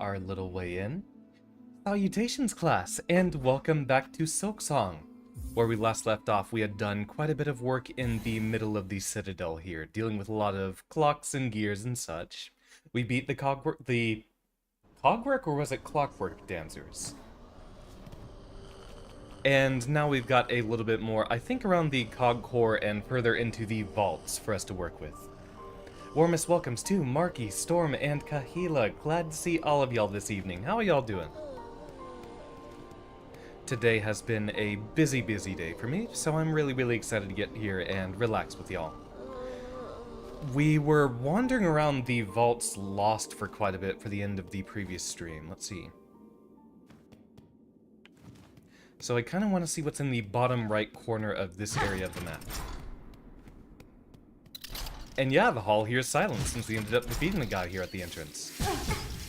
our little way in. Salutations, class, and welcome back to Silksong. Where we last left off, we had done quite a bit of work in the middle of the Citadel here, dealing with a lot of clocks and gears and such. We beat the cogwork, or was it clockwork dancers? And now we've got a little bit more, I think, around the cog core and further into the vaults for us to work with. Warmest welcomes to Marky, Storm, and Kahila. Glad to see all of y'all this evening. How are y'all doing? Today has been a busy day for me, so I'm really excited to get here and relax with y'all. We were wandering around the vaults lost for quite a bit for the end of the previous stream. Let's see. So I kind of want to see what's in the bottom right corner of this area of the map. And yeah, the hall here is silent since we ended up defeating the guy here at the entrance.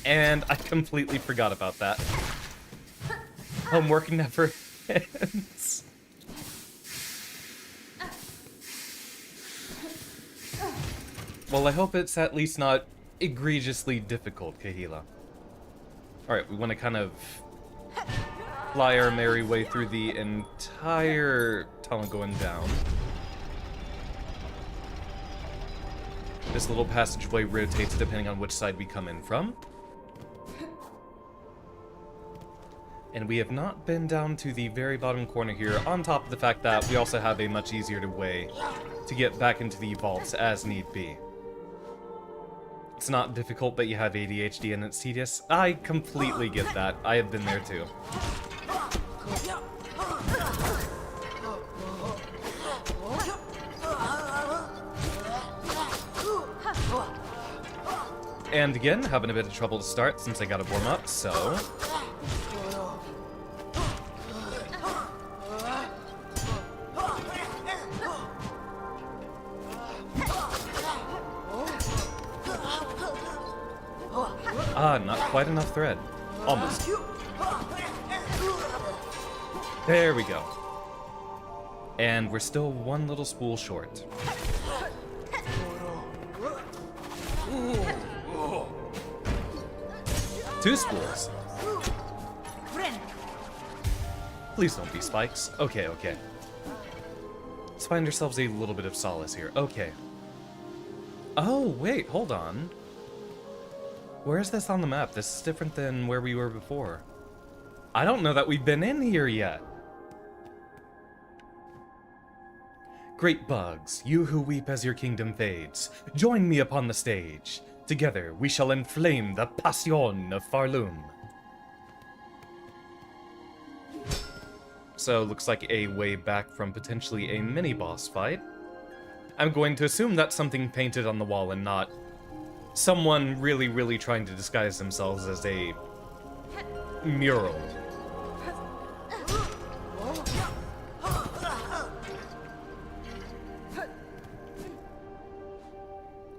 And I completely forgot about that. Homework never ends. Well, I hope it's at least not egregiously difficult, Kahila. Alright, we want to kind of fly our merry way through the entire tunnel going down. This little passageway rotates depending on which side we come in from. And we have not been down to the very bottom corner here, on top of the fact that we also have a much easier way to get back into the vaults as need be. It's not difficult, but you have ADHD and it's tedious. I completely get that. I have been there too. And again, having a bit of trouble to start since I gotta warm up, so... Ah, not quite enough thread. Almost. There we go. And we're still one little spool short. Two spools. Please don't be spikes. Okay. Let's find ourselves a little bit of solace here. Okay. Oh, wait, hold on. Where is this on the map? This is different than where we were before. I don't know that we've been in here yet. Great bugs, you who weep as your kingdom fades, join me upon the stage. Together we shall inflame the passion of Farloom. So, looks like a way back from potentially a mini-boss fight. I'm going to assume that's something painted on the wall and not someone really trying to disguise themselves as a mural.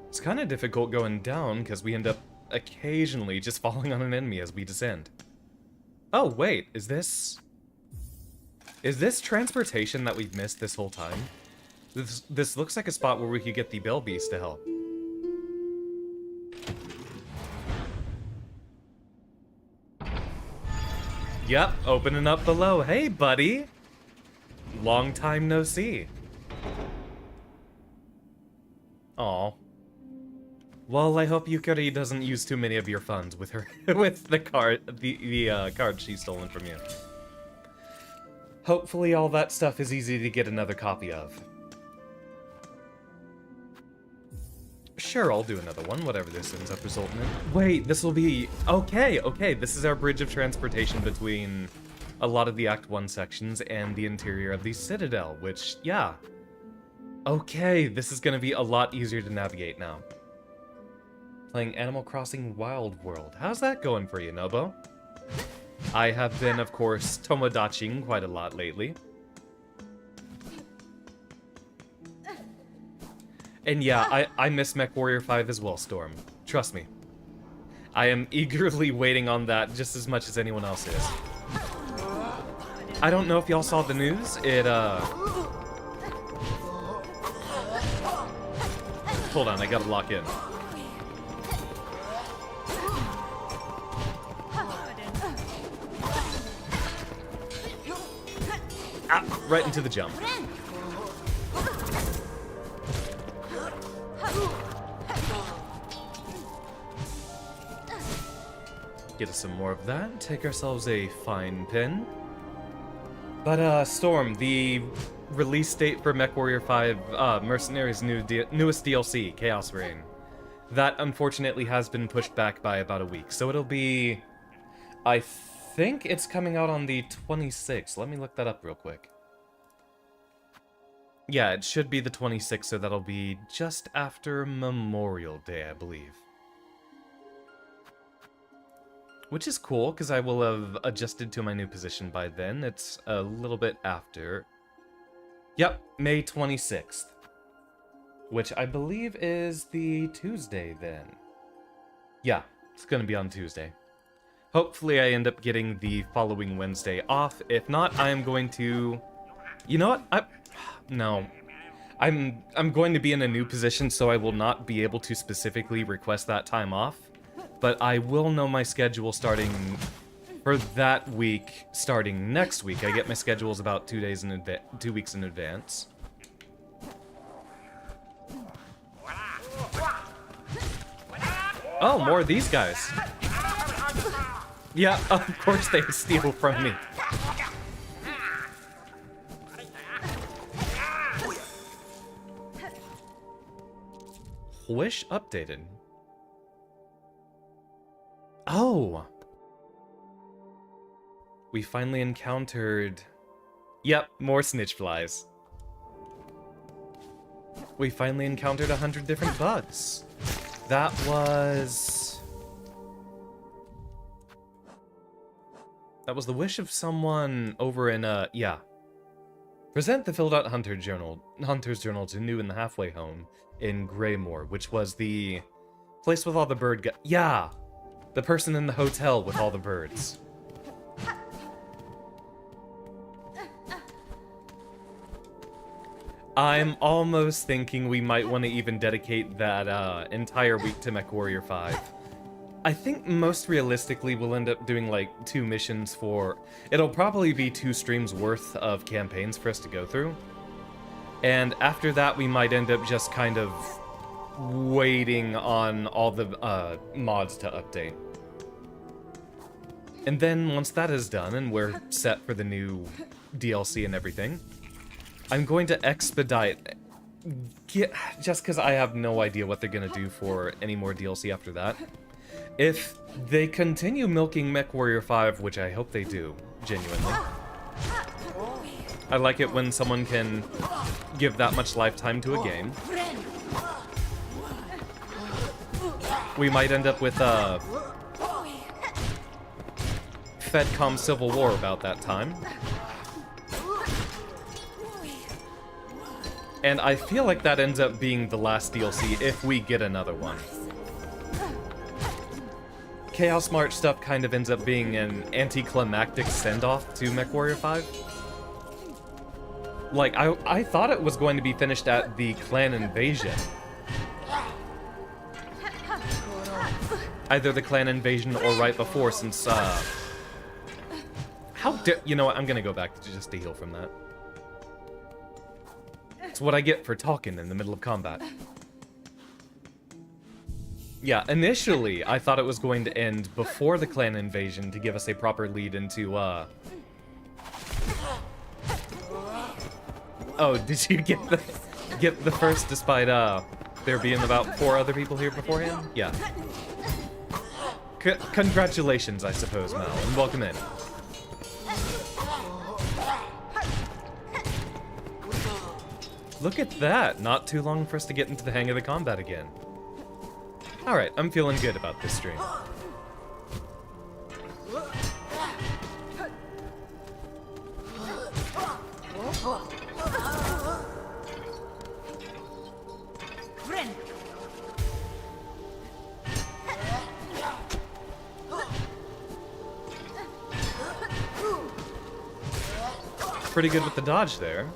It's kind of difficult going down because we end up occasionally just falling on an enemy as we descend. Oh wait, is this transportation that we've missed this whole time? This looks like a spot where we could get the Bell Beast to help. Yep, opening up below. Hey, buddy! Long time no see. Aw. Well, I hope Yukari doesn't use too many of your funds with her with the card she's stolen from you. Hopefully all that stuff is easy to get another copy of. Sure, I'll do another one, whatever this ends up resulting in. Wait, this will be... Okay, this is our bridge of transportation between a lot of the Act 1 sections and the interior of the Citadel, which, yeah. Okay, this is gonna be a lot easier to navigate now. Playing Animal Crossing Wild World. How's that going for you, Nobo? I have been, of course, Tomodachiing quite a lot lately. And yeah, I miss MechWarrior 5 as well, Storm. Trust me. I am eagerly waiting on that just as much as anyone else is. I don't know if y'all saw the news. Hold on, I gotta lock in. Ah, right into the jump. Get us some more of that. Take ourselves a fine pin. But, Storm, the release date for MechWarrior 5 Mercenaries' newest DLC, Chaos Reign, that unfortunately has been pushed back by about a week. So it'll be... I think it's coming out on the 26th. Let me look that up real quick. Yeah, it should be the 26th, so that'll be just after Memorial Day, I believe. Which is cool, because I will have adjusted to my new position by then. It's a little bit after. Yep, May 26th. Which I believe is the Tuesday then. Yeah, it's going to be on Tuesday. Hopefully I end up getting the following Wednesday off. If not, I am going to... You know what? No. I'm going to be in a new position, so I will not be able to specifically request that time off. But I will know my schedule starting for that week, starting next week. I get my schedules about 2 weeks in advance. Oh, more of these guys. Yeah, of course they steal from me. Wish updated. Oh! We finally encountered... Yep, more snitch flies. We finally encountered 100 different bugs. That was the wish of someone over in, yeah. Present the filled-out Hunter's Journal to New in the Halfway Home in Greymore, which was the place with all the bird yeah! The person in the hotel with all the birds. I'm almost thinking we might want to even dedicate that entire week to MechWarrior 5. I think most realistically we'll end up doing like 2 missions for... It'll probably be 2 streams worth of campaigns for us to go through. And after that we might end up just kind of waiting on all the mods to update. And then once that is done and we're set for the new DLC and everything, I'm going to expedite... just because I have no idea what they're going to do for any more DLC after that. If they continue milking MechWarrior 5, which I hope they do, genuinely. I like it when someone can give that much lifetime to a game. We might end up with Fedcom Civil War about that time. And I feel like that ends up being the last DLC if we get another one. Chaos March stuff kind of ends up being an anticlimactic send-off to MechWarrior 5. Like, I thought it was going to be finished at the clan invasion. Either the clan invasion or right before, since, you know what, I'm gonna go back just to heal from that. It's what I get for talking in the middle of combat. Yeah, initially, I thought it was going to end before the clan invasion to give us a proper lead into, Oh, did you get the first despite, there being about 4 other people here beforehand? Yeah. Congratulations, I suppose, Mal, and welcome in. Look at that! Not too long for us to get into the hang of the combat again. Alright, I'm feeling good about this stream. Pretty good with the dodge there.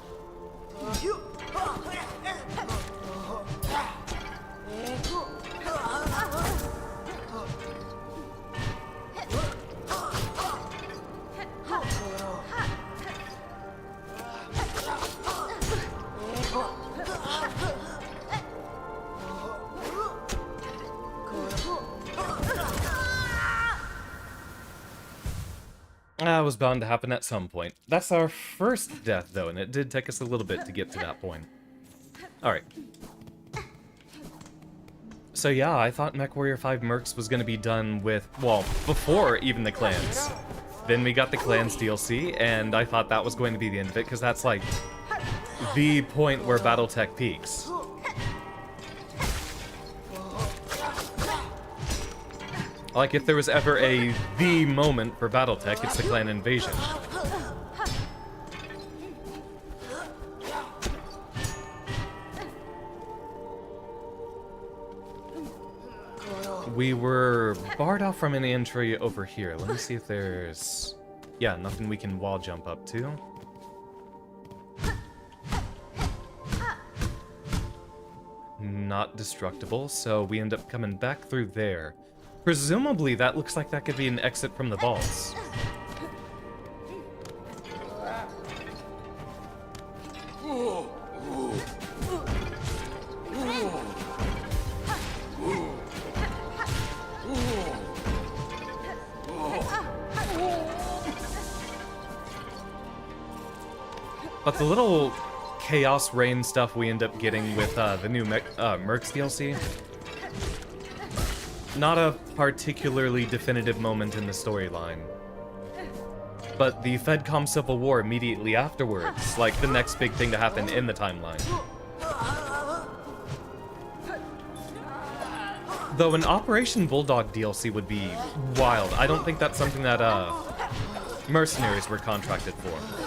That was bound to happen at some point. That's our first death, though, and it did take us a little bit to get to that point. Alright. So yeah, I thought MechWarrior 5 Mercs was going to be done with, well, before even the clans. Then we got the clans DLC, and I thought that was going to be the end of it, because that's like the point where Battletech peaks. Like, if there was ever the moment for Battletech, it's the clan invasion. We were barred off from an entry over here. Let me see if there's... Yeah, nothing we can wall jump up to. Not destructible, so we end up coming back through there. Presumably, that looks like that could be an exit from the vaults. But the little Chaos Rain stuff we end up getting with the new Mercs DLC, not a particularly definitive moment in the storyline. But the FedCom Civil War immediately afterwards, like the next big thing to happen in the timeline. Though an Operation Bulldog DLC would be wild. I don't think that's something that mercenaries were contracted for.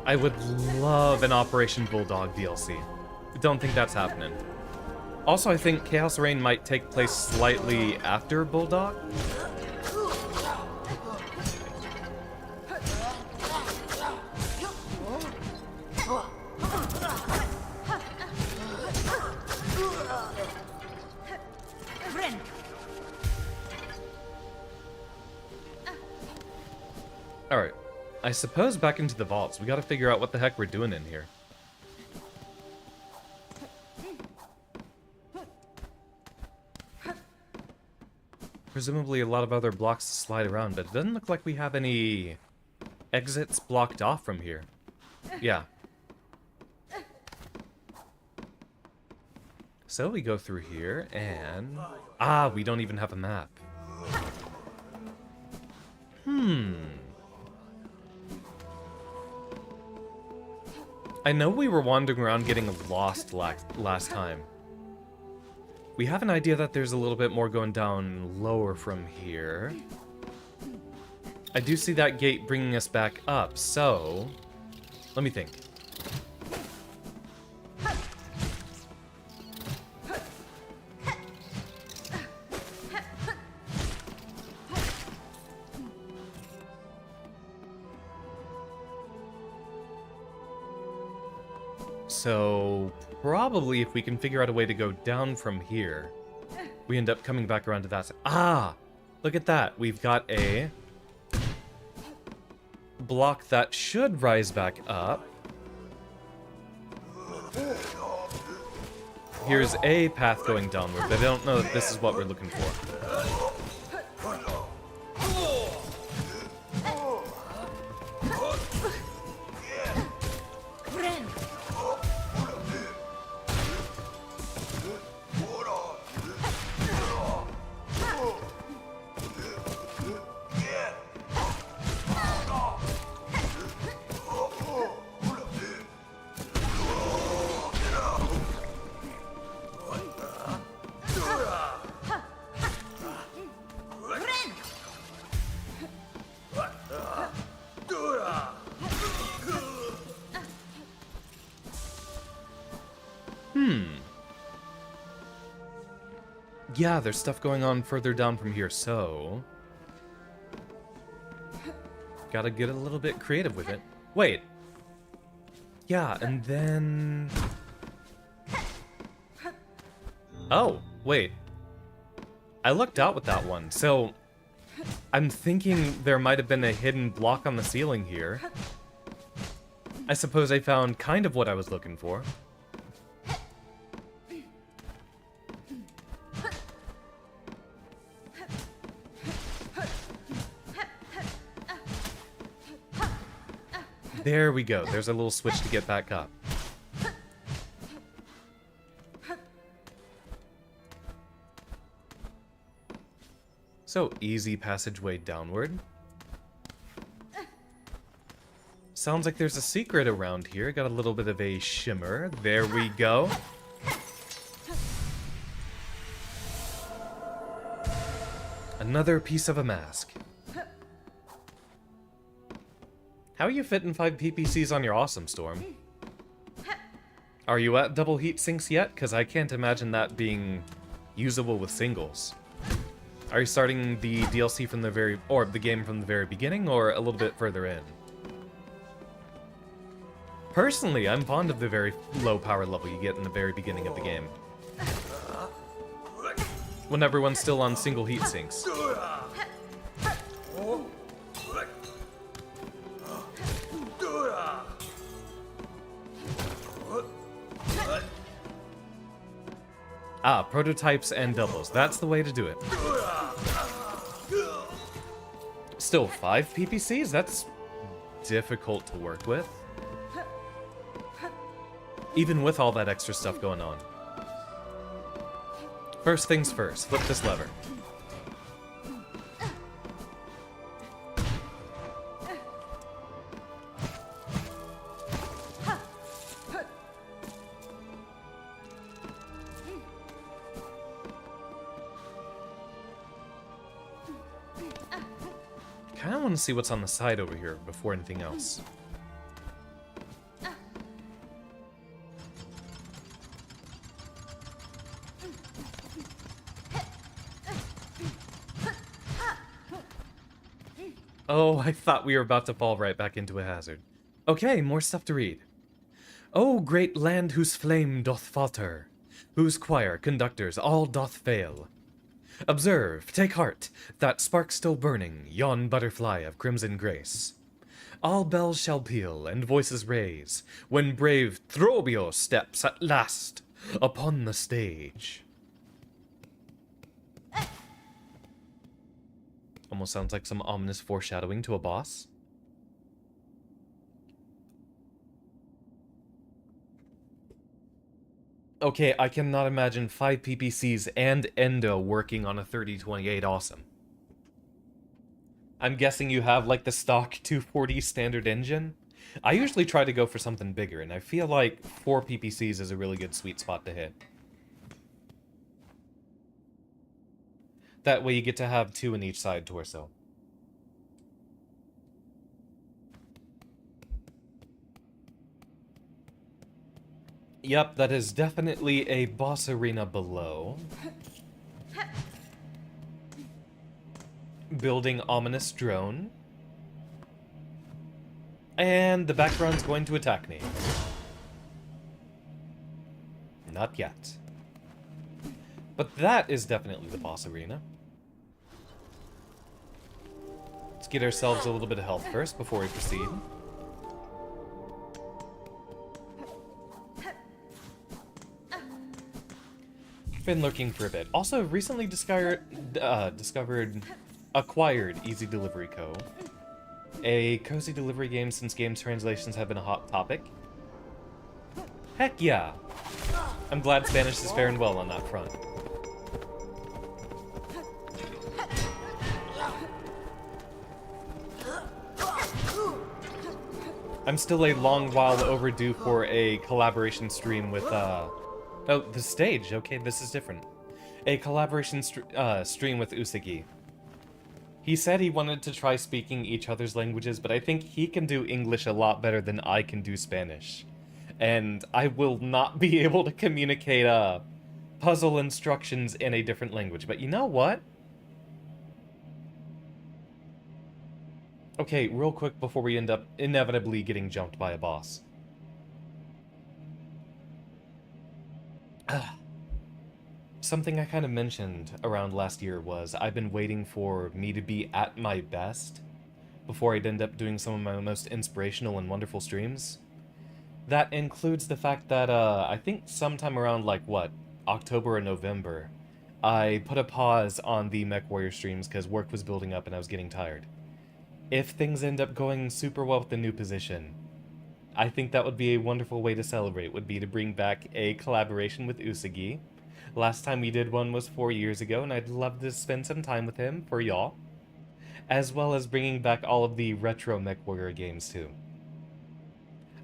I would love an Operation Bulldog DLC. I don't think that's happening. Also, I think Chaos Rain might take place slightly after Bulldog. Alright. I suppose back into the vaults. We gotta figure out what the heck we're doing in here. Presumably a lot of other blocks to slide around, but it doesn't look like we have any exits blocked off from here. Yeah. So we go through here and... Ah, we don't even have a map. I know we were wandering around getting lost last time. We have an idea that there's a little bit more going down lower from here. I do see that gate bringing us back up, so... Let me think. So, probably if we can figure out a way to go down from here, we end up coming back around to that side. Ah! Look at that. We've got a block that should rise back up. Here's a path going downward, but I don't know if this is what we're looking for. Yeah, there's stuff going on further down from here, so... Gotta get a little bit creative with it. Wait. Yeah, and then... Oh, wait. I lucked out with that one, so I'm thinking there might have been a hidden block on the ceiling here. I suppose I found kind of what I was looking for. There we go. There's a little switch to get back up. So, easy passageway downward. Sounds like there's a secret around here. Got a little bit of a shimmer. There we go. Another piece of a mask. How are you fitting 5 PPCs on your Awesome Storm? Are you at double heat sinks yet? Because I can't imagine that being usable with singles. Are you starting the DLC from the the game from the very beginning, or a little bit further in? Personally, I'm fond of the very low power level you get in the very beginning of the game, when everyone's still on single heat sinks. Ah, prototypes and doubles. That's the way to do it. Still 5 PPCs? That's difficult to work with. Even with all that extra stuff going on. First things first, flip this lever. I want to see what's on the side over here before anything else. Oh, I thought we were about to fall right back into a hazard. Okay, more stuff to read. O great land whose flame doth falter, whose choir, conductors, all doth fail. Observe, take heart, that spark still burning, yon butterfly of crimson grace. All bells shall peal, and voices raise, when brave Throbio steps at last upon the stage. Almost sounds like some ominous foreshadowing to a boss. Okay, I cannot imagine 5 PPCs and Endo working on a 3028 Awesome. I'm guessing you have, like, the stock 240 standard engine? I usually try to go for something bigger, and I feel like 4 PPCs is a really good sweet spot to hit. That way you get to have 2 in each side torso. Yep, that is definitely a boss arena below. Building ominous drone. And the background's going to attack me. Not yet. But that is definitely the boss arena. Let's get ourselves a little bit of health first before we proceed. Been lurking for a bit. Also, recently acquired Easy Delivery Co. A cozy delivery game since games translations have been a hot topic. Heck yeah! I'm glad Spanish is faring well on that front. I'm still a long while overdue for a collaboration stream with, Oh, the stage. Okay, this is different. A collaboration stream with Usagi. He said he wanted to try speaking each other's languages, but I think he can do English a lot better than I can do Spanish. And I will not be able to communicate puzzle instructions in a different language. But you know what? Okay, real quick before we end up inevitably getting jumped by a boss. Something I kind of mentioned around last year was I've been waiting for me to be at my best before I'd end up doing some of my most inspirational and wonderful streams. That includes the fact that, I think sometime around, like, what, October or November, I put a pause on the MechWarrior streams because work was building up and I was getting tired. If things end up going super well with the new position, I think that would be a wonderful way to celebrate, would be to bring back a collaboration with Usagi. Last time we did one was 4 years ago, and I'd love to spend some time with him for y'all. As well as bringing back all of the retro MechWarrior games, too.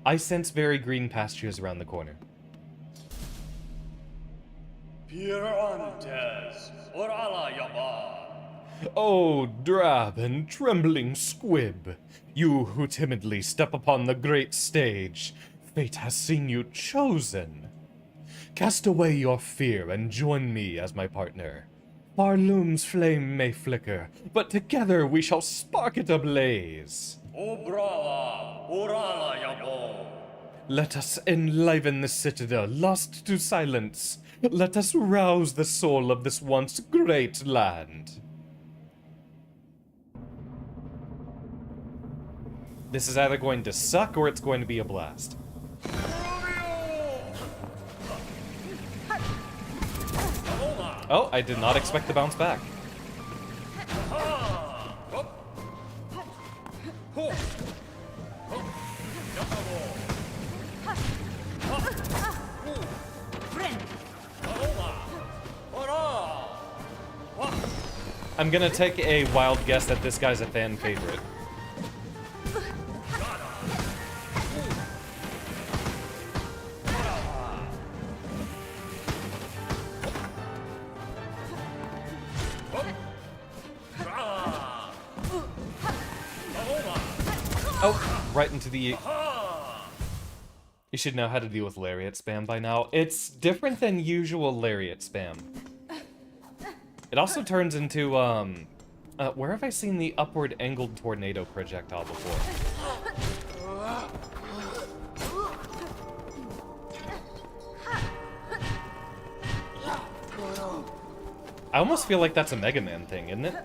I sense very green pastures around the corner. Oh, drab and trembling squib, you who timidly step upon the great stage, fate has seen you chosen. Cast away your fear and join me as my partner. Barloom's flame may flicker, but together we shall spark it ablaze. Let us enliven the citadel, lost to silence. Let us rouse the soul of this once great land. This is either going to suck or it's going to be a blast. Oh, I did not expect to bounce back. I'm gonna take a wild guess that this guy's a fan favorite. Oh, right into the... You should know how to deal with lariat spam by now. It's different than usual lariat spam. It also turns into, where have I seen the upward angled tornado projectile before? I almost feel like that's a Mega Man thing, isn't it?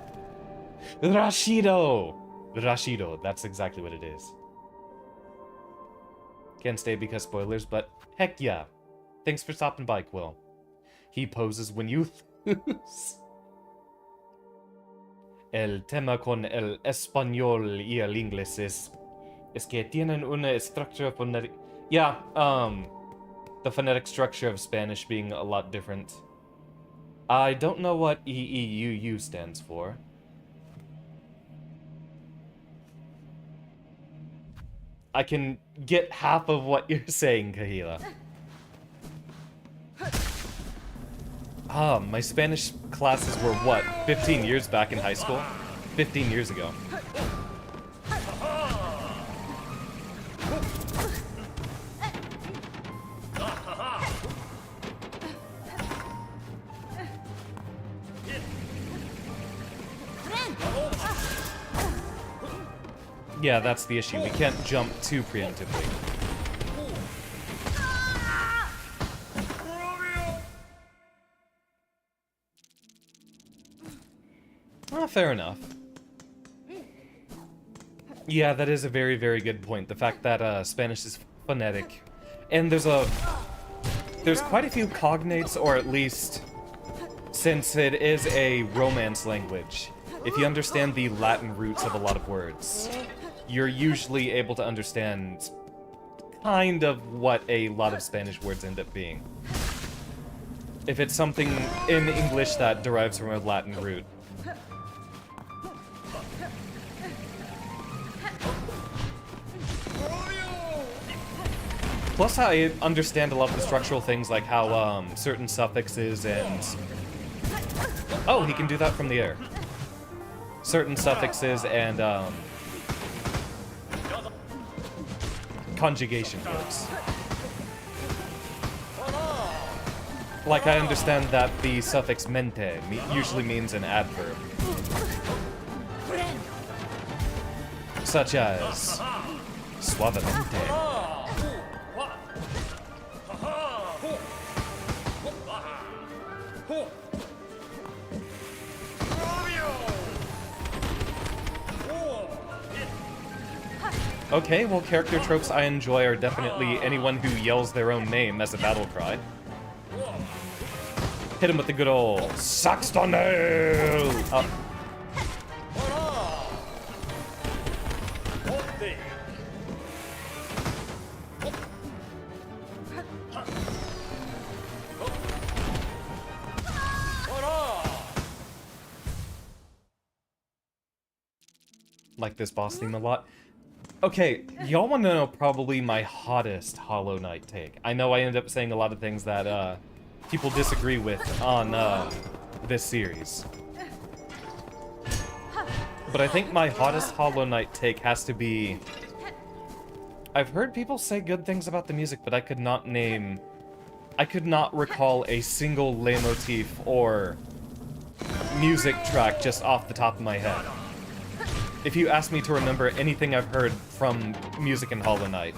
Rashido! Rashido, that's exactly what it is. Can't stay because spoilers, but heck yeah. Thanks for stopping by, Quill. He poses when you lose. El tema con el español y el inglés es que tienen una estructura phonetic. Yeah, the phonetic structure of Spanish being a lot different. I don't know what EEUU stands for. I can get half of what you're saying, Kahila. My Spanish classes were what, 15 years back in high school? 15 years ago. Yeah, that's the issue. We can't jump too preemptively. Well, fair enough. Yeah, that is a very, very good point. The fact that Spanish is phonetic. And there's quite a few cognates, or at least, since it is a Romance language, if you understand the Latin roots of a lot of words, you're usually able to understand kind of what a lot of Spanish words end up being. If it's something in English that derives from a Latin root. Plus, I understand a lot of the structural things, like how certain suffixes and... Oh, he can do that from the air. Certain suffixes and conjugation works. Like, I understand that the suffix mente usually means an adverb. Such as suavemente. Okay, well, character tropes I enjoy are definitely anyone who yells their own name as a battle cry. Hit him with the good old Saxton Ale! Like this boss theme a lot. Okay, y'all want to know probably my hottest Hollow Knight take. I know I end up saying a lot of things that people disagree with on this series. But I think my hottest Hollow Knight take has to be... I've heard people say good things about the music, but I could not recall a single leitmotif or music track just off the top of my head. If you ask me to remember anything I've heard from music in Hollow Knight,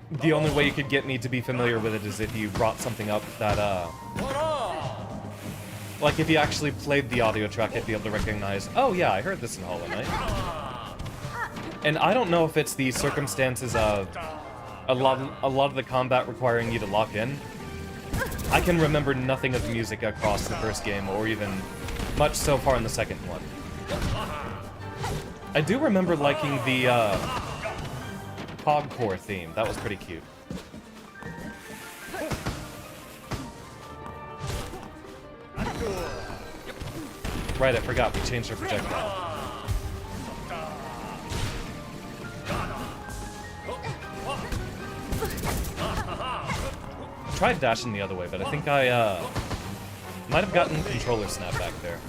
the only way you could get me to be familiar with it is if you brought something up that, like if you actually played the audio track, I'd be able to recognize, oh yeah, I heard this in Hollow Knight. And I don't know if it's the circumstances of a lot of the combat requiring you to lock in. I can remember nothing of the music across the first game, or even much so far in the second one. I do remember liking the Pogcore theme. That was pretty cute. Right, I forgot. We changed our projectile. Tried dashing the other way, but I think I might have gotten controller snap back there.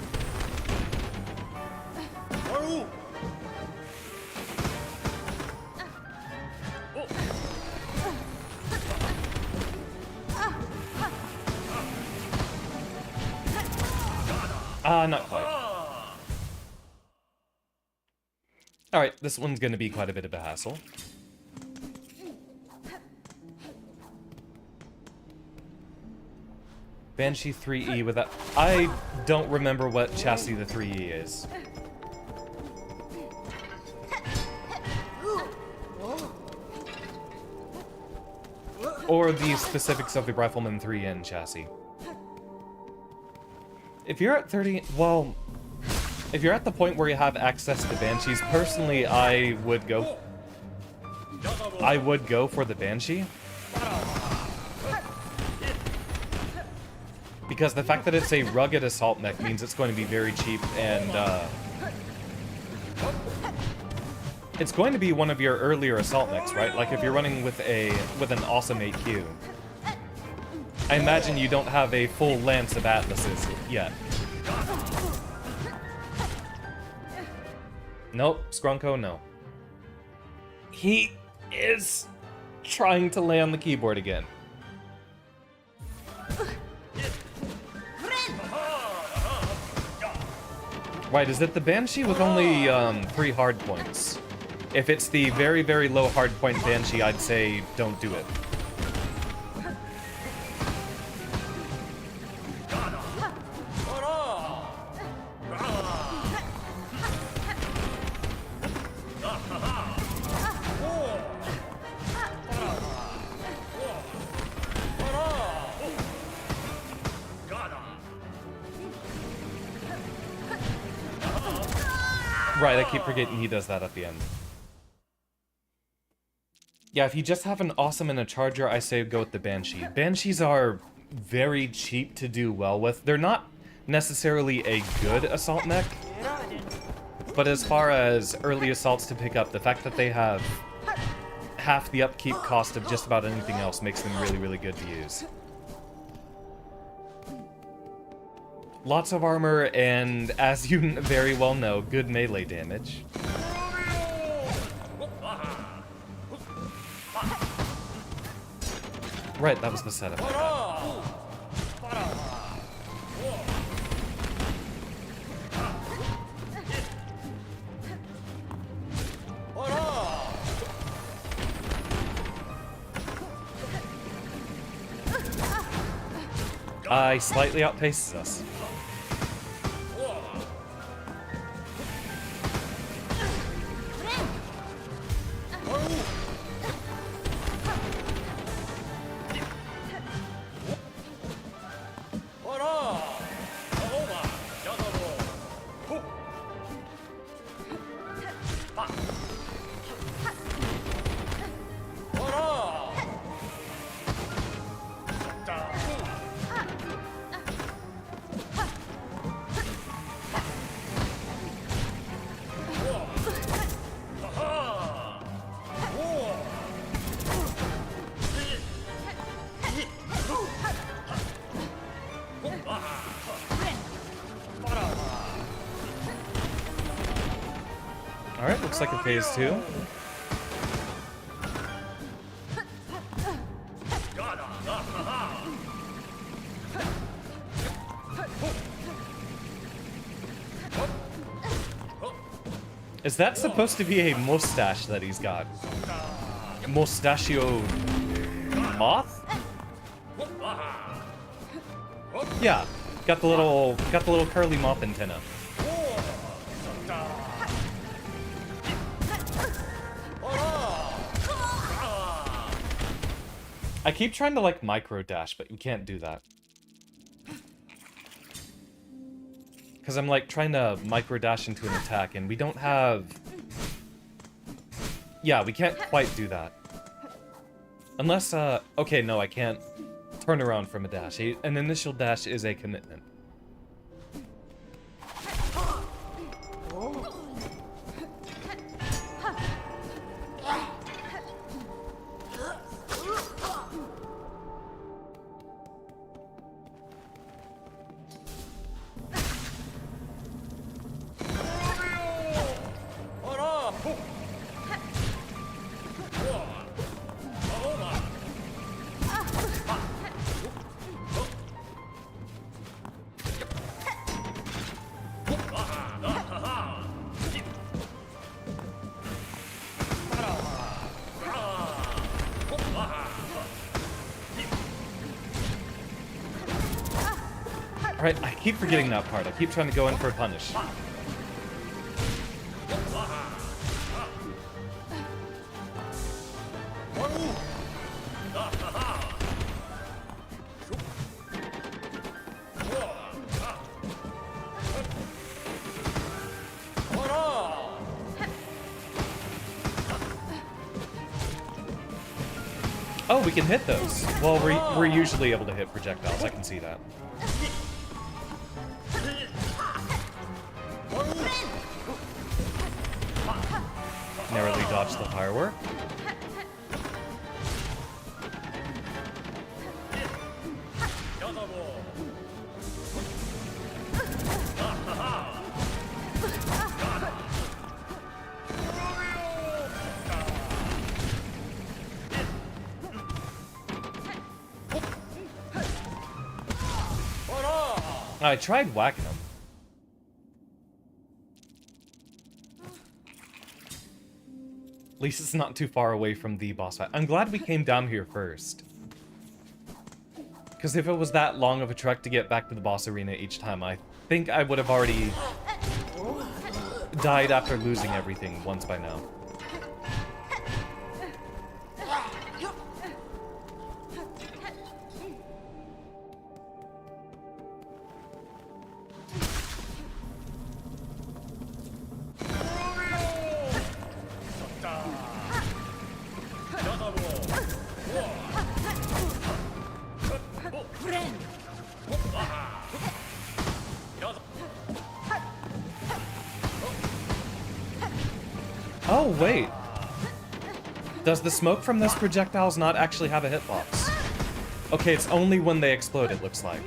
Not quite. Alright, this one's gonna be quite a bit of a hassle. Banshee 3E with that. I don't remember what chassis the 3E is. Or the specifics of the Rifleman 3N chassis. If you're at 30, well, if you're at the point where you have access to Banshees, personally, I would go for the Banshee. Because the fact that it's a rugged assault mech means it's going to be very cheap, and it's going to be one of your earlier assault mechs, right? Like if you're running with an awesome 8Q. I imagine you don't have a full lance of Atlases yet. Nope, Skrunko, no. He is trying to lay on the keyboard again. Right, is it the Banshee with only 3 hard points? If it's the very, very low hard point Banshee, I'd say don't do it. Right, I keep forgetting he does that at the end. Yeah, if you just have an awesome and a charger, I say go with the Banshee. Banshees are very cheap to do well with. They're not necessarily a good assault mech, but as far as early assaults to pick up, the fact that they have half the upkeep cost of just about anything else makes them really, really good to use. Lots of armor, and as you very well know, good melee damage. Right, that was the setup I had. He slightly outpaces us. Alright, looks like a phase 2. Is that supposed to be a mustache that he's got? Mustachio moth? Yeah, got the little curly moth antenna. I keep trying to like micro dash, but you can't do that. Because I'm like trying to micro dash into an attack and we don't have... Yeah, we can't quite do that. Unless, okay, no, I can't turn around from a dash. An initial dash is a commitment. Alright, I keep forgetting that part. I keep trying to go in for a punish. Oh, we can hit those. Well, we're usually able to hit projectiles. I can see that. Narrowly dodged the firework. I tried whacking him. At least it's not too far away from the boss fight. I'm glad we came down here first. Because if it was that long of a trek to get back to the boss arena each time, I think I would have already died after losing everything once by now. Oh, wait. Does the smoke from those projectiles not actually have a hitbox? Okay, it's only when they explode, it looks like.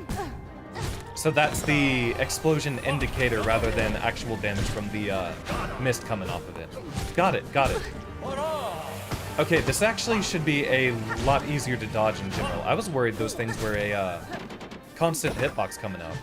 So that's the explosion indicator rather than actual damage from the mist coming off of it. Got it, got it. Okay, this actually should be a lot easier to dodge in general. I was worried those things were a constant hitbox coming out.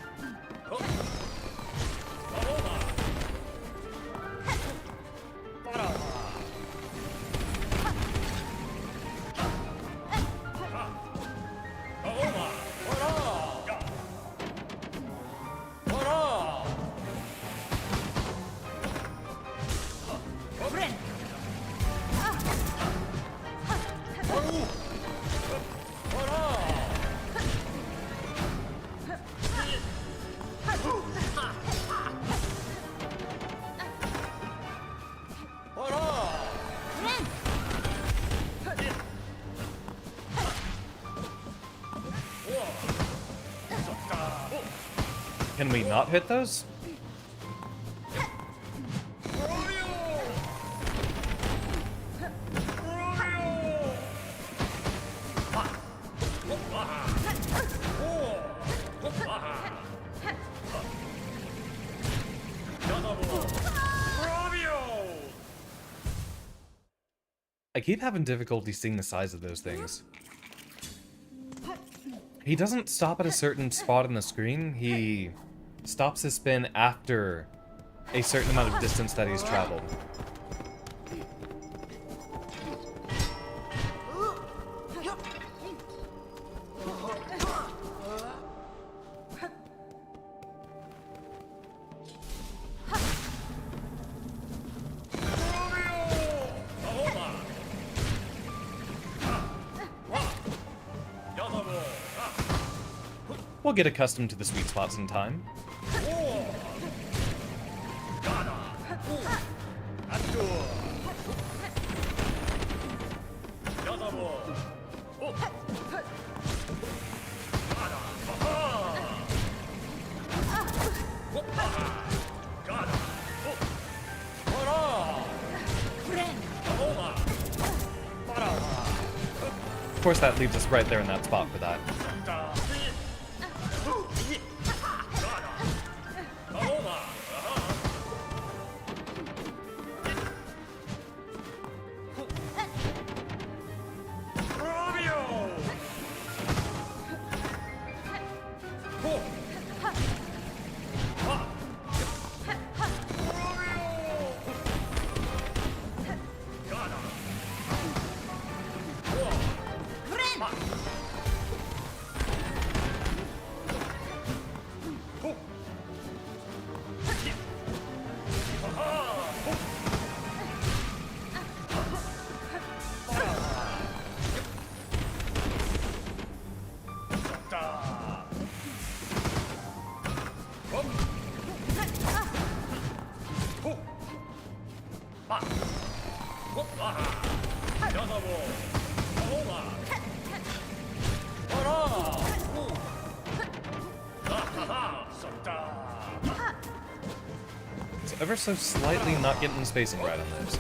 Can we not hit those? I keep having difficulty seeing the size of those things. He doesn't stop at a certain spot on the screen. He stops his spin after a certain amount of distance that he's traveled. We'll get accustomed to the sweet spots in time. Of course, that leaves us right there in that spot for that. It's ever so slightly not getting the spacing right on those.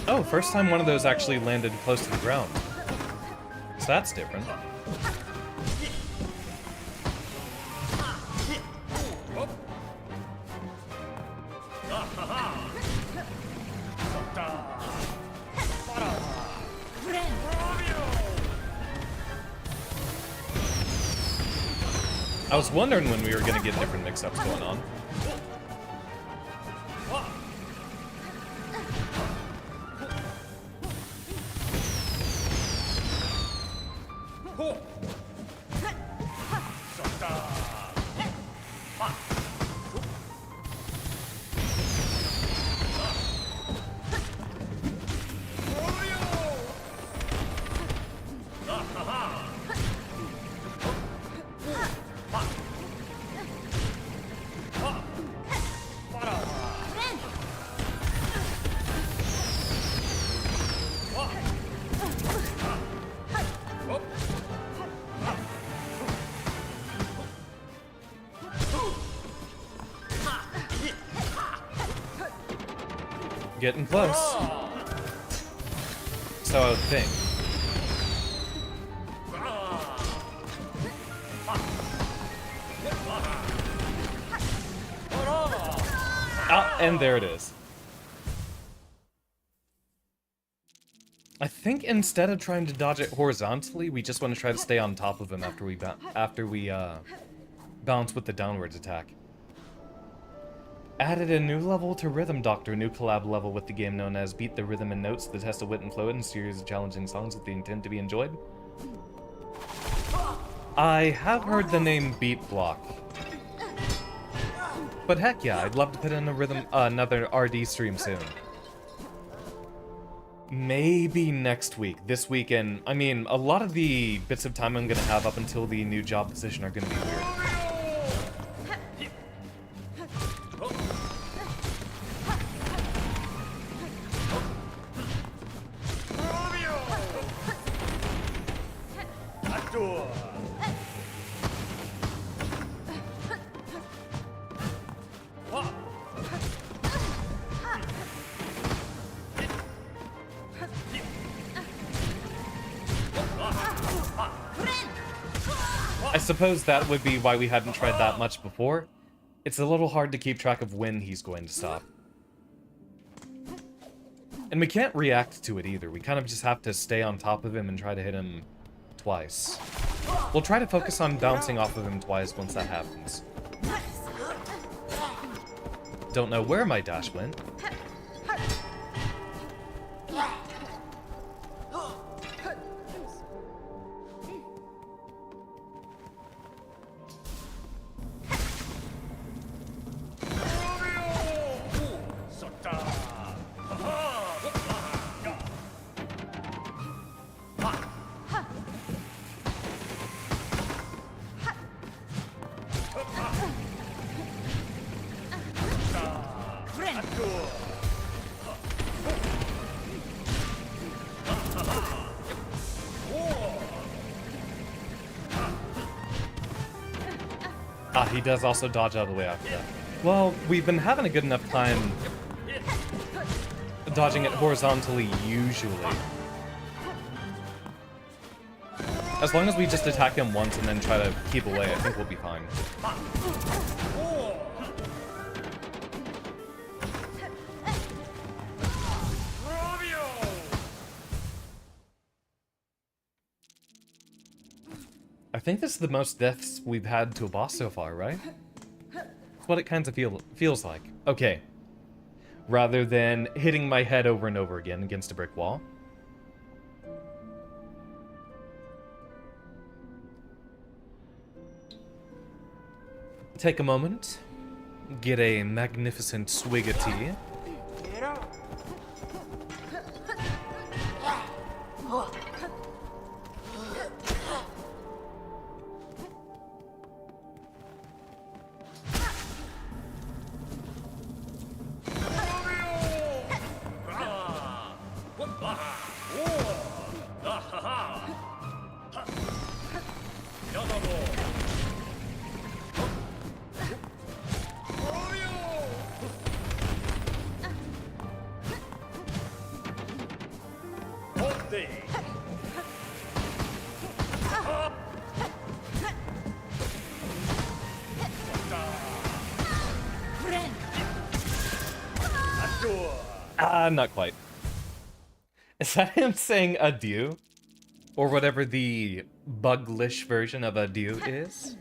Oh, first time one of those actually landed close to the ground. So that's different. I was wondering when we were gonna get different mix-ups going on. Getting close. So I would think. Ah, and there it is. I think instead of trying to dodge it horizontally, we just want to try to stay on top of him after we balance with the downwards attack. Added a new level to Rhythm Doctor, a new collab level with the game known as Beat the Rhythm and Notes, the test of wit and flow, and a series of challenging songs with the intent to be enjoyed. I have heard the name Beat Block. But heck yeah, I'd love to put in a rhythm, another RD stream soon. Maybe next week. This weekend. I mean, a lot of the bits of time I'm gonna have up until the new job position are gonna be weird. I suppose that would be why we hadn't tried that much before. It's a little hard to keep track of when he's going to stop. And we can't react to it either. We kind of just have to stay on top of him and try to hit him twice. We'll try to focus on bouncing off of him twice once that happens. Don't know where my dash went. He does also dodge out of the way after that. Well, we've been having a good enough time dodging it horizontally, usually. As long as we just attack him once and then try to keep away, I think we'll be fine. I think this is the most deaths we've had to a boss so far, right? That's what it kind of feels like. Okay. Rather than hitting my head over and over again against a brick wall. Take a moment. Get a magnificent swig of tea. Not quite. Is that him saying adieu? Or whatever the buglish version of adieu is?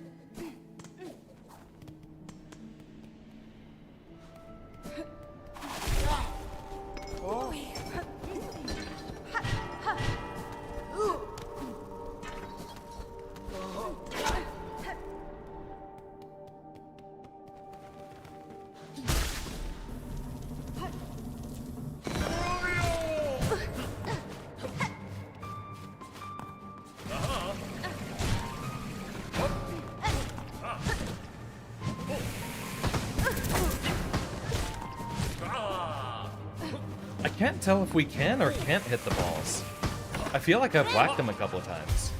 I can't tell if we can or can't hit the balls. I feel like I've whacked them a couple of times.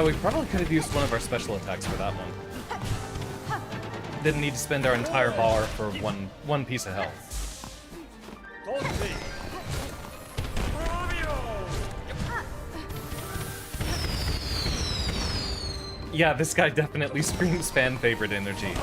We probably could have used one of our special attacks for that one. Didn't need to spend our entire bar for one piece of health. Yeah, this guy definitely screams fan favorite energy.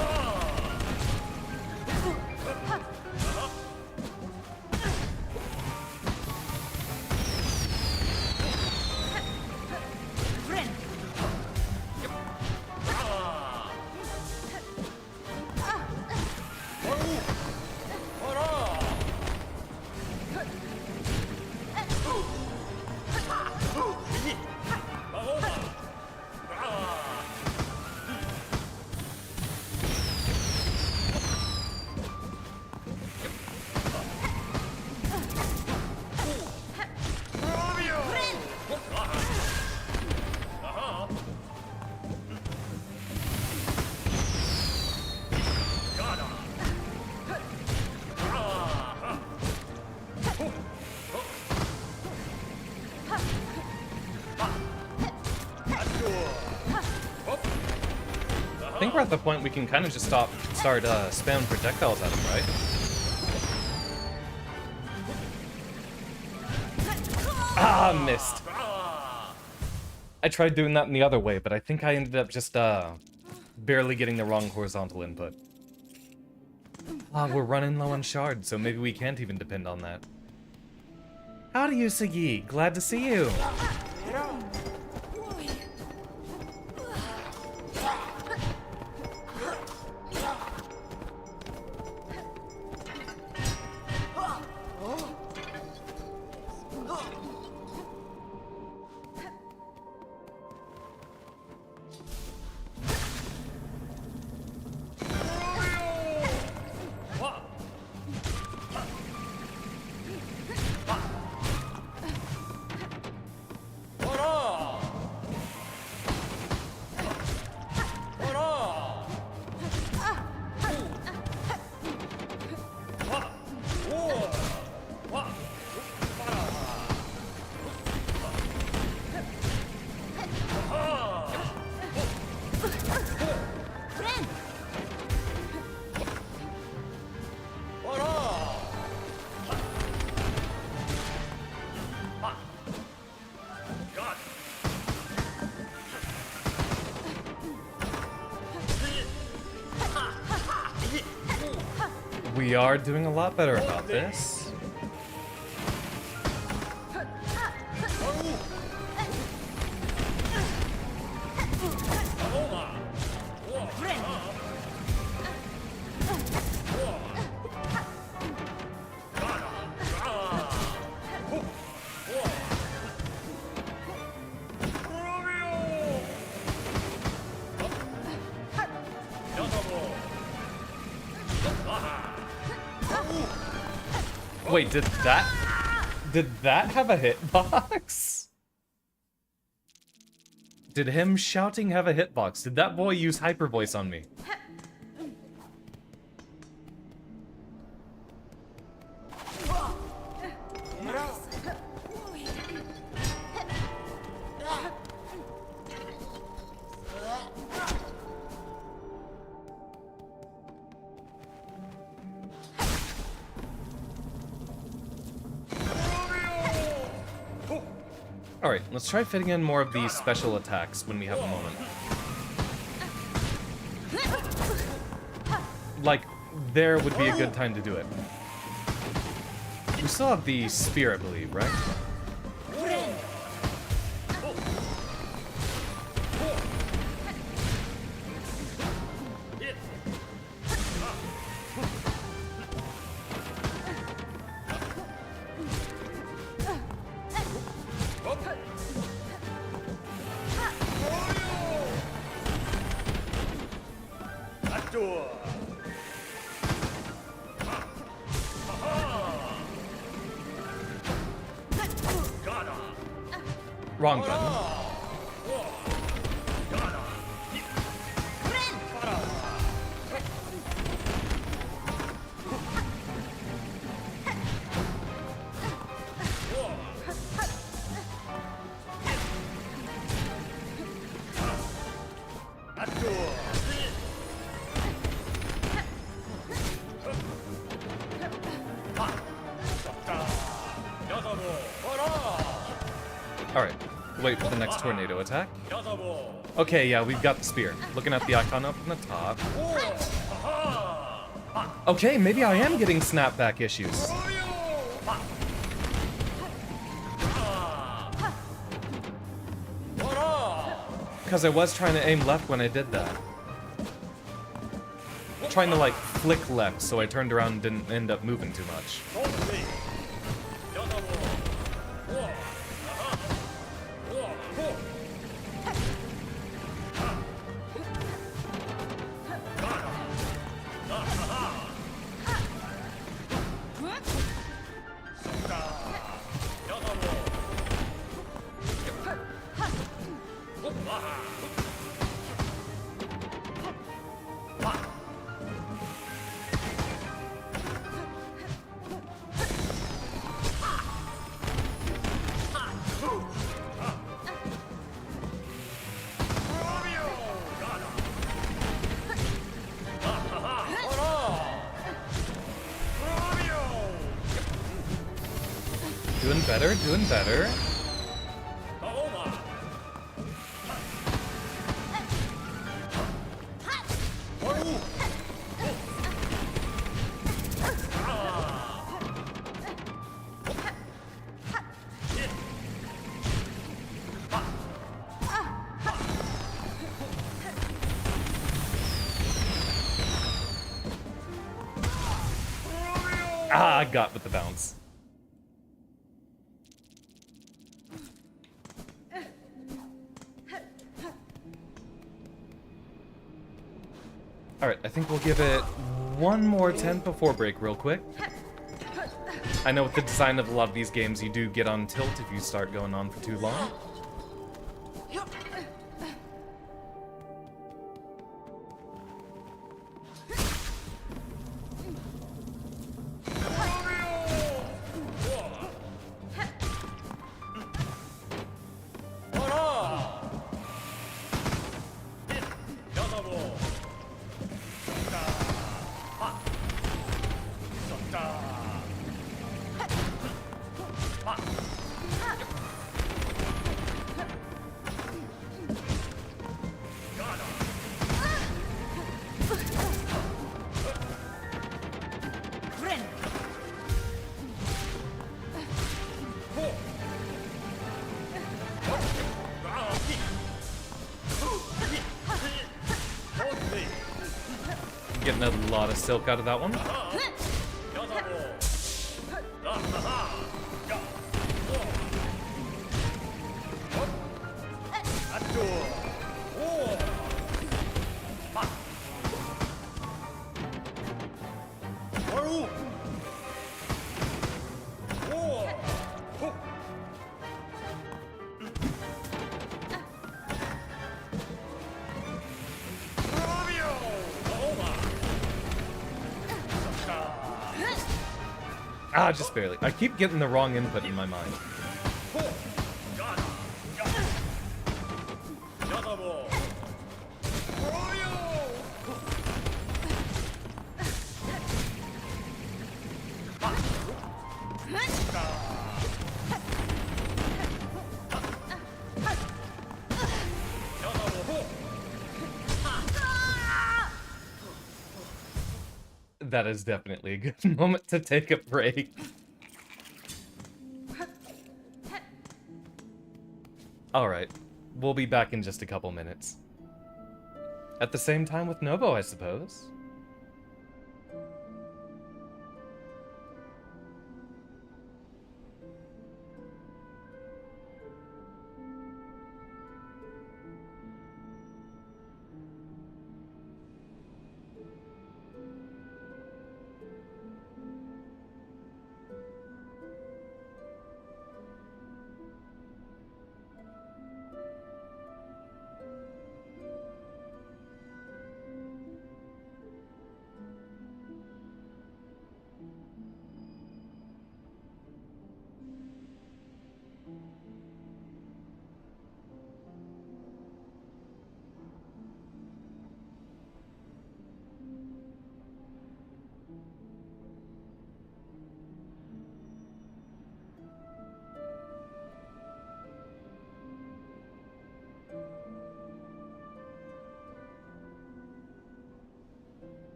I think we're at the point we can kind of just start spamming projectiles at him, right? Ah, missed. I tried doing that in the other way, but I think I ended up just barely getting the wrong horizontal input. We're running low on shards, so maybe we can't even depend on that. Howdy, Usagi. Glad to see you. We are doing a lot better about this. Wait, did that have a hitbox? Did him shouting have a hitbox? Did that boy use hyper voice on me? Alright, let's try fitting in more of these special attacks when we have a moment. Like, there would be a good time to do it. We still have the spear, I believe, right? Wrong button. Alright, wait for the next tornado attack. Okay, yeah, we've got the spear. Looking at the icon up on the top. Okay, maybe I am getting snapback issues. Because I was trying to aim left when I did that. Trying to, like, flick left, so I turned around and didn't end up moving too much. Doing better, doing better. Ah, I got with the bounce. Alright, I think we'll give it one more 10 before break real quick. I know with the design of a lot of these games, you do get on tilt if you start going on for too long. Getting a lot of silk out of that one. Ah, just barely. I keep getting the wrong input in my mind. That is definitely a good moment to take a break. Alright, we'll be back in just a couple minutes. At the same time with Nobo, I suppose.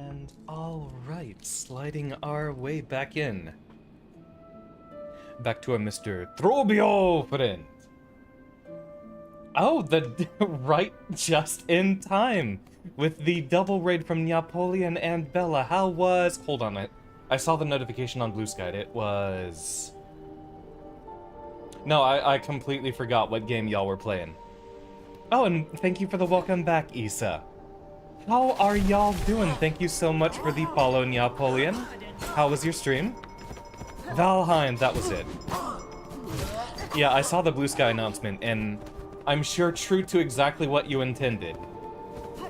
And alright, sliding our way back in. Back to a Mr. Trobio friend. Oh, right just in time. With the double raid from Napoleon and Bella. How was... Hold on, I saw the notification on Blue Sky. It was... No, I completely forgot what game y'all were playing. Oh, and thank you for the welcome back, Issa. How are y'all doing? Thank you so much for the follow, Napoleon. How was your stream? Valheim, that was it. Yeah, I saw the Blue Sky announcement, and I'm sure true to exactly what you intended.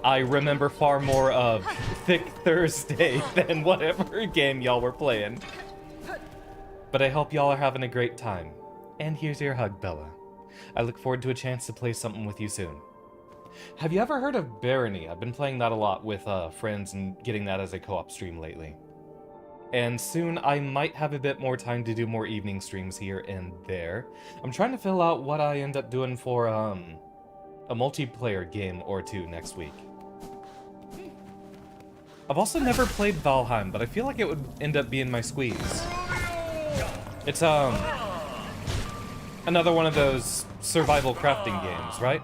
I remember far more of Thick Thursday than whatever game y'all were playing. But I hope y'all are having a great time. And here's your hug, Bella. I look forward to a chance to play something with you soon. Have you ever heard of Barony? I've been playing that a lot with friends and getting that as a co-op stream lately. And soon I might have a bit more time to do more evening streams here and there. I'm trying to fill out what I end up doing for a multiplayer game or two next week. I've also never played Valheim, but I feel like it would end up being my squeeze. It's another one of those survival crafting games, right?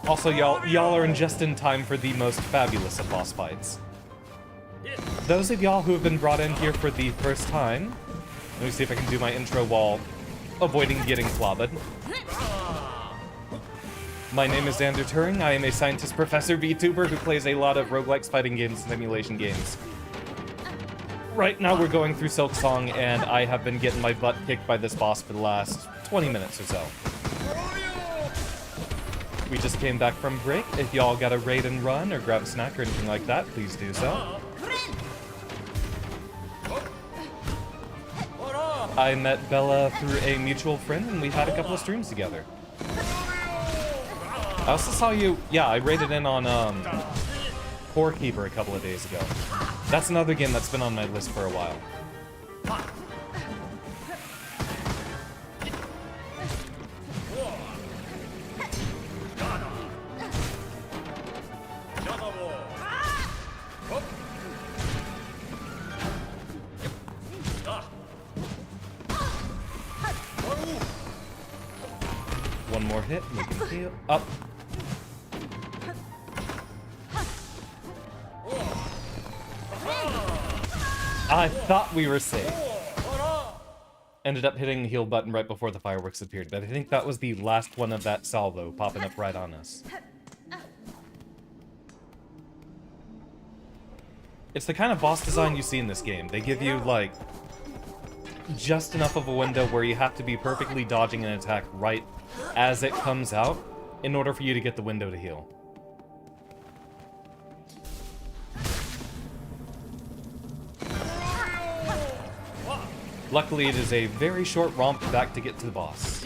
Also, y'all are just in time for the most fabulous of boss fights. Those of y'all who have been brought in here for the first time, let me see if I can do my intro while avoiding getting clobbered. My name is Xander Turing. I am a scientist professor VTuber who plays a lot of roguelikes, fighting games, and simulation games. Right now we're going through Silksong, and I have been getting my butt kicked by this boss for the last 20 minutes or so. We just came back from break. If y'all got a raid and run or grab a snack or anything like that, please do so. I met Bella through a mutual friend, and we had a couple of streams together. I also saw you... Yeah, I raided in on Core Keeper a couple of days ago. That's another game that's been on my list for a while. One more hit, we can heal up. I thought we were safe. Ended up hitting the heal button right before the fireworks appeared, but I think that was the last one of that salvo popping up right on us. It's the kind of boss design you see in this game. They give you, like, just enough of a window where you have to be perfectly dodging an attack right as it comes out in order for you to get the window to heal. Luckily, it is a very short romp back to get to the boss.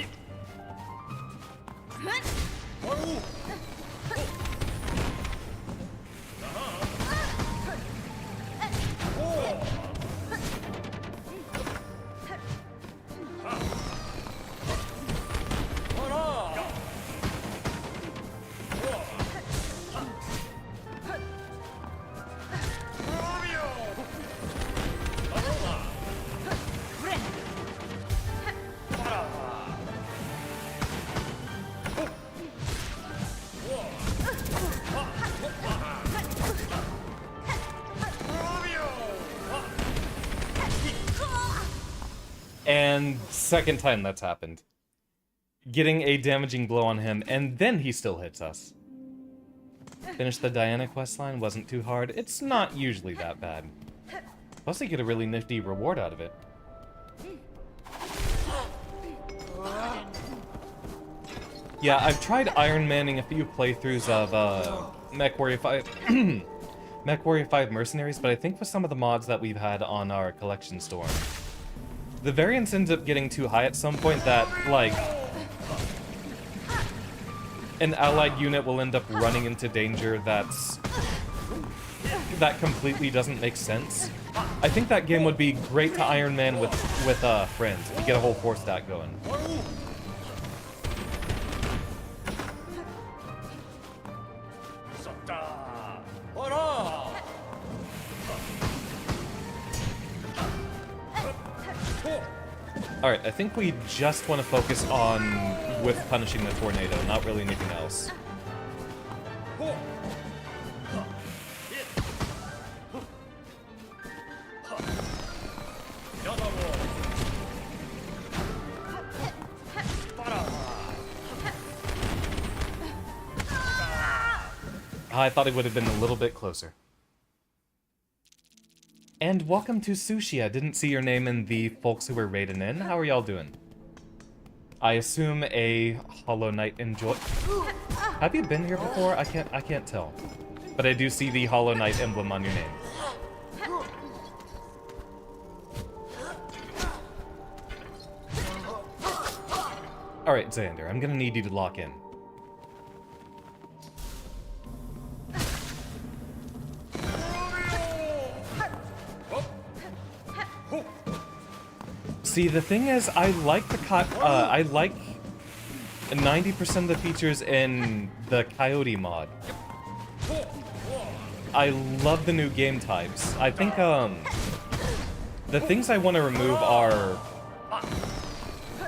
And second time that's happened. Getting a damaging blow on him, and then he still hits us. Finish the Diana questline, wasn't too hard. It's not usually that bad. Plus they get a really nifty reward out of it. Yeah, I've tried Iron Manning a few playthroughs of MechWarrior 5 MechWarrior 5 Mercenaries, but I think with some of the mods that we've had on our collection store, the variance ends up getting too high at some point that, like, an allied unit will end up running into danger that completely doesn't make sense. I think that game would be great to Iron Man with friends, if you get a whole force stack going. Alright, I think we just want to focus on with punishing the tornado, not really anything else. I thought it would have been a little bit closer. And welcome to Sushi. I didn't see your name in the folks who were raiding in. How are y'all doing? I assume a Hollow Knight enjoy. Have you been here before? I can't tell. But I do see the Hollow Knight emblem on your name. Alright, Xander, I'm gonna need you to lock in. See, the thing is, I like I like 90% of the features in the Coyote mod. I love the new game types. I think, the things I want to remove are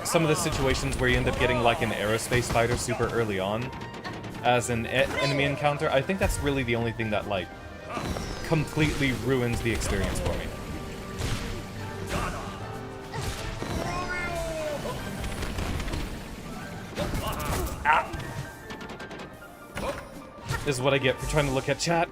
some of the situations where you end up getting, like, an aerospace fighter super early on as an enemy encounter. I think that's really the only thing that, like, completely ruins the experience for me. This is what I get for trying to look at chat.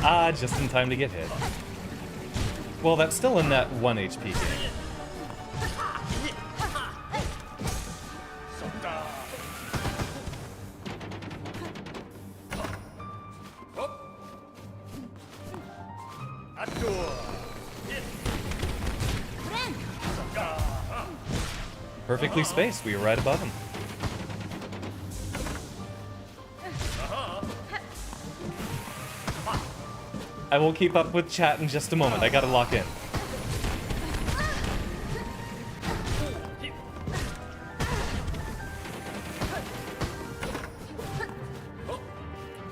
Ah, just in time to get hit. Well, that's still in that 1 HP game. Perfectly spaced, we were right above him. I will keep up with chat in just a moment. I gotta lock in.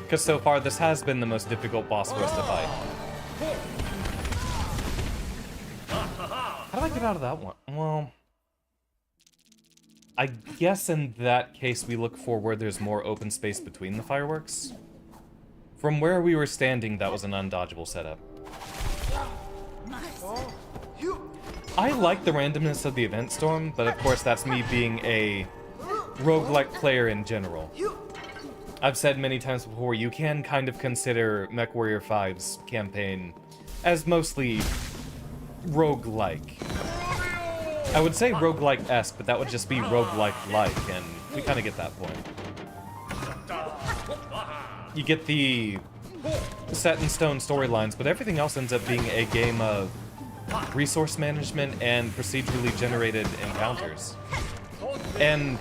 Because so far, this has been the most difficult boss for us to fight. How do I get out of that one? Well, I guess in that case, we look for where there's more open space between the fireworks. From where we were standing, that was an undodgeable setup. I like the randomness of the event storm, but of course that's me being a roguelike player in general. I've said many times before, you can kind of consider MechWarrior 5's campaign as mostly roguelike. I would say roguelike-esque, but that would just be roguelike-like, and we kind of get that point. You get the set-in-stone storylines, but everything else ends up being a game of resource management and procedurally generated encounters. And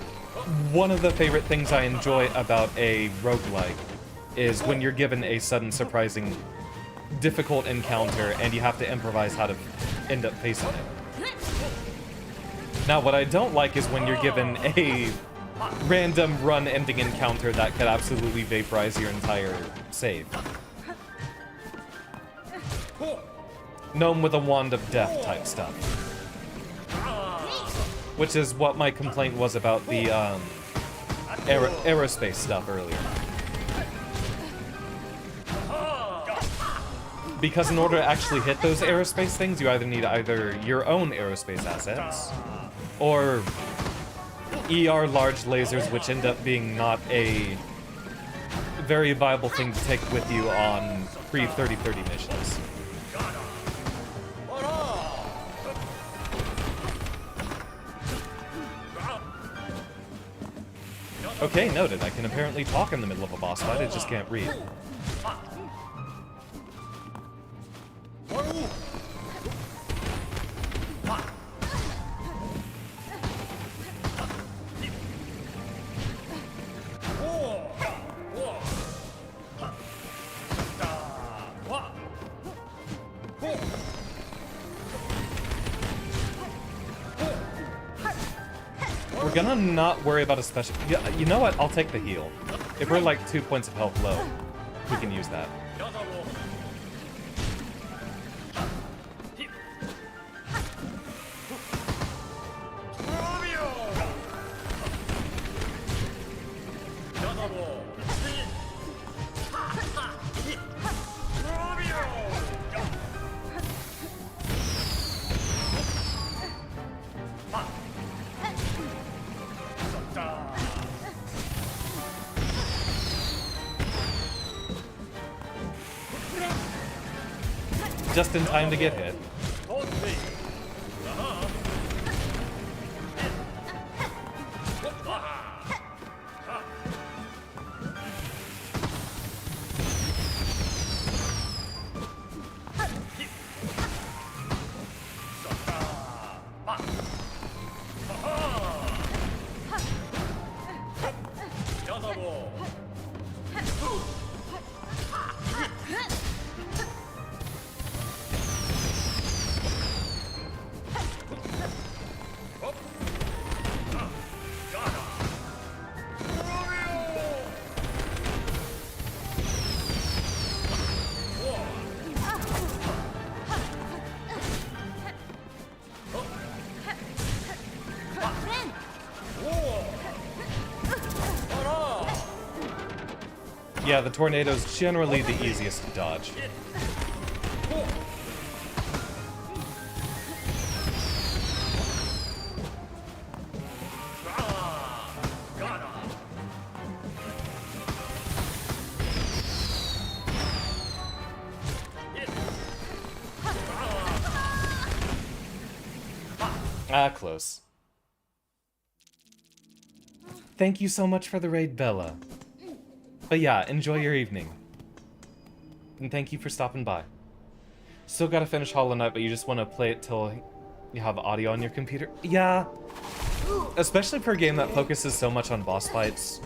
one of the favorite things I enjoy about a roguelike is when you're given a sudden, surprising, difficult encounter and you have to improvise how to end up facing it. Now, what I don't like is when you're given a random run-ending encounter that could absolutely vaporize your entire save. Gnome with a wand of death type stuff. Which is what my complaint was about the aerospace stuff earlier. Because in order to actually hit those aerospace things, you either need your own aerospace assets, or ER large lasers, which end up being not a very viable thing to take with you on pre-3030 missions. Okay, noted. I can apparently talk in the middle of a boss fight, I just can't read. We're gonna not worry about a special... Yeah, you know what? I'll take the heal. If we're like 2 points of health low, we can use that. Just in time to get hit. Yeah, the tornado's generally the easiest to dodge. Ah, close. Thank you so much for the raid, Bella. But yeah, enjoy your evening. And thank you for stopping by. Still gotta finish Hollow Knight, but you just want to play it till you have audio on your computer? Yeah. Especially for a game that focuses so much on boss fights.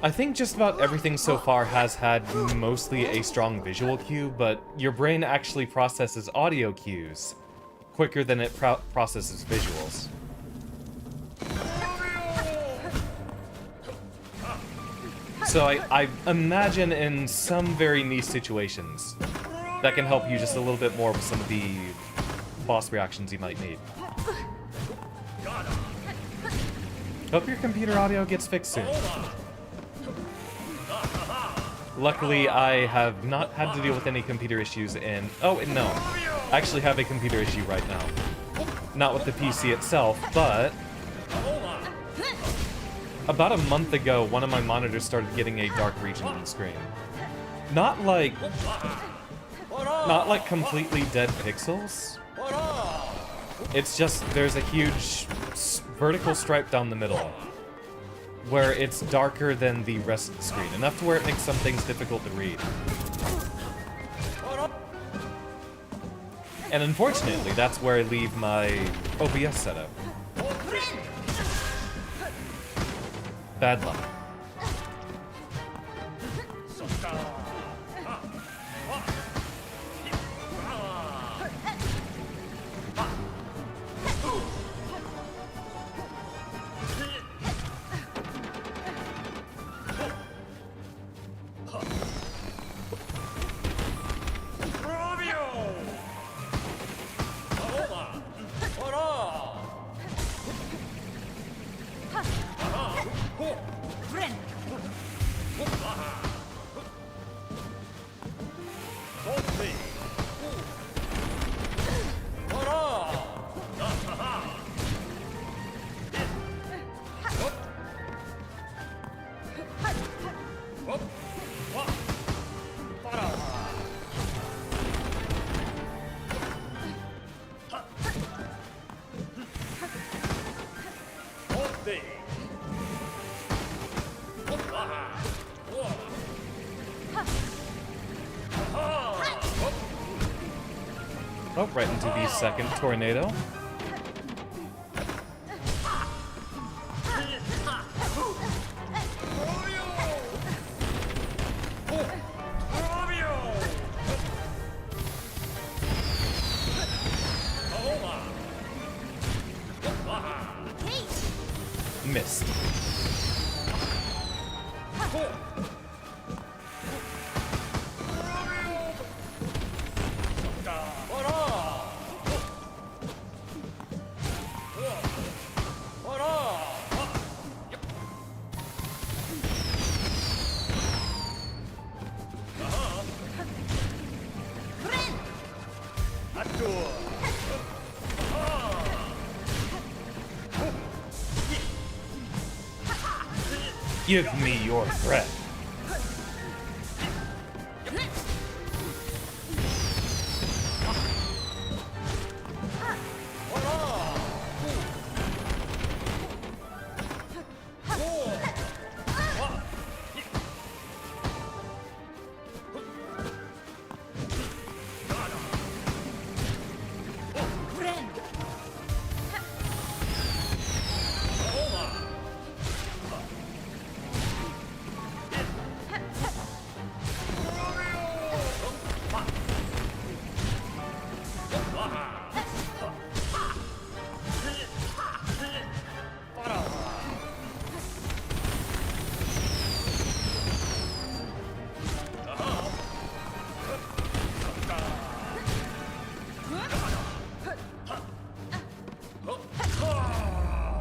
I think just about everything so far has had mostly a strong visual cue, but your brain actually processes audio cues quicker than it processes visuals. So I imagine in some very niche situations, that can help you just a little bit more with some of the boss reactions you might need. Hope your computer audio gets fixed soon. Luckily, I have not had to deal with any computer issues in... Oh, and no. I actually have a computer issue right now. Not with the PC itself, but... About a month ago, one of my monitors started getting a dark region in the screen. Not like completely dead pixels. It's just there's a huge vertical stripe down the middle where it's darker than the rest of the screen, enough to where it makes some things difficult to read. And unfortunately, that's where I leave my OBS setup. Bad luck. Oh, right into the second tornado. Give me your bread.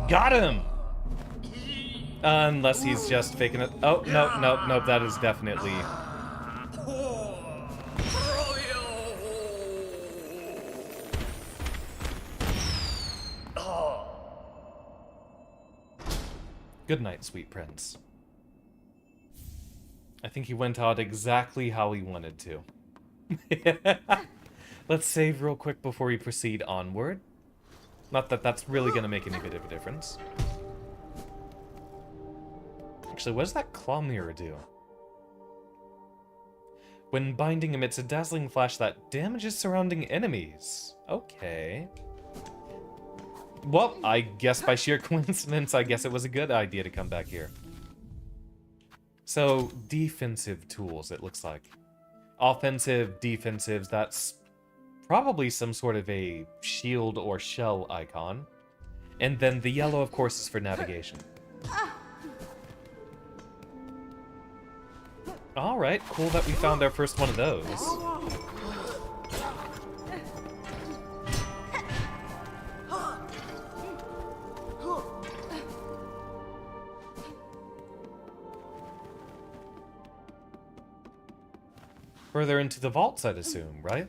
Got him! Unless he's just faking it. Oh, no, that is definitely... Good night, sweet prince. I think he went out exactly how he wanted to. Let's save real quick before we proceed onward. Not that that's really going to make any bit of a difference. Actually, what does that claw mirror do? When binding emits a dazzling flash that damages surrounding enemies. Okay. Well, I guess by sheer coincidence, I guess it was a good idea to come back here. So, defensive tools, it looks like. Offensive, defensives, that's probably some sort of a shield or shell icon. And then the yellow, of course, is for navigation. Alright, cool that we found our first one of those. Further into the vaults, I'd assume, right?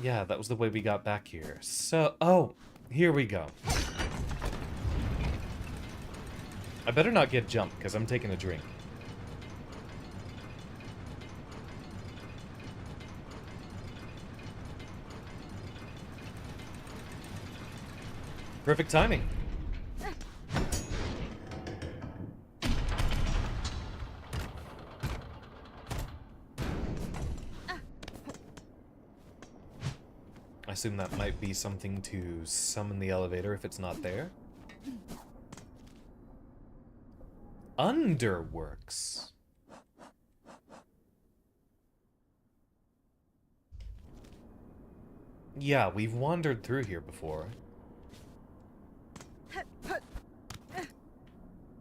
Yeah, that was the way we got back here. So, oh, here we go. I better not get jumped, because I'm taking a drink. Perfect timing. I assume that might be something to summon the elevator if it's not there. Underworks. Yeah, we've wandered through here before.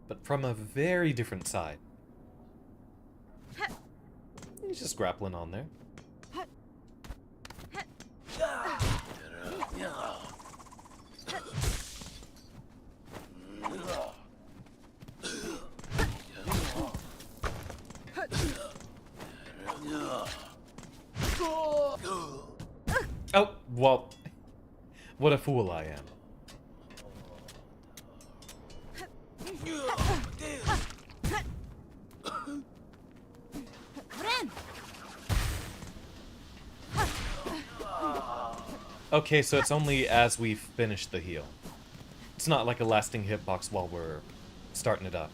But from a very different side. He's just grappling on there. Oh, well, what a fool I am. Okay, so it's only as we finish the heal. It's not like a lasting hitbox while we're starting it up.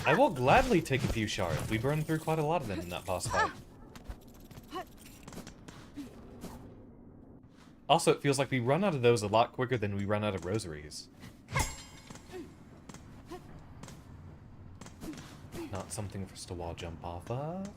I will gladly take a few shards. We burned through quite a lot of them in that boss fight. Also, it feels like we run out of those a lot quicker than we run out of rosaries. Not something for us to wall jump off of.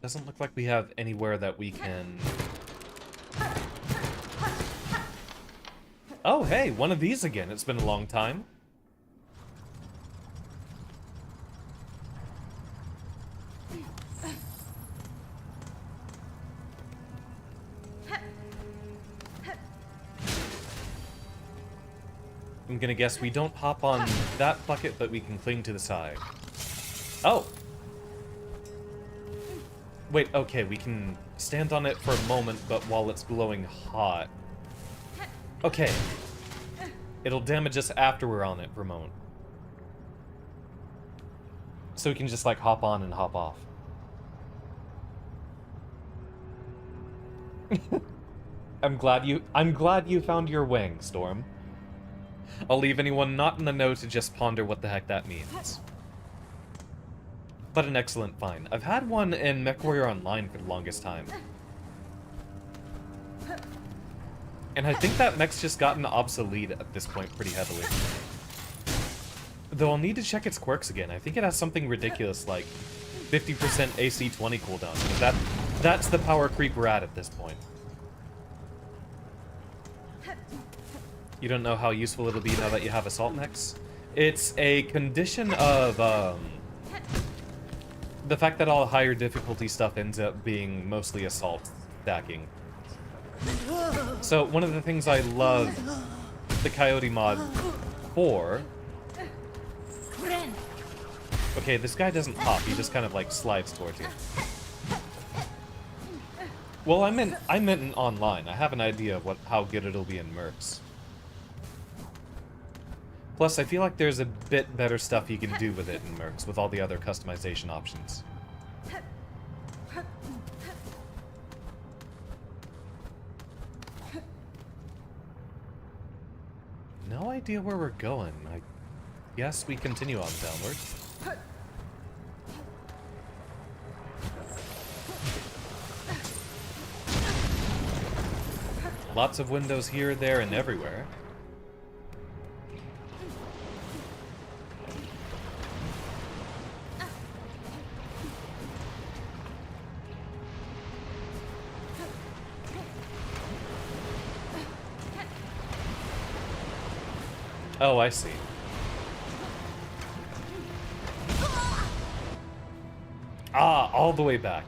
Doesn't look like we have anywhere that we can... Oh, hey, one of these again. It's been a long time. I'm gonna guess we don't hop on that bucket, but we can cling to the side. Oh! Wait, okay, we can stand on it for a moment, but while it's glowing hot. Okay. It'll damage us after we're on it for a moment. So we can just, like, hop on and hop off. I'm glad you found your wang, Storm. I'll leave anyone not in the know to just ponder what the heck that means. But an excellent find. I've had one in MechWarrior Online for the longest time. And I think that mech's just gotten obsolete at this point pretty heavily. Though I'll need to check its quirks again. I think it has something ridiculous like 50% AC 20 cooldown. But that's the power creep we're at this point. You don't know how useful it'll be now that you have assault mechs? It's a condition of, the fact that all higher difficulty stuff ends up being mostly assault stacking. So, one of the things I love the Coyote mod for... Okay, this guy doesn't hop, he just kind of, like, slides towards you. Well, I meant in online. I have an idea of how good it'll be in Mercs. Plus, I feel like there's a bit better stuff you can do with it in Mercs, with all the other customization options. No idea where we're going. I guess we continue on downward. Lots of windows here, there, and everywhere. Oh, I see. Ah, all the way back.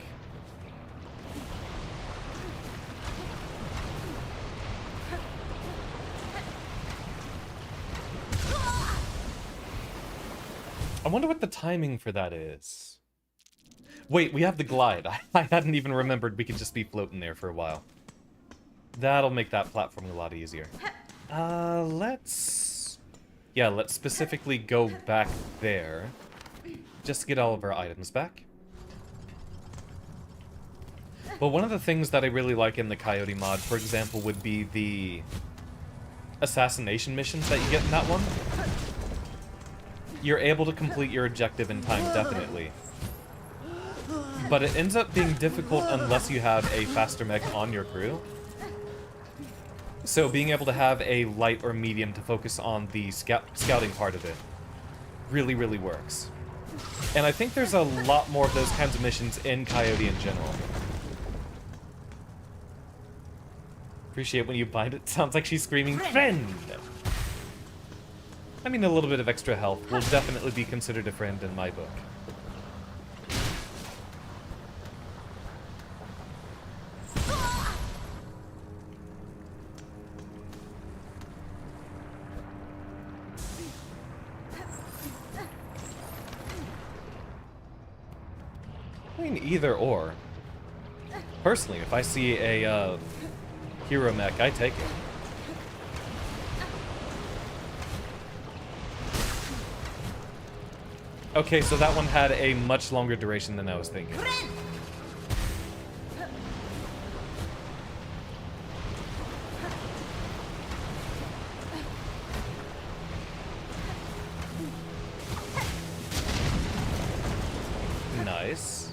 I wonder what the timing for that is. Wait, we have the glide. I hadn't even remembered we could just be floating there for a while. That'll make that platforming a lot easier. Let's specifically go back there. Just to get all of our items back. But one of the things that I really like in the Coyote mod, for example, would be the assassination missions that you get in that one. You're able to complete your objective in time, definitely. But it ends up being difficult unless you have a faster mech on your crew. So being able to have a light or medium to focus on the scouting part of it really, really works. And I think there's a lot more of those kinds of missions in Coyote in general. Appreciate when you bind it. Sounds like she's screaming, friend! I mean, a little bit of extra health will definitely be considered a friend in my book. I mean, either or. Personally, if I see a hero mech, I take it. Okay, so that one had a much longer duration than I was thinking. Nice.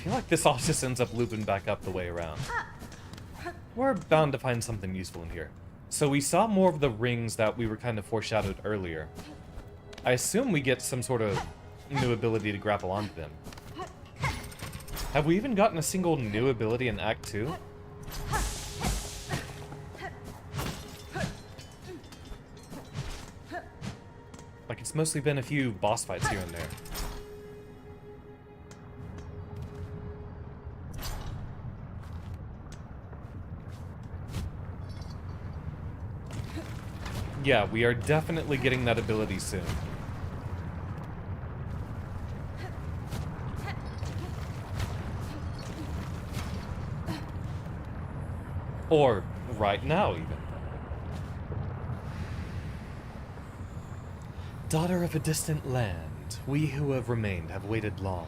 feel like this all just ends up looping back up the way around. We're bound to find something useful in here. So we saw more of the rings that we were kind of foreshadowed earlier. I assume we get some sort of new ability to grapple onto them. Have we even gotten a single new ability in Act 2? Like, it's mostly been a few boss fights here and there. Yeah, we are definitely getting that ability soon. Or right now, even. Daughter of a distant land, we who have remained have waited long.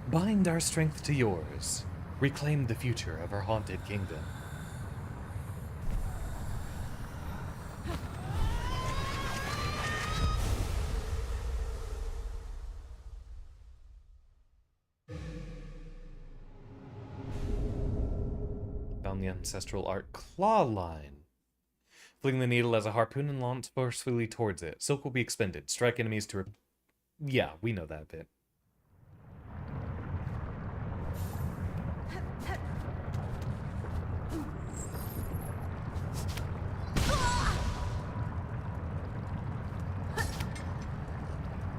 Bind our strength to yours. Reclaim the future of our haunted kingdom. Found the ancestral art claw line. Fling the needle as a harpoon and launch forcefully towards it. Silk will be expended. Strike enemies to... Yeah, we know that bit.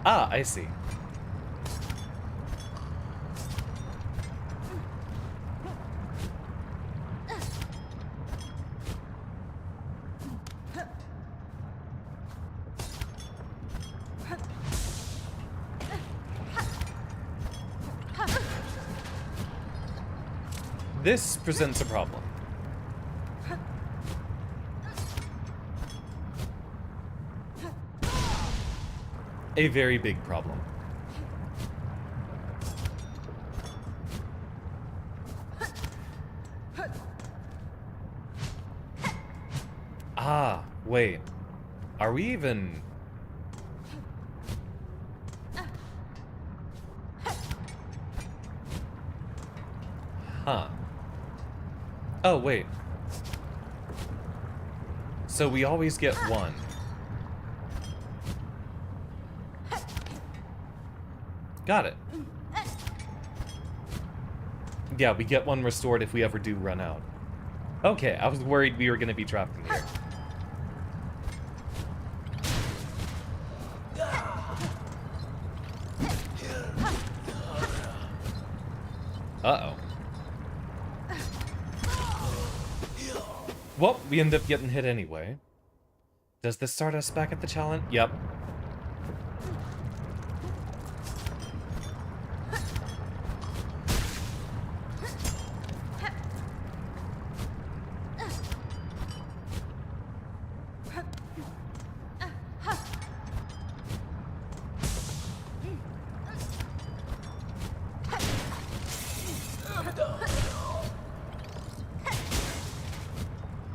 Ah, I see. This presents a problem. A very big problem. Ah, wait. Are we even... Huh. Oh, wait. So we always get one. Got it. Yeah, we get one restored if we ever do run out. Okay, I was worried we were going to be trapped in here. Uh-oh. Well, we end up getting hit anyway. Does this start us back at the challenge? Yep.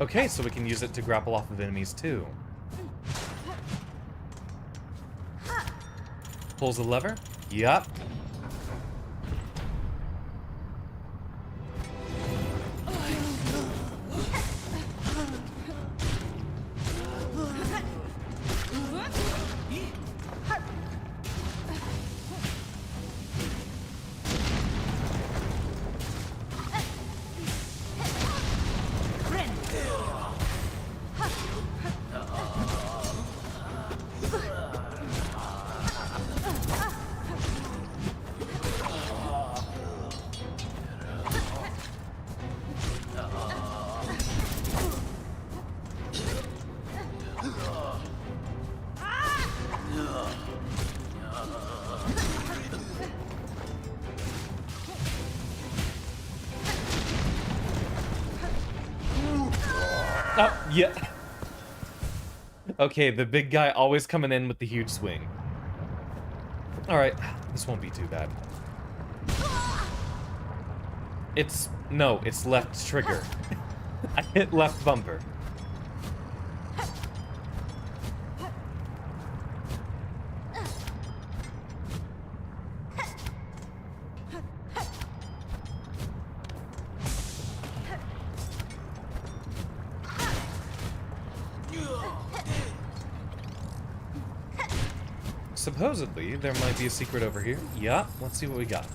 Okay, so we can use it to grapple off of enemies too. Pulls the lever? Yup. Oh, yeah. Okay, the big guy always coming in with the huge swing. Alright, this won't be too bad. No, it's left trigger. I hit left bumper. supposedly, there might be a secret over here. Yeah, let's see what we got.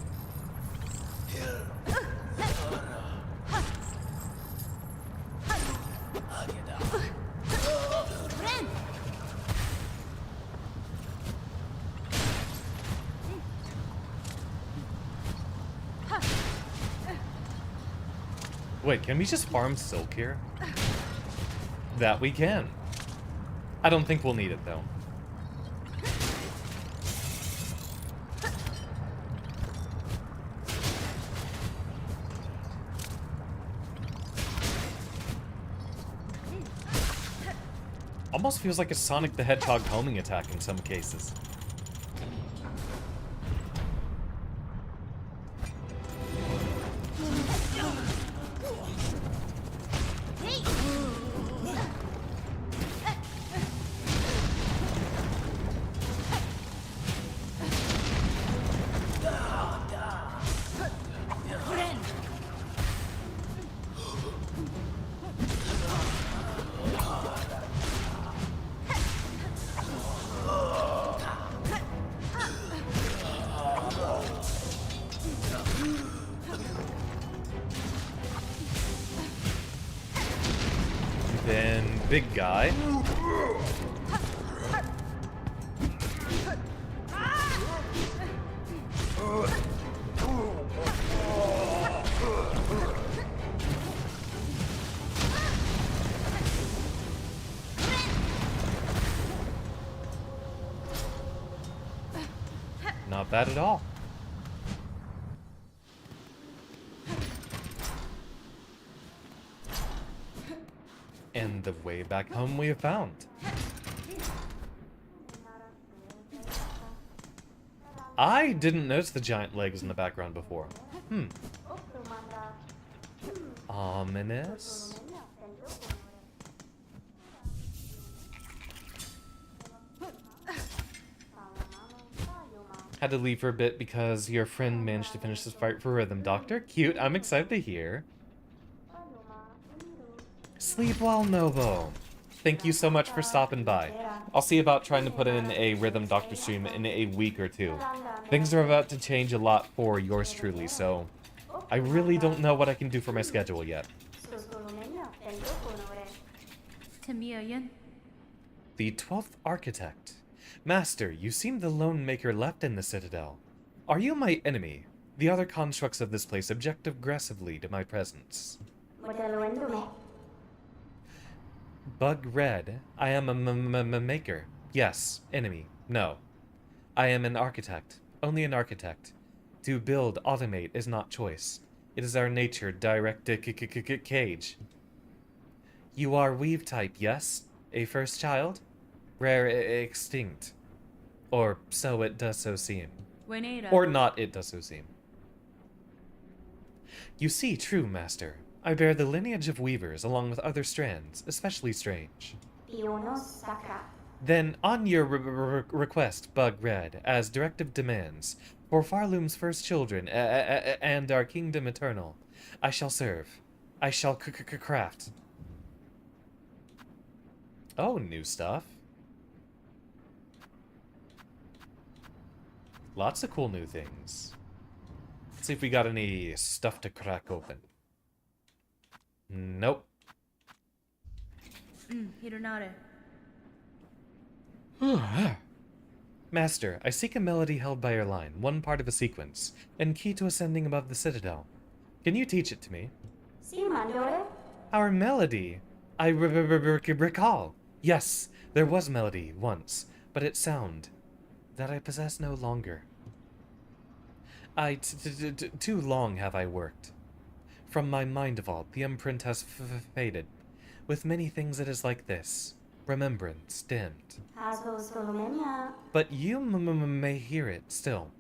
Wait, can we just farm silk here? That we can. I don't think we'll need it, though. Almost feels like a Sonic the Hedgehog homing attack in some cases. Then big guy. Not bad at all. And the way back home we have found. I didn't notice the giant legs in the background before. Ominous. Had to leave for a bit because your friend managed to finish this fight for Rhythm Doctor. Cute, I'm excited to hear. Sleep well, Novo. Thank you so much for stopping by. I'll see about trying to put in a Rhythm Doctor stream in a week or two. Things are about to change a lot for yours truly, so I really don't know what I can do for my schedule yet. The 12th Architect. Master, you seem the lone maker left in the Citadel. Are you my enemy? The other constructs of this place object aggressively to my presence. Bug Red, I am a maker. Yes, enemy. No. I am an architect. Only an architect. To build, automate is not choice. It is our nature, direct cage. You are weave type, yes? A first child? Rare, extinct. Or so it does so seem. Or not it does so seem. You see, true, Master. I bear the lineage of weavers along with other strands, especially strange. Then, on your request, Bug Red, as directive demands, for Farloom's first children and our kingdom eternal, I shall serve. I shall craft. Oh, new stuff. Lots of cool new things. Let's see if we got any stuff to crack open. Nope. Master, I seek a melody held by your line, one part of a sequence, and key to ascending above the Citadel. Can you teach it to me? Our melody! I recall. Yes, there was melody once, but its sound that I possess no longer. Too long have I worked. From my mind vault, the imprint has faded. With many things it is like this. Remembrance dimmed. But you may hear it still.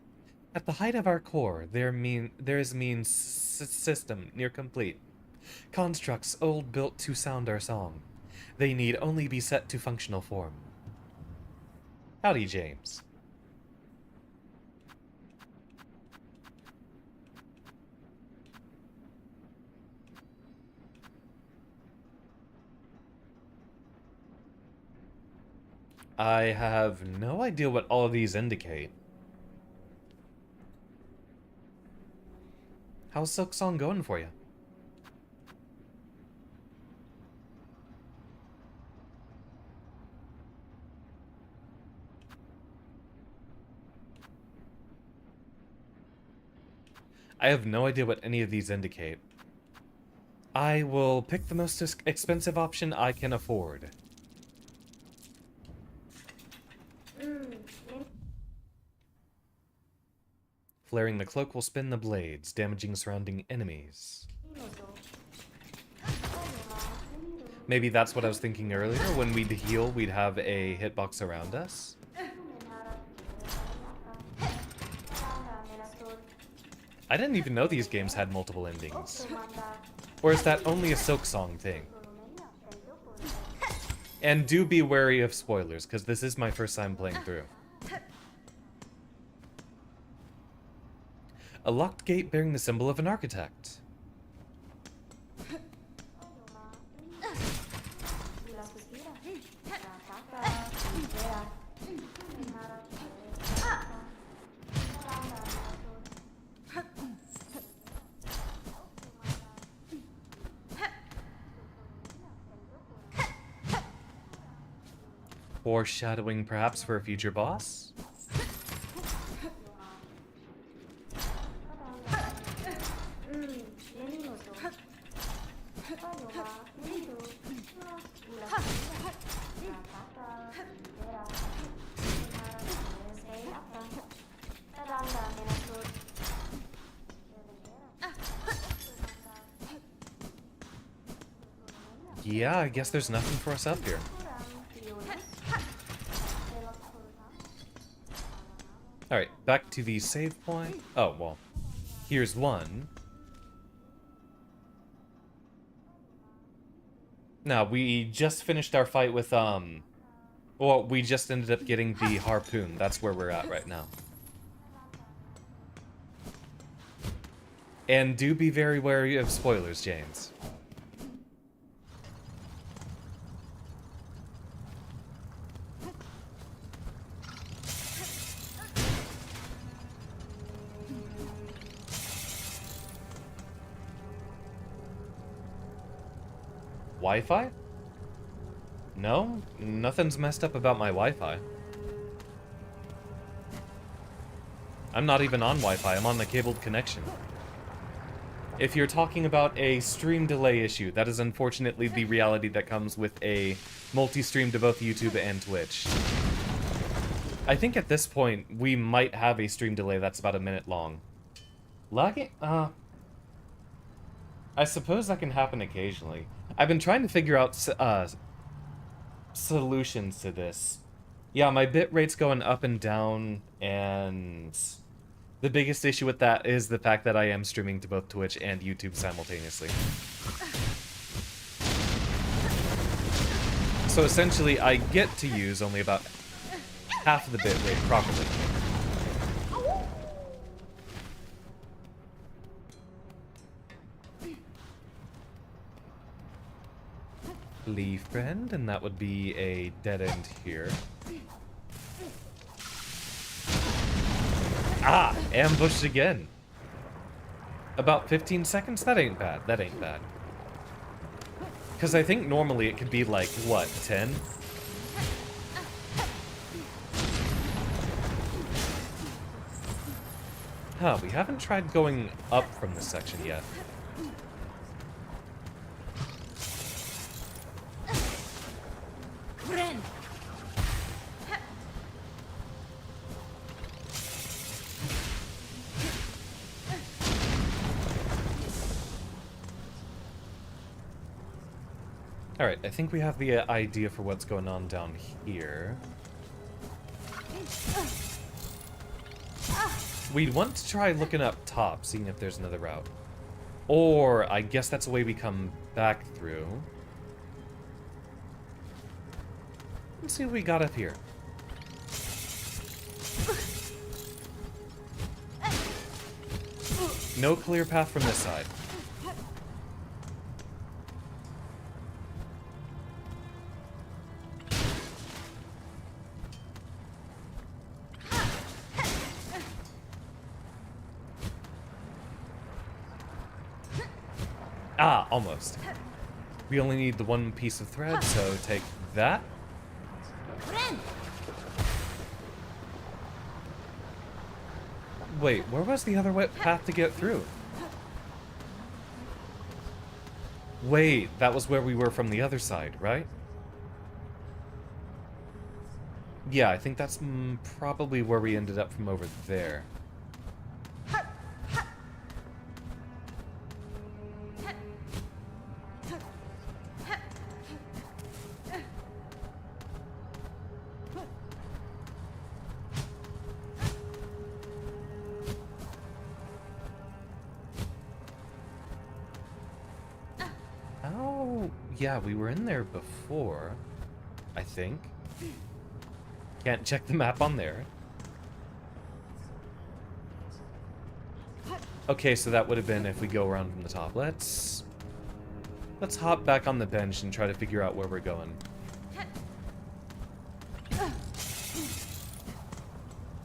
At the height of our core, there is means system near complete. Constructs old built to sound our song. They need only be set to functional form. Howdy, James. I have no idea what all of these indicate. How's Silksong going for you? I have no idea what any of these indicate. I will pick the most expensive option I can afford. Flaring the cloak will spin the blades, damaging surrounding enemies. Maybe that's what I was thinking earlier. When we'd heal, we'd have a hitbox around us. I didn't even know these games had multiple endings. Or is that only a Silksong thing? And do be wary of spoilers, because this is my first time playing through. A locked gate bearing the symbol of an architect. Foreshadowing perhaps for a future boss? Yeah, I guess there's nothing for us up here. Alright, back to the save point. Oh, well, here's one. Now, we just finished our fight with, well, we just ended up getting the harpoon. That's where we're at right now. And do be very wary of spoilers, James. Wi-Fi? No, nothing's messed up about my Wi-Fi. I'm not even on Wi-Fi, I'm on the cabled connection. If you're talking about a stream delay issue, that is unfortunately the reality that comes with a multi-stream to both YouTube and Twitch. I think at this point, we might have a stream delay that's about a minute long. Lagging? I suppose that can happen occasionally. I've been trying to figure out solutions to this. Yeah, my bitrate's going up and down, and the biggest issue with that is the fact that I am streaming to both Twitch and YouTube simultaneously. So essentially, I get to use only about half of the bitrate properly. Leave friend, and that would be a dead end here. Ah! Ambushed again. About 15 seconds? That ain't bad. That ain't bad. Because I think normally it could be like, what, 10? Huh, we haven't tried going up from this section yet. Alright, I think we have the idea for what's going on down here. We'd want to try looking up top, seeing if there's another route. Or, I guess that's the way we come back through. Let's see what we got up here. No clear path from this side. Ah, almost. We only need the one piece of thread, so take that. Wait, where was the other path to get through? Wait, that was where we were from the other side, right? Yeah, I think that's probably where we ended up from over there. Oh, yeah, we were in there before, I think. Can't check the map on there. Okay, so that would have been if we go around from the top. Let's hop back on the bench and try to figure out where we're going.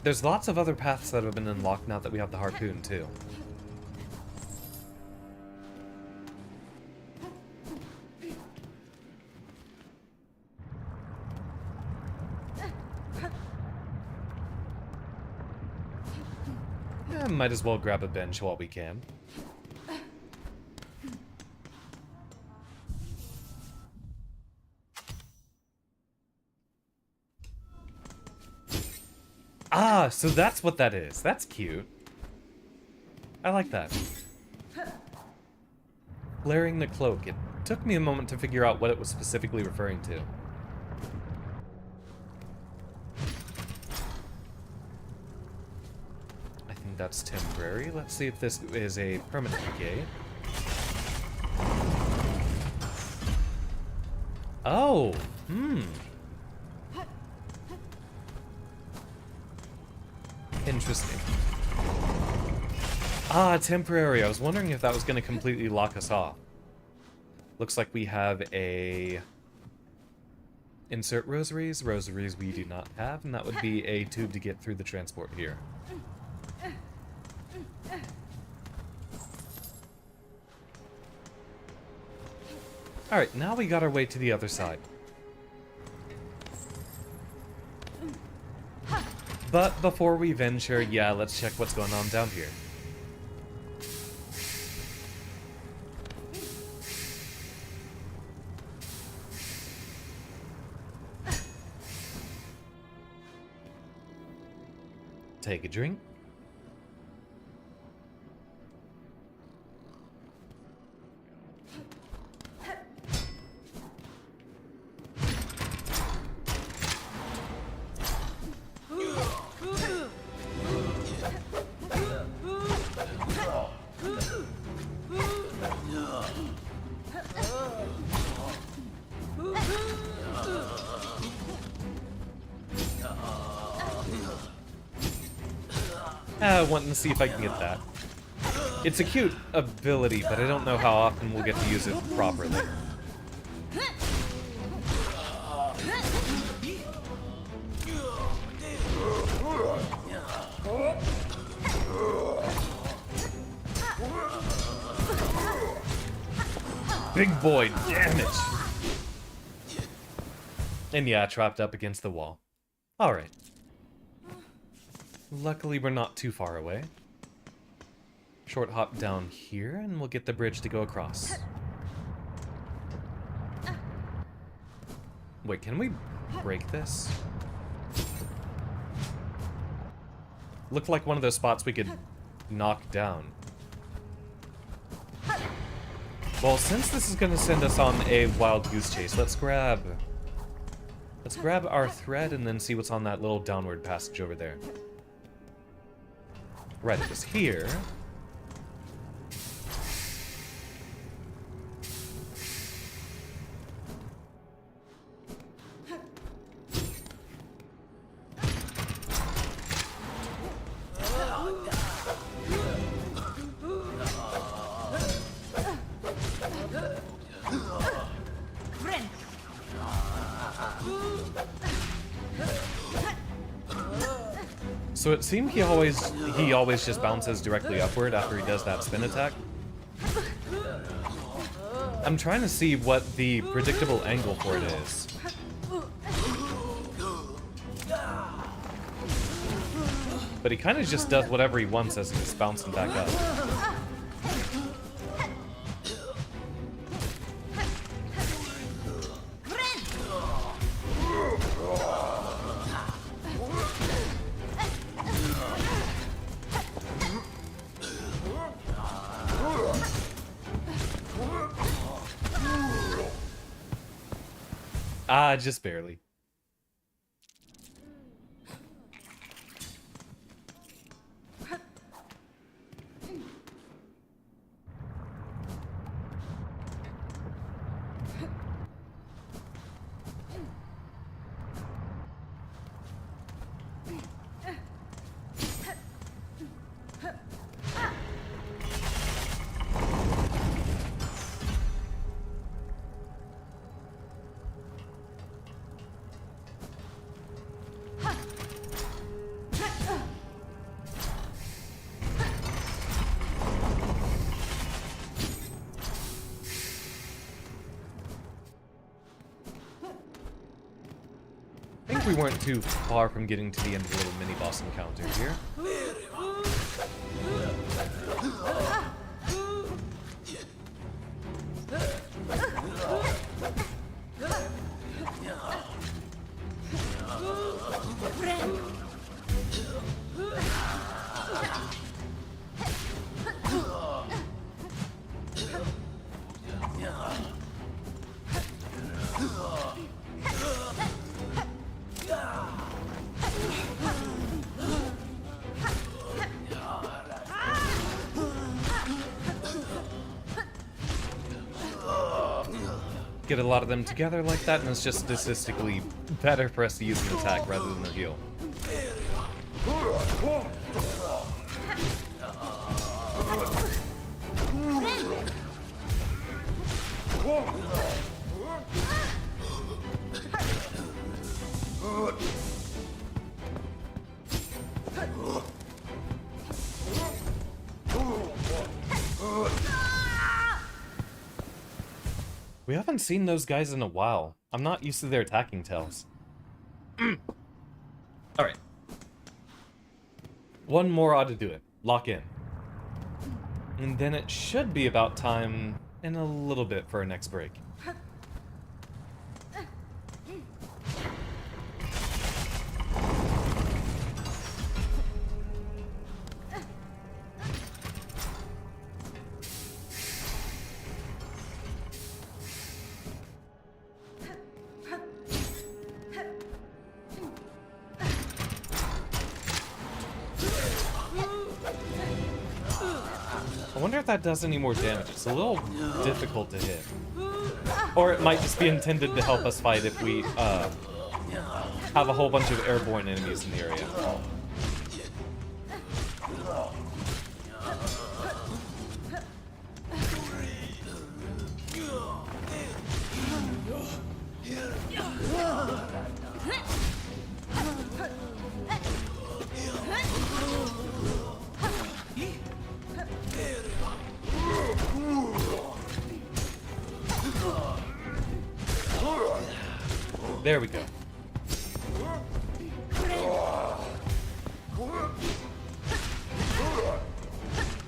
There's lots of other paths that have been unlocked now that we have the harpoon, too. Might as well grab a bench while we can. Ah, so that's what that is. That's cute. I like that. Flaring the cloak. It took me a moment to figure out what it was specifically referring to. That's temporary. Let's see if this is a permanent gate. Oh, interesting. Ah, temporary. I was wondering if that was going to completely lock us off. Looks like we have a... Insert rosaries. Rosaries we do not have, and that would be a tube to get through the transport here. Alright, now we got our way to the other side. But before we venture, yeah, let's check what's going on down here. Take a drink. Wanting to see if I can get that. It's a cute ability, but I don't know how often we'll get to use it properly. Big boy damage! And yeah, trapped up against the wall. Alright. Luckily, we're not too far away. Short hop down here, and we'll get the bridge to go across. Wait, can we break this? Looked like one of those spots we could knock down. Well, since this is going to send us on a wild goose chase, let's grab our thread and then see what's on that little downward passage over there. Right, it was here. So it seemed he always just bounces directly upward after he does that spin attack. I'm trying to see what the predictable angle for it is. But he kind of just does whatever he wants as he's bouncing back up. Ah, just barely. I think we weren't too far from getting to the end of the little mini-boss encounter here. Get a lot of them together like that, and it's just statistically better for us to use an attack rather than a heal. We haven't seen those guys in a while. I'm not used to their attacking tells. Alright. One more ought to do it. Lock in. And then it should be about time in a little bit for our next break. I wonder if that does any more damage. It's a little difficult to hit. Or it might just be intended to help us fight if we have a whole bunch of airborne enemies in the area. There we go.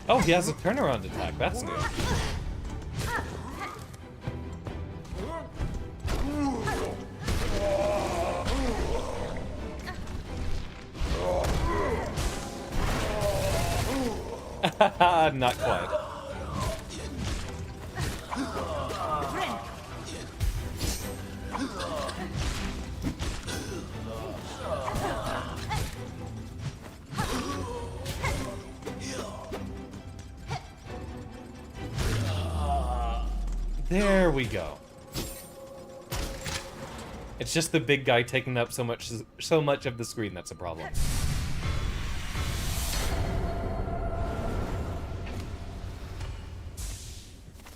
Oh, he has a turnaround attack. That's new. Not quite. There we go. It's just the big guy taking up so much of the screen that's a problem.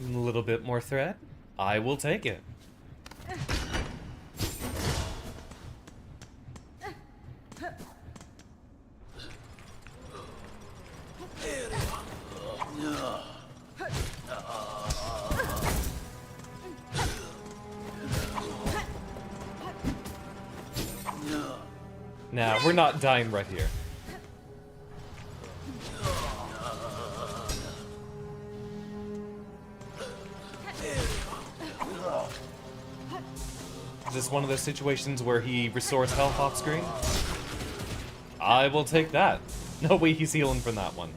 A little bit more threat. I will take it. Nah, we're not dying right here. Is this one of those situations where he restores health off screen? I will take that. No way he's healing from that one.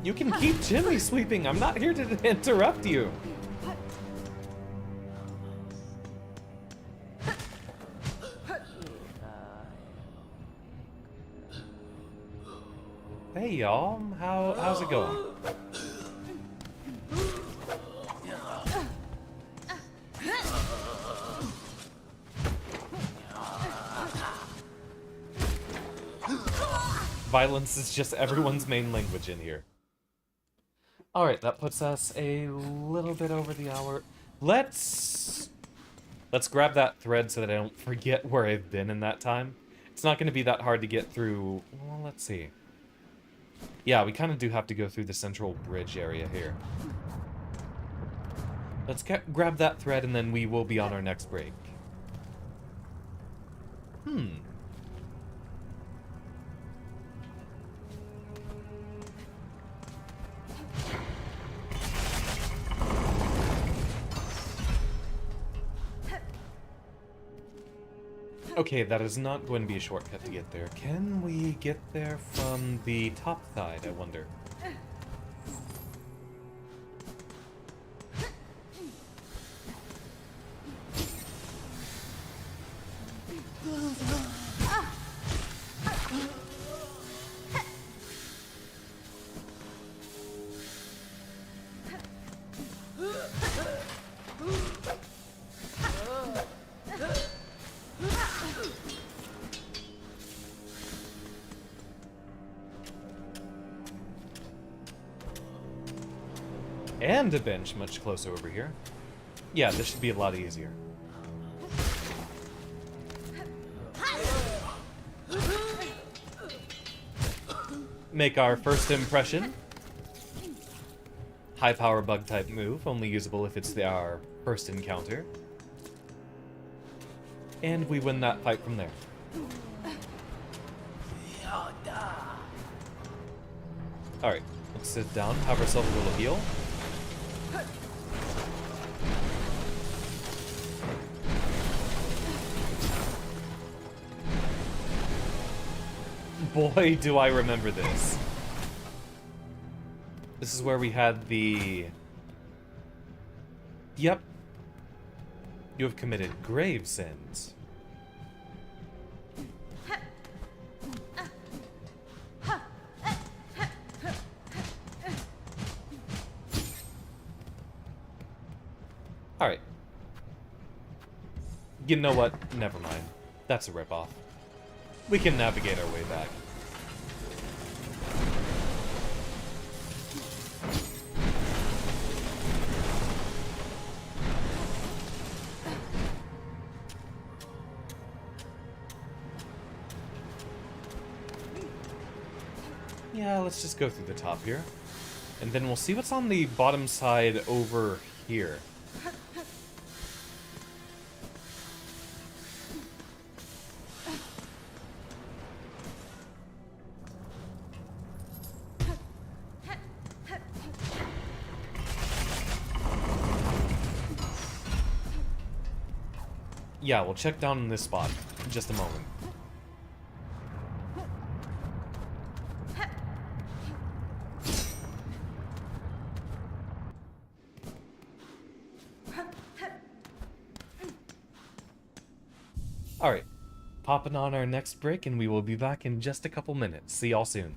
You can keep chimney sweeping. I'm not here to interrupt you. Hey y'all, how's it going? Violence is just everyone's main language in here. Alright, that puts us a little bit over the hour. Let's grab that thread so that I don't forget where I've been in that time. It's not going to be that hard to get through. Well, let's see. Yeah, we kind of do have to go through the central bridge area here. Let's grab that thread and then we will be on our next break. Okay, that is not going to be a shortcut to get there. Can we get there from the top side, I wonder? And a bench much closer over here. Yeah, this should be a lot easier. Make our first impression. High power bug type move, only usable if it's our first encounter. And we win that fight from there. Alright, let's sit down, have ourselves a little heal. Boy, do I remember this. This is where we had the... Yep. You have committed grave sins. Alright. You know what? Never mind. That's a ripoff. We can navigate our way back. Yeah, let's just go through the top here. And then we'll see what's on the bottom side over here. Yeah, we'll check down in this spot in just a moment. Alright, popping on our next break and we will be back in just a couple minutes. See y'all soon.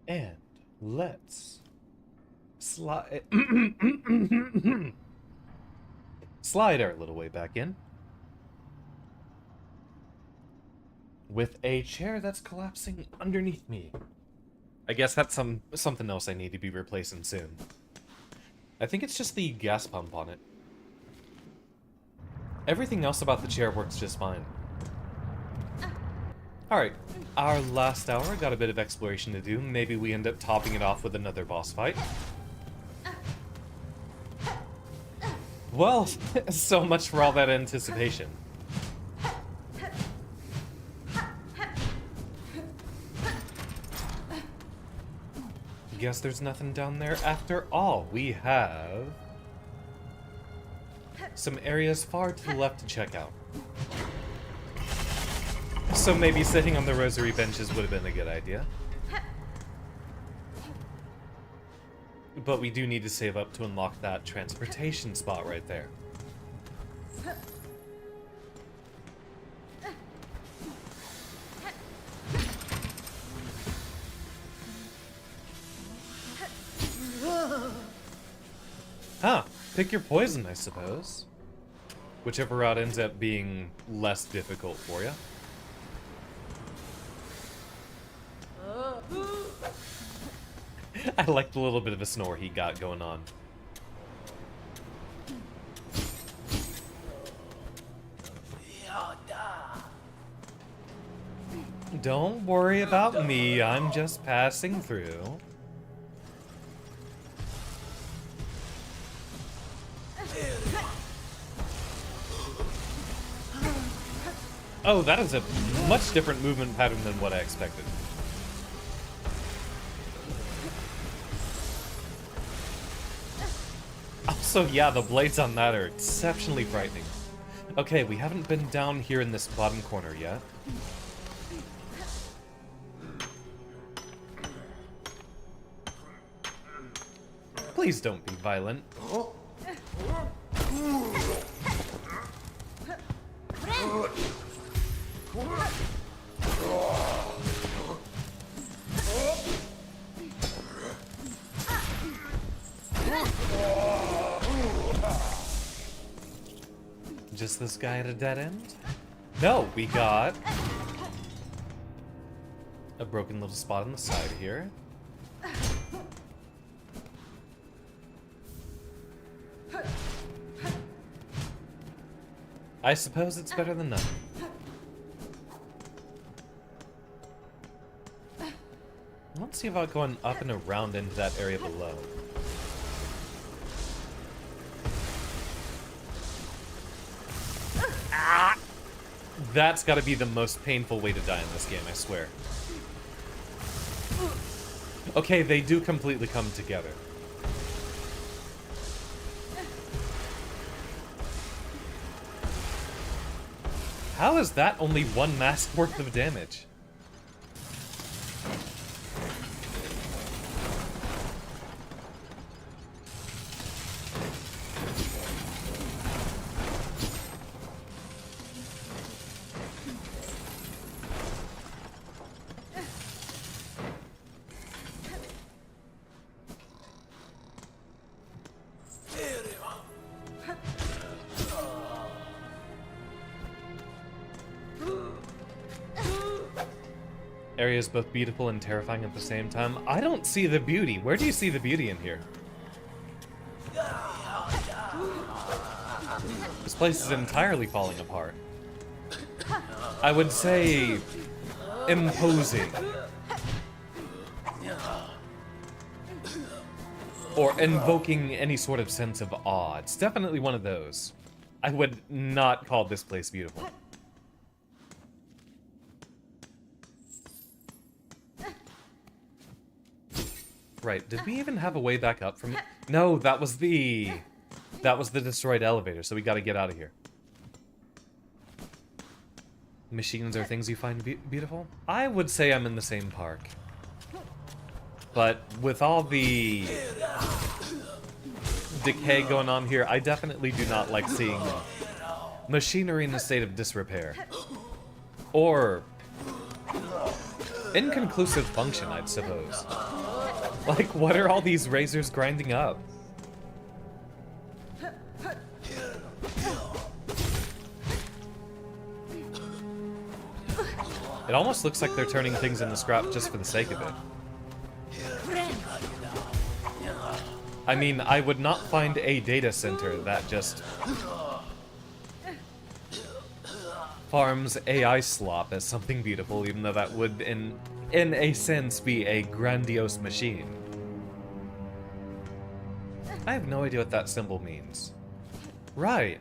And let's slide slide our little way back in. With a chair that's collapsing underneath me. I guess that's something else I need to be replacing soon. I think it's just the gas pump on it. Everything else about the chair works just fine. Alright, our last hour got a bit of exploration to do. Maybe we end up topping it off with another boss fight. Well, so much for all that anticipation. Guess there's nothing down there after all. We have some areas far to the left to check out. So maybe sitting on the rosary benches would have been a good idea. But we do need to save up to unlock that transportation spot right there. Huh. Pick your poison, I suppose. Whichever route ends up being less difficult for you. I like the little bit of a snore he got going on. Don't worry about me, I'm just passing through. Oh, that is a much different movement pattern than what I expected. Also, yeah, the blades on that are exceptionally frightening. Okay, we haven't been down here in this bottom corner yet. Please don't be violent. Just this guy at a dead end? No, we got a broken little spot on the side here. I suppose it's better than nothing. Let's see about going up and around into that area below. That's gotta be the most painful way to die in this game, I swear. Okay, they do completely come together. How is that only one mask worth of damage? Area is both beautiful and terrifying at the same time. I don't see the beauty. Where do you see the beauty in here? This place is entirely falling apart. I would say imposing. Or invoking any sort of sense of awe. It's definitely one of those. I would not call this place beautiful. Right, did we even have a way back up from... No, that was the destroyed elevator, so we gotta get out of here. Machines are things you find beautiful? I would say I'm in the same park. But with all the decay going on here, I definitely do not like seeing machinery in a state of disrepair. Or inconclusive function, I'd suppose. Like, what are all these razors grinding up? It almost looks like they're turning things into scrap just for the sake of it. I mean, I would not find a data center that just farms AI slop as something beautiful, even though that would, in a sense, be a grandiose machine. I have no idea what that symbol means. Right.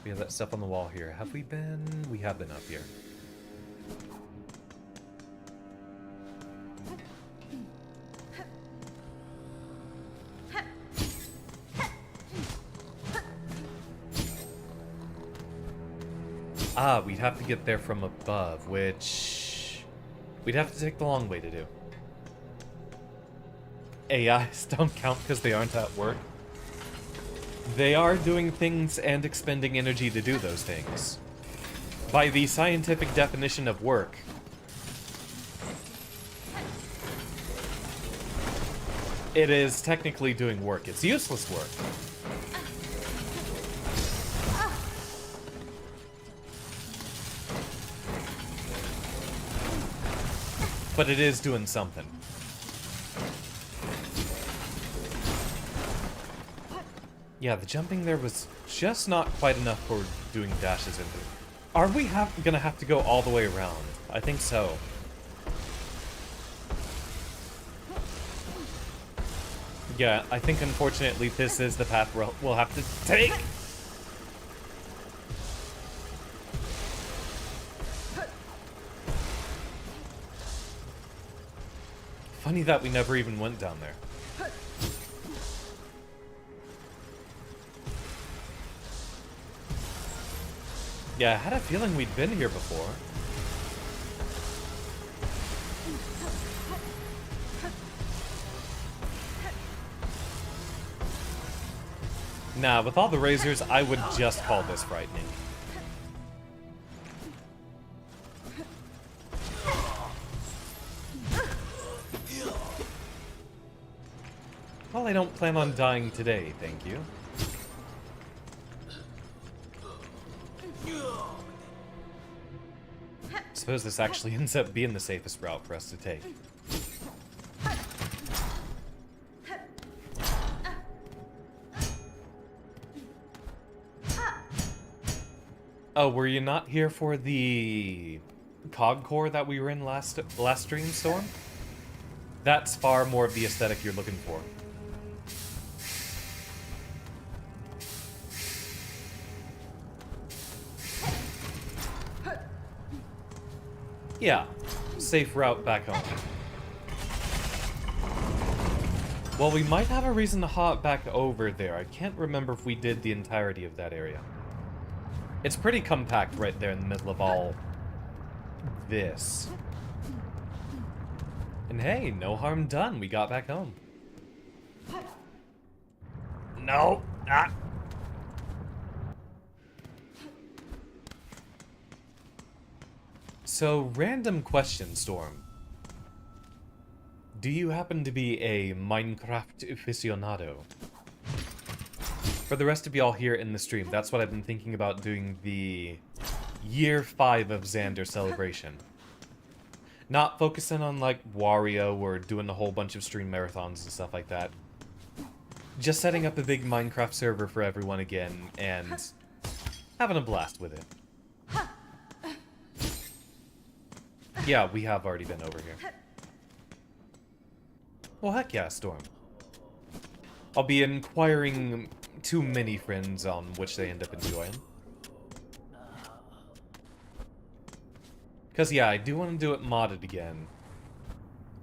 We have that stuff on the wall here. Have we been? We have been up here. Ah, we'd have to get there from above, which we'd have to take the long way to do. AIs don't count because they aren't at work. They are doing things and expending energy to do those things. By the scientific definition of work, it is technically doing work. It's useless work. But it is doing something. Yeah, the jumping there was just not quite enough for doing dashes into. Are we gonna have to go all the way around? I think so. Yeah, I think unfortunately this is the path we'll have to take. Funny that we never even went down there. Yeah, I had a feeling we'd been here before. Nah, with all the razors, I would just call this frightening. Well, I don't plan on dying today, thank you. Suppose this actually ends up being the safest route for us to take. Oh, were you not here for the cog core that we were in last stream, Storm? That's far more of the aesthetic you're looking for. Yeah, safe route back home. Well, we might have a reason to hop back over there. I can't remember if we did the entirety of that area. It's pretty compact right there in the middle of all this. And hey, no harm done. We got back home. No. Ah. So, random question, Storm. Do you happen to be a Minecraft aficionado? For the rest of y'all here in the stream, that's what I've been thinking about doing the year 5 of Xander celebration. Not focusing on, like, Wario or doing a whole bunch of stream marathons and stuff like that. Just setting up a big Minecraft server for everyone again and having a blast with it. Yeah, we have already been over here. Well, heck yeah, Storm. I'll be inquiring too many friends on which they end up enjoying. Because, yeah, I do want to do it modded again.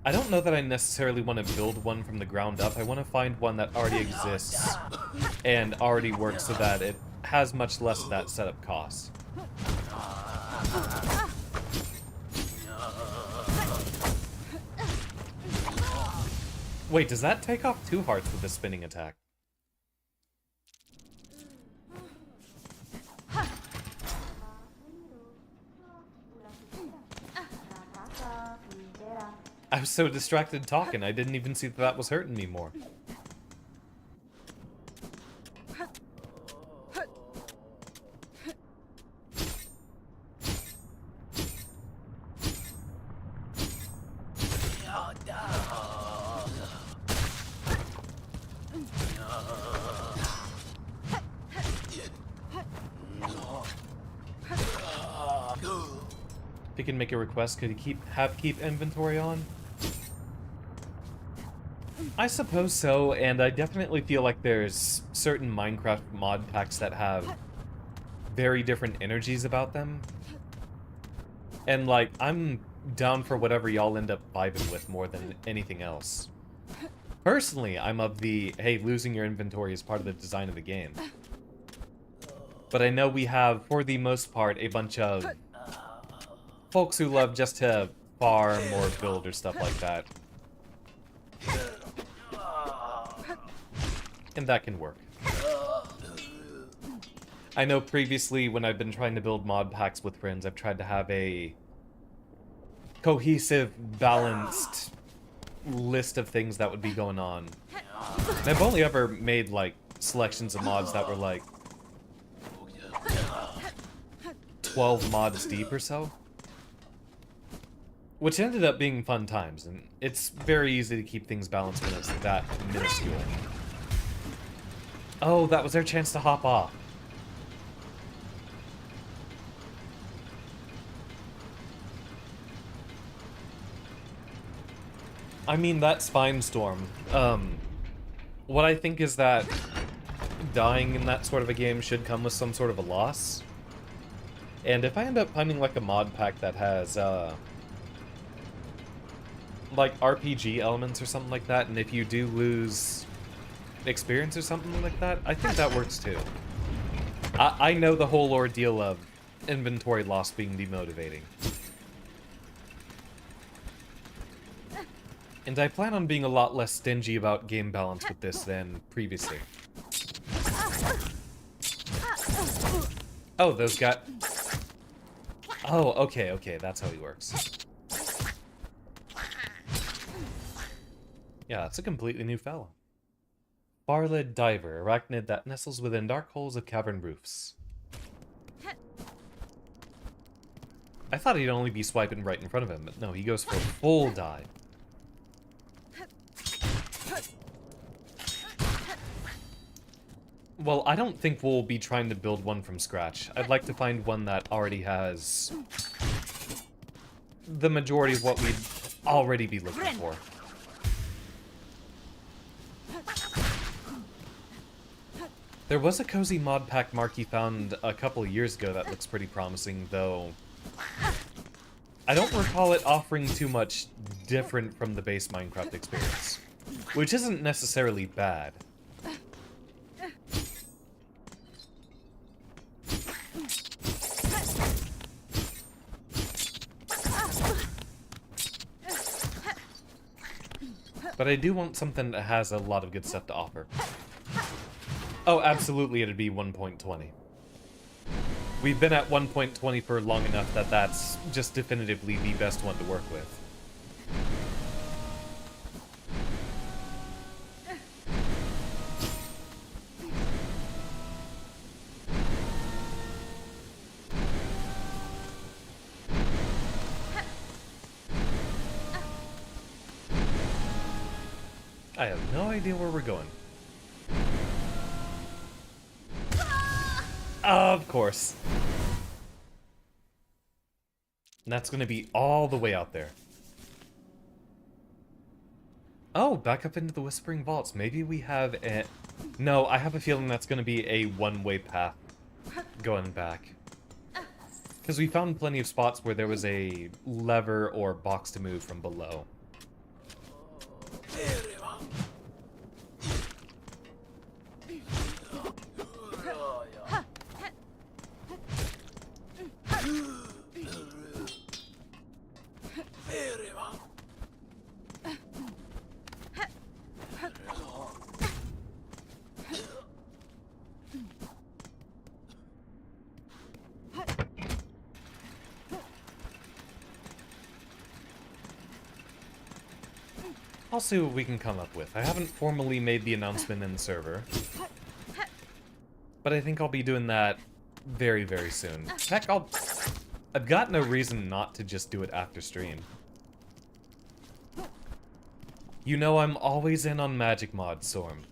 I don't know that I necessarily want to build one from the ground up. I want to find one that already exists and already works so that it has much less of that setup cost. Wait, does that take off 2 hearts with the spinning attack? I was so distracted talking, I didn't even see that that was hurting me more. If he can make a request, could he keep inventory on? I suppose so, and I definitely feel like there's certain Minecraft mod packs that have very different energies about them. And, like, I'm down for whatever y'all end up vibing with more than anything else. Personally, I'm of the, hey, losing your inventory is part of the design of the game. But I know we have, for the most part, a bunch of folks who love just to farm or build or stuff like that. And that can work. I know previously when I've been trying to build mod packs with friends, I've tried to have a cohesive, balanced list of things that would be going on. And I've only ever made, like, selections of mods that were, like, 12 mods deep or so. Which ended up being fun times, and it's very easy to keep things balanced when it's that minuscule. Oh, that was their chance to hop off. I mean, that's fine, Storm. What I think is that dying in that sort of a game should come with some sort of a loss. And if I end up finding, like, a mod pack that has, like, RPG elements or something like that, and if you do lose experience or something like that, I think that works too. I know the whole ordeal of inventory loss being demotivating. And I plan on being a lot less stingy about game balance with this than previously. Oh, those got... Oh, okay, that's how he works. Yeah, that's a completely new fella. Barlid Diver, arachnid that nestles within dark holes of cavern roofs. I thought he'd only be swiping right in front of him, but no, he goes for a full dive. Well, I don't think we'll be trying to build one from scratch. I'd like to find one that already has the majority of what we'd already be looking for. There was a cozy mod pack Marky found a couple of years ago that looks pretty promising, though I don't recall it offering too much different from the base Minecraft experience, which isn't necessarily bad. But I do want something that has a lot of good stuff to offer. Oh, absolutely, it'd be 1.20. We've been at 1.20 for long enough that that's just definitively the best one to work with. I have no idea where we're going. Of course. And that's going to be all the way out there. Oh, back up into the Whispering Vaults. Maybe we have a... No, I have a feeling that's going to be a one-way path going back. Because we found plenty of spots where there was a lever or box to move from below. I'll see what we can come up with. I haven't formally made the announcement in the server, but I think I'll be doing that very, very soon. Heck, I've got no reason not to just do it after stream. You know I'm always in on magic mods, Storm.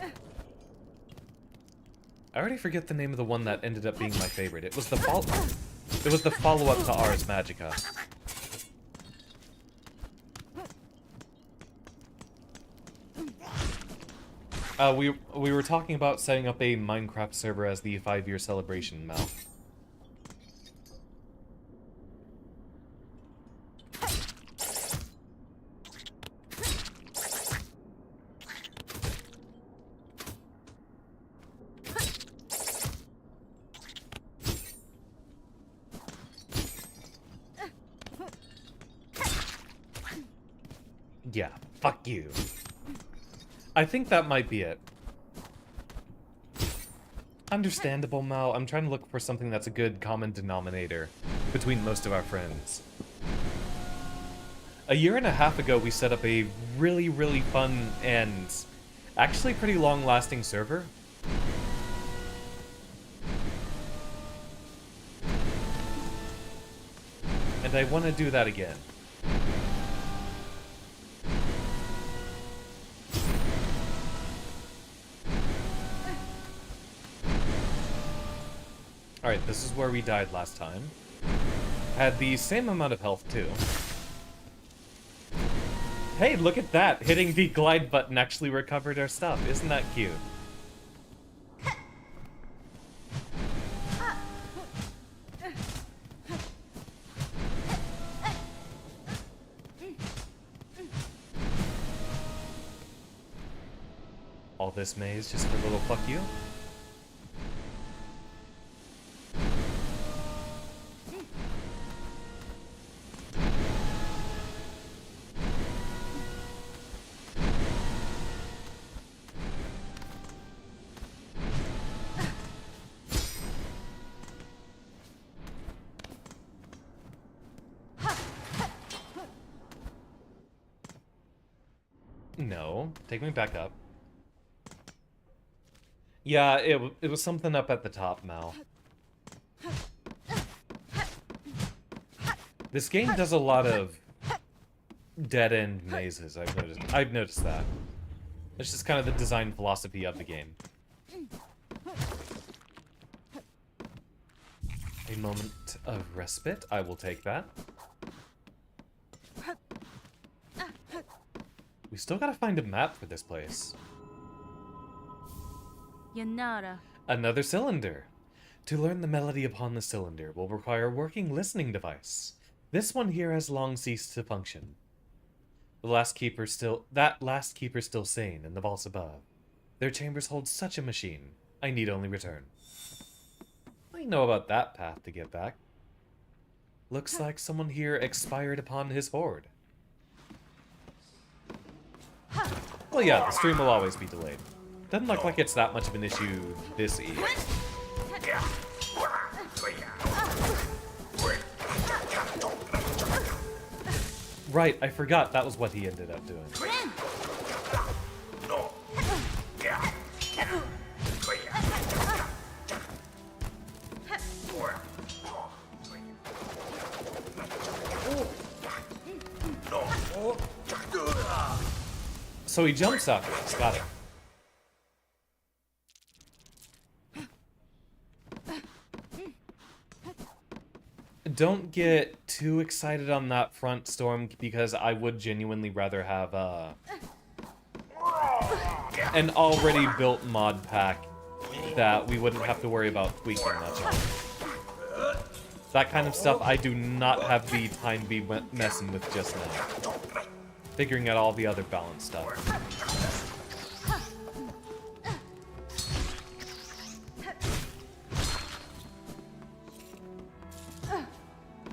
I already forget the name of the one that ended up being my favorite. It was the follow-up to Ars Magica. We were talking about setting up a Minecraft server as the 5-year celebration, Mal. Yeah, fuck you. I think that might be it. Understandable, Mal. I'm trying to look for something that's a good common denominator between most of our friends. A year and a half ago, we set up a really, really fun and actually pretty long-lasting server. And I want to do that again. Alright, this is where we died last time. Had the same amount of health, too. Hey, look at that! Hitting the glide button actually recovered our stuff. Isn't that cute? All this maze just for a little fuck you? No, take me back up. Yeah, it was something up at the top, Mal. This game does a lot of dead-end mazes, I've noticed that. It's just kind of the design philosophy of the game. A moment of respite, I will take that. We still gotta find a map for this place. Yanara. Another cylinder. To learn the melody upon the cylinder will require a working listening device. This one here has long ceased to function. That last keeper still sane in the vaults above. Their chambers hold such a machine. I need only return. I know about that path to get back. Looks like someone here expired upon his hoard. Well, yeah, the stream will always be delayed. Doesn't look like it's that much of an issue this Eve. Right, I forgot that was what he ended up doing. So he jumps after us, got it. Don't get too excited on that front, Storm, because I would genuinely rather have an already built mod pack that we wouldn't have to worry about tweaking much on. That kind of stuff I do not have the time to be messing with just now. Figuring out all the other balance stuff.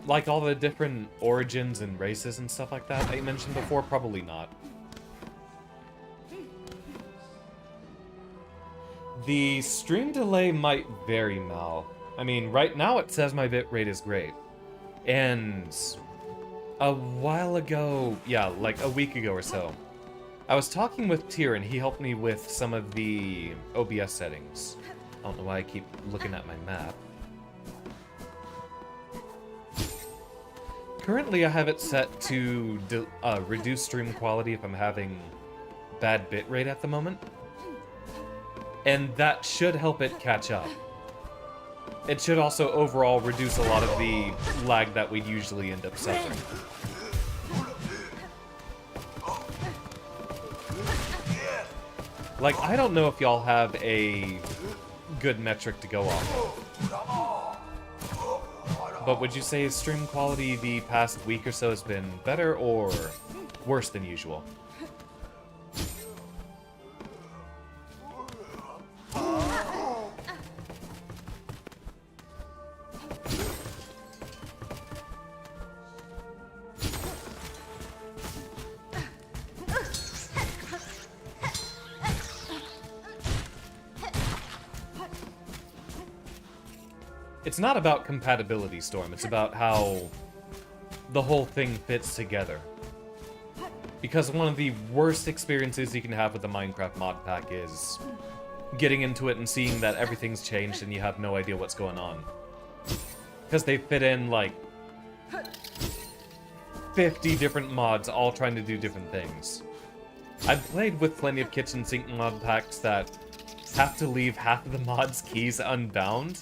Like all the different origins and races and stuff like that I mentioned before, probably not. The stream delay might vary, Mal. I mean, right now it says my bitrate is great. And A while ago, yeah, like a week ago or so, I was talking with Tyr and he helped me with some of the OBS settings. I don't know why I keep looking at my map. Currently I have it set to reduce stream quality if I'm having bad bitrate at the moment. And that should help it catch up. It should also overall reduce a lot of the lag that we'd usually end up suffering. Like, I don't know if y'all have a good metric to go off of. But would you say stream quality the past week or so has been better or worse than usual? It's not about compatibility, Storm. It's about how the whole thing fits together. Because one of the worst experiences you can have with the Minecraft mod pack is getting into it and seeing that everything's changed and you have no idea what's going on. Because they fit in, like, 50 different mods all trying to do different things. I've played with plenty of kitchen sink mod packs that have to leave half of the mod's keys unbound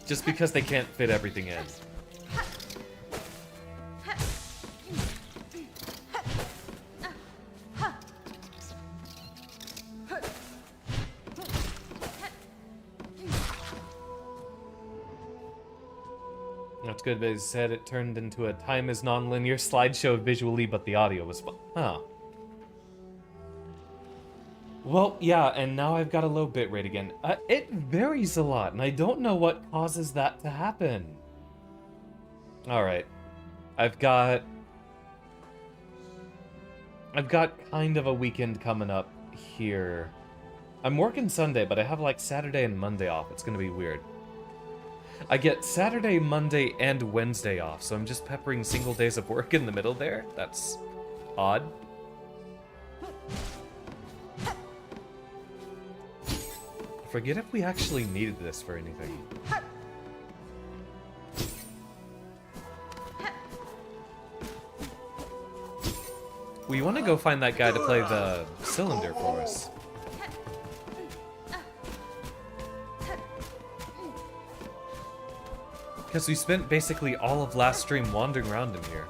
just because they can't fit everything in. That's good, but it said it turned into a time is non-linear slideshow visually, but the audio was fun. Huh. Well, yeah, and now I've got a low bitrate again. It varies a lot, and I don't know what causes that to happen. Alright. I've got kind of a weekend coming up here. I'm working Sunday, but I have like Saturday and Monday off. It's gonna be weird. I get Saturday, Monday, and Wednesday off, so I'm just peppering single days of work in the middle there. That's odd. Forget if we actually needed this for anything. We want to go find that guy to play the cylinder for us. Because we spent basically all of last stream wandering around in here.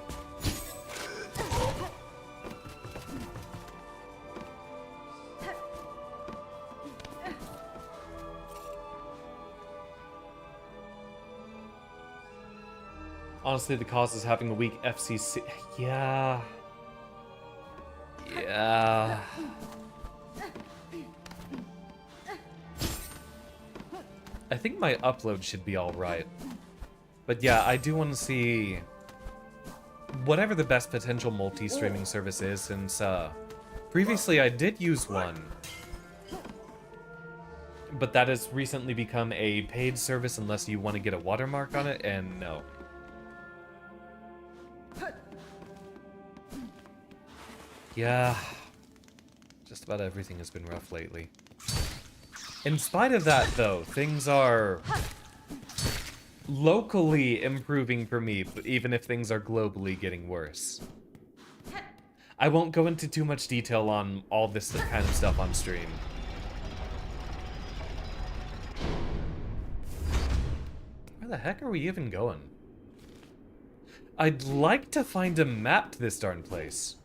Honestly, the cause is having a weak FCC. Yeah. Yeah. I think my upload should be alright. But yeah, I do want to see whatever the best potential multi-streaming service is, since previously I did use one. But that has recently become a paid service unless you want to get a watermark on it, and no. Yeah, just about everything has been rough lately. In spite of that, though, things are locally improving for me, but even if things are globally getting worse. I won't go into too much detail on all this kind of stuff on stream. Where the heck are we even going? I'd like to find a map to this darn place.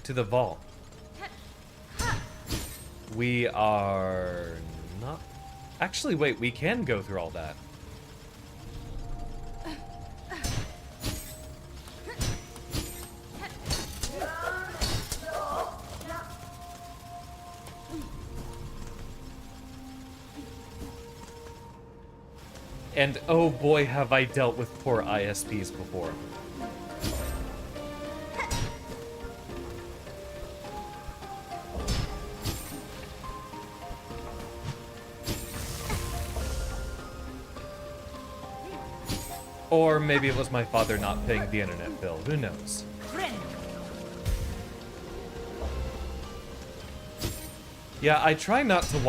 To the vault. We are not... Actually, wait, we can go through all that. And oh boy, have I dealt with poor ISPs before. Or maybe it was my father not paying the internet bill. Who knows? Yeah, I try not to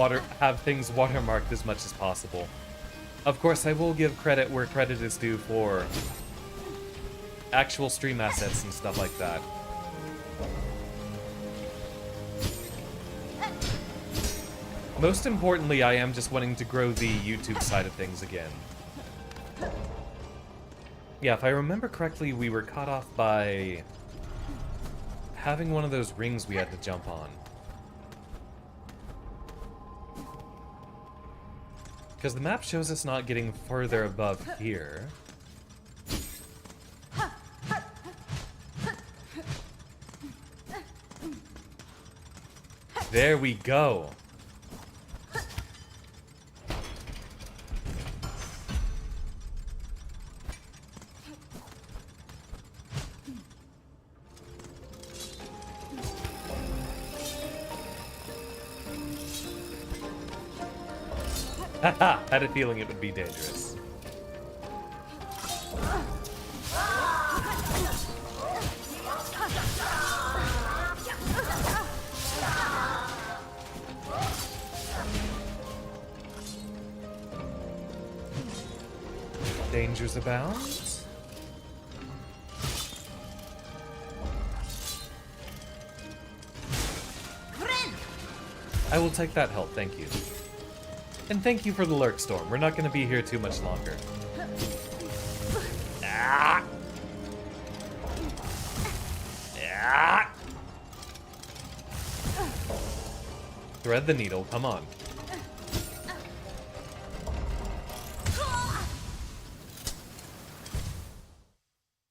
have things watermarked as much as possible. Of course, I will give credit where credit is due for actual stream assets and stuff like that. Most importantly, I am just wanting to grow the YouTube side of things again. Yeah, if I remember correctly, we were caught off by having one of those rings we had to jump on. Because the map shows us not getting further above here. There we go. Haha, had a feeling it would be dangerous. Dangers abound. I will take that help, thank you. And thank you for the lurk, Storm. We're not going to be here too much longer. Ah! Ah! Thread the needle, come on.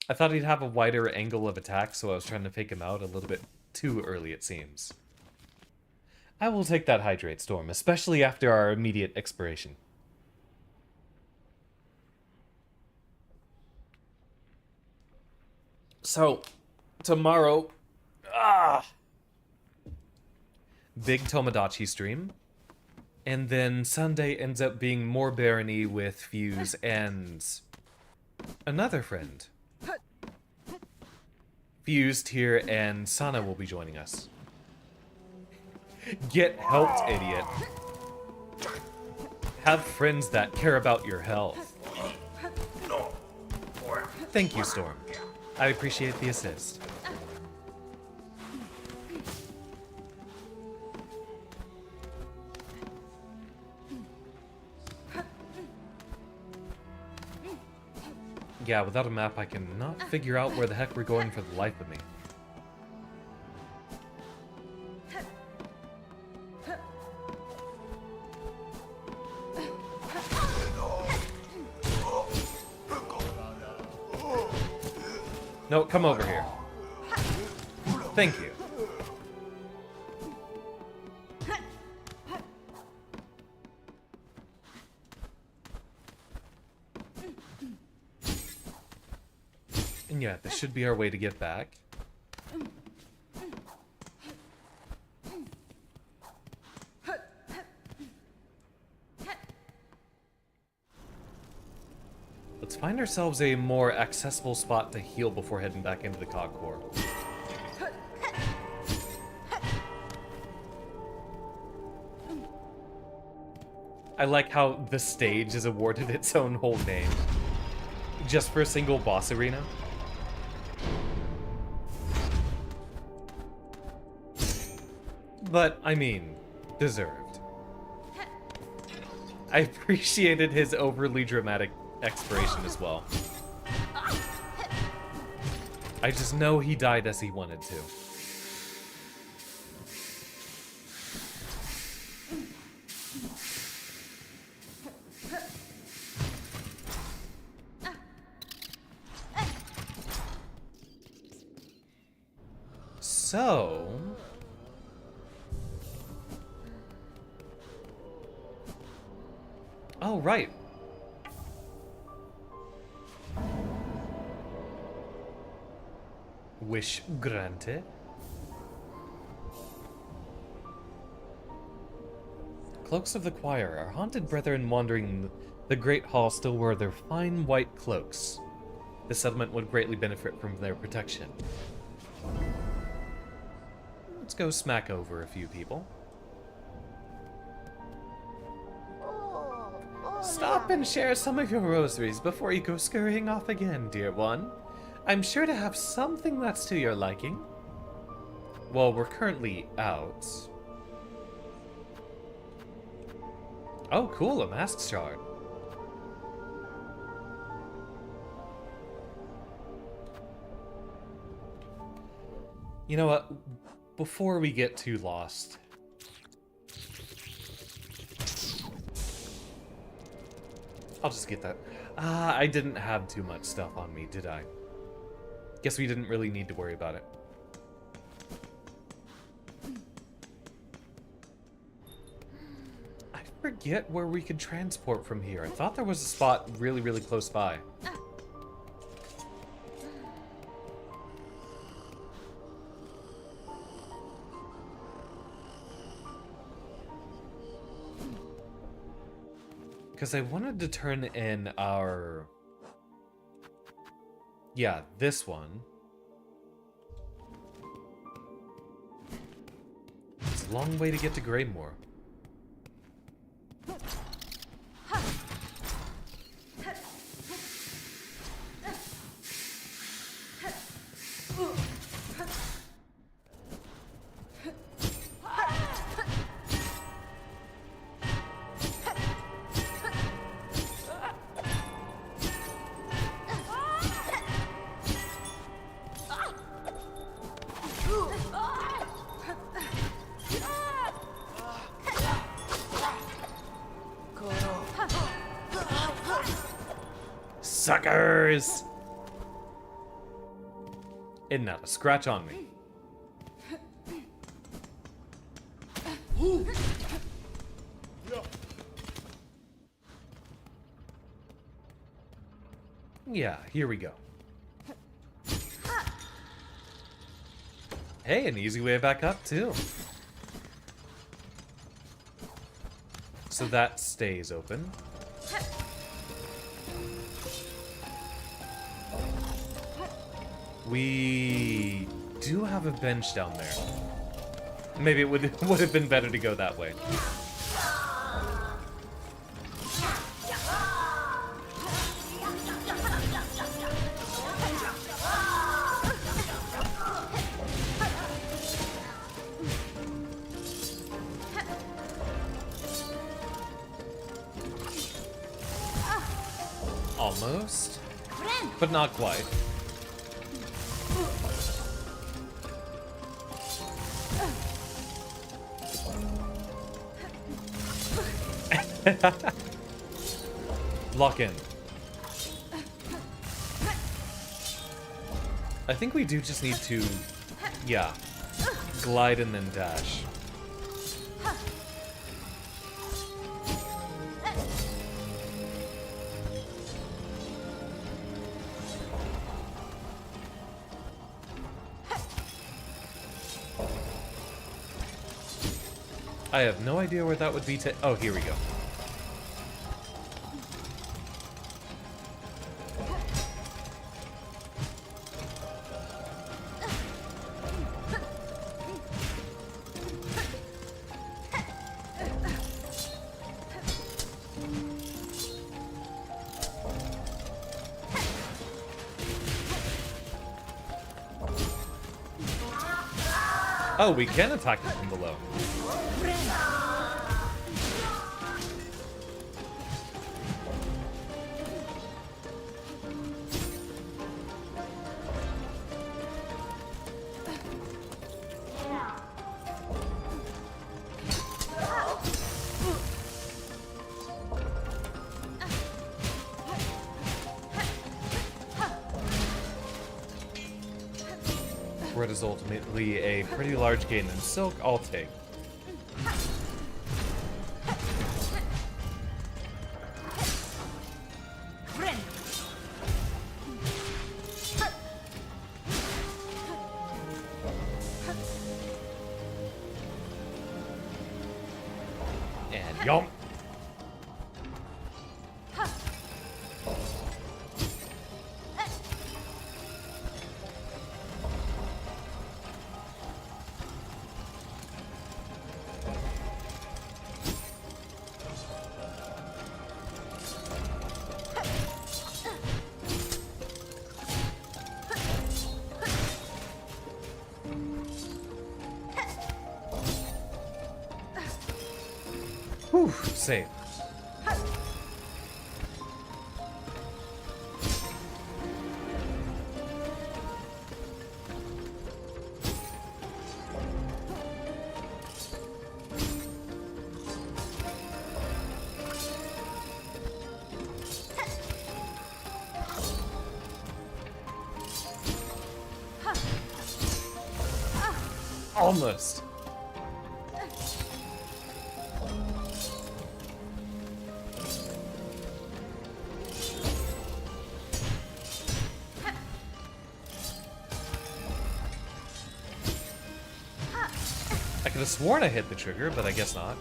I thought he'd have a wider angle of attack, so I was trying to fake him out a little bit too early, it seems. I will take that Hydrate, Storm, especially after our immediate expiration. So, tomorrow... big Tomodachi stream. And then Sunday ends up being more Barony with Fuse and... another friend. Fused here, and Sana will be joining us. Get helped, idiot. Have friends that care about your health. Thank you, Storm. I appreciate the assist. Yeah, without a map, I cannot figure out where the heck we're going for the life of me. No, come over here. Thank you. And yeah, this should be our way to get back. Let's find ourselves a more accessible spot to heal before heading back into the cog core. I like how the stage is awarded its own whole name. Just for a single boss arena. But, I mean, deserved. I appreciated his overly dramatic expiration as well. I just know he died as he wanted to. So... oh, right. Wish granted. Cloaks of the Choir, our haunted brethren wandering The Great Hall still wore their fine white cloaks. The settlement would greatly benefit from their protection. Let's go smack over a few people. Stop and share some of your rosaries before you go scurrying off again, dear one. I'm sure to have something that's to your liking. Well, we're currently out. Oh, cool, a mask shard. You know what? Before we get too lost, I'll just get that. I didn't have too much stuff on me, did I? Guess we didn't really need to worry about it. I forget where we could transport from here. I thought there was a spot really, really close by. Because I wanted to turn in our... Yeah, this one. It's a long way to get to Greymore. Suckers! And not a scratch on me. Yeah, here we go. Hey, an easy way back up, too. So that stays open. We do have a bench down there. Maybe it would have been better to go that way. Almost, but not quite. Lock in. I think we do just need to, yeah, glide and then dash. I have no idea where that would be to. Oh, here we go. Oh, we can attack it from below. What is ultimately a pretty large gain in silk, I'll take. And yomp. Oof, same. Almost. I could have sworn I hit the trigger, but I guess not.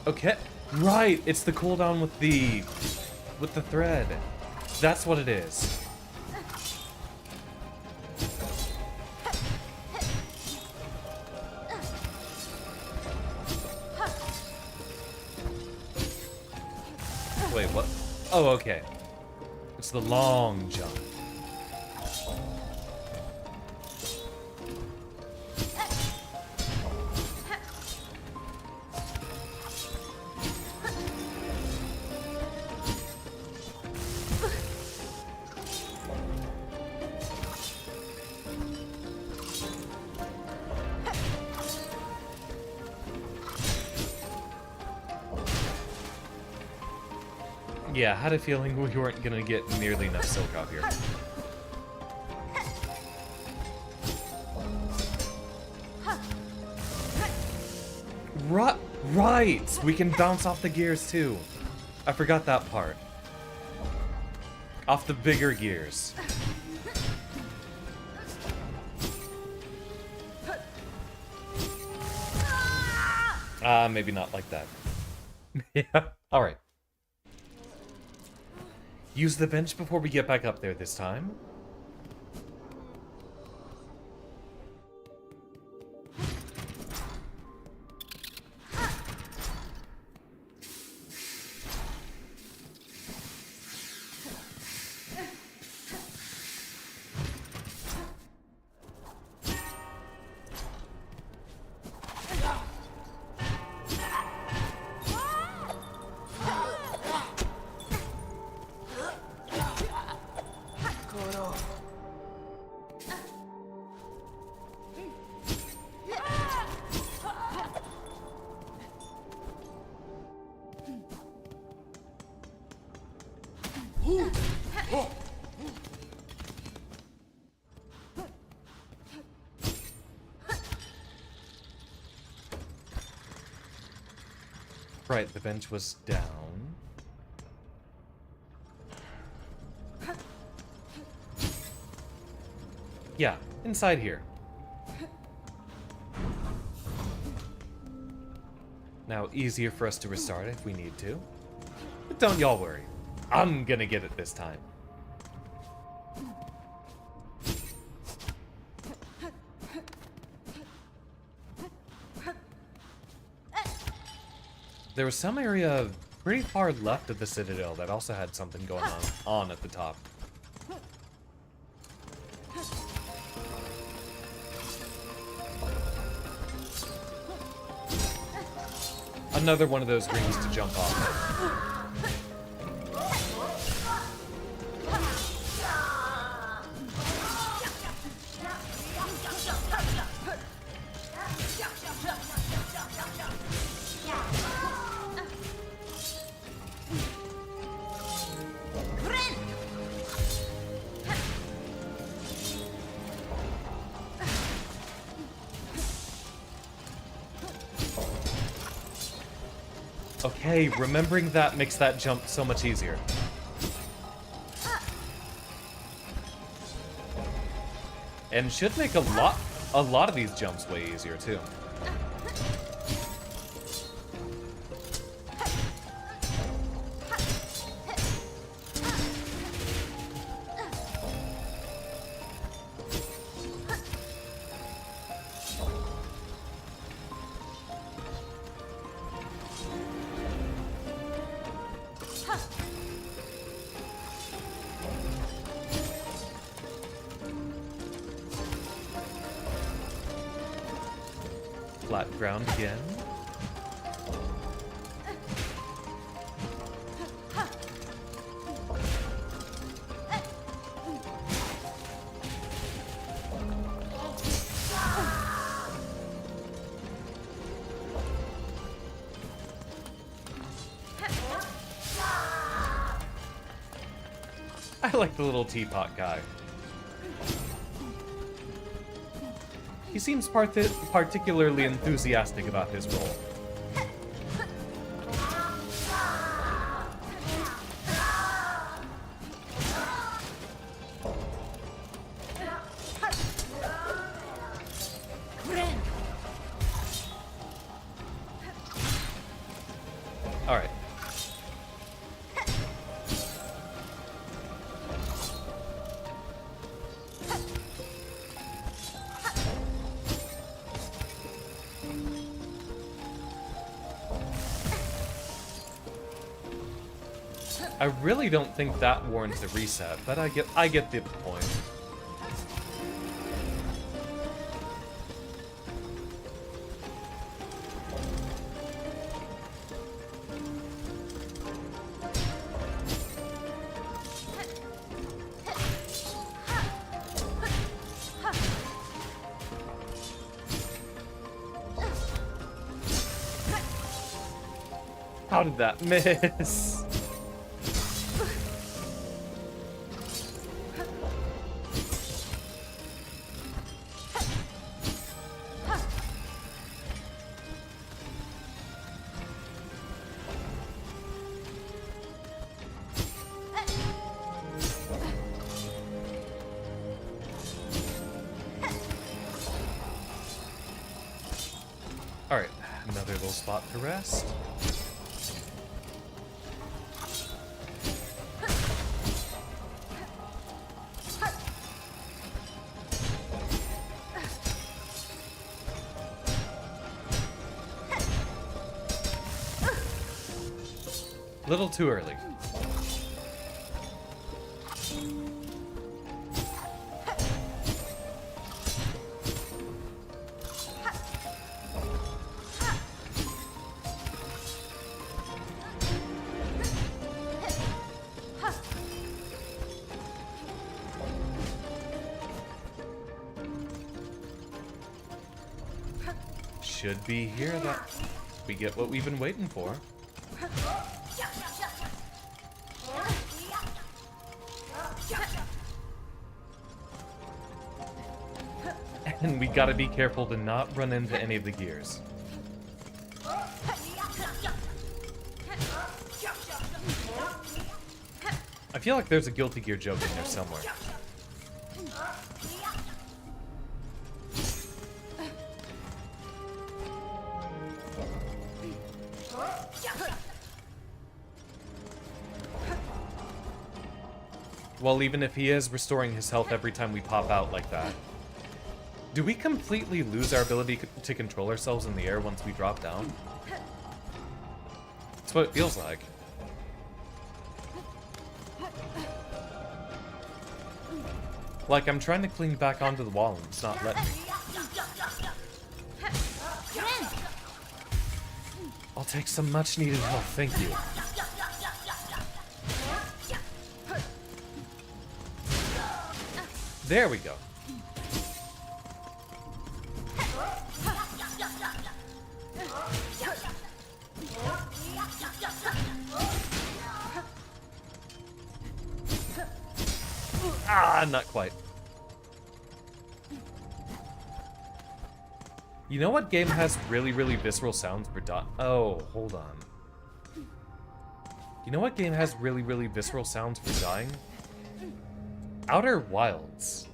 Okay, right, it's the cooldown with the thread. That's what it is. Wait, what? Oh, okay. It's the long jump. Yeah, I had a feeling we weren't gonna get nearly enough silk out here. Right! We can bounce off the gears too. I forgot that part. Off the bigger gears. Maybe not like that. Yeah, alright. Use the bench before we get back up there this time. Right, the bench was down. Yeah, inside here. Now, easier for us to restart if we need to. But don't y'all worry. I'm gonna get it this time. There was some area pretty far left of the Citadel that also had something going on at the top. Another one of those rings to jump off. Okay, remembering that makes that jump so much easier. And should make a lot of these jumps way easier too. flat ground again. I like the little teapot guy. He seems particularly enthusiastic about his role. Alright. I really don't think that warrants a reset, but I get the point. How did that miss? Alright, another little spot to rest. Little too early. Should be here that we get what we've been waiting for. And we gotta be careful to not run into any of the gears. I feel like there's a Guilty Gear joke in there somewhere. Well, even if he is restoring his health every time we pop out like that, do we completely lose our ability to control ourselves in the air once we drop down? That's what it feels like. Like I'm trying to cling back onto the wall and it's not letting me. I'll take some much needed help, thank you. There we go. Ah, not quite. You know what game has really, really visceral sounds for Oh, hold on. You know what game has really, really visceral sounds for dying? Outer Wilds.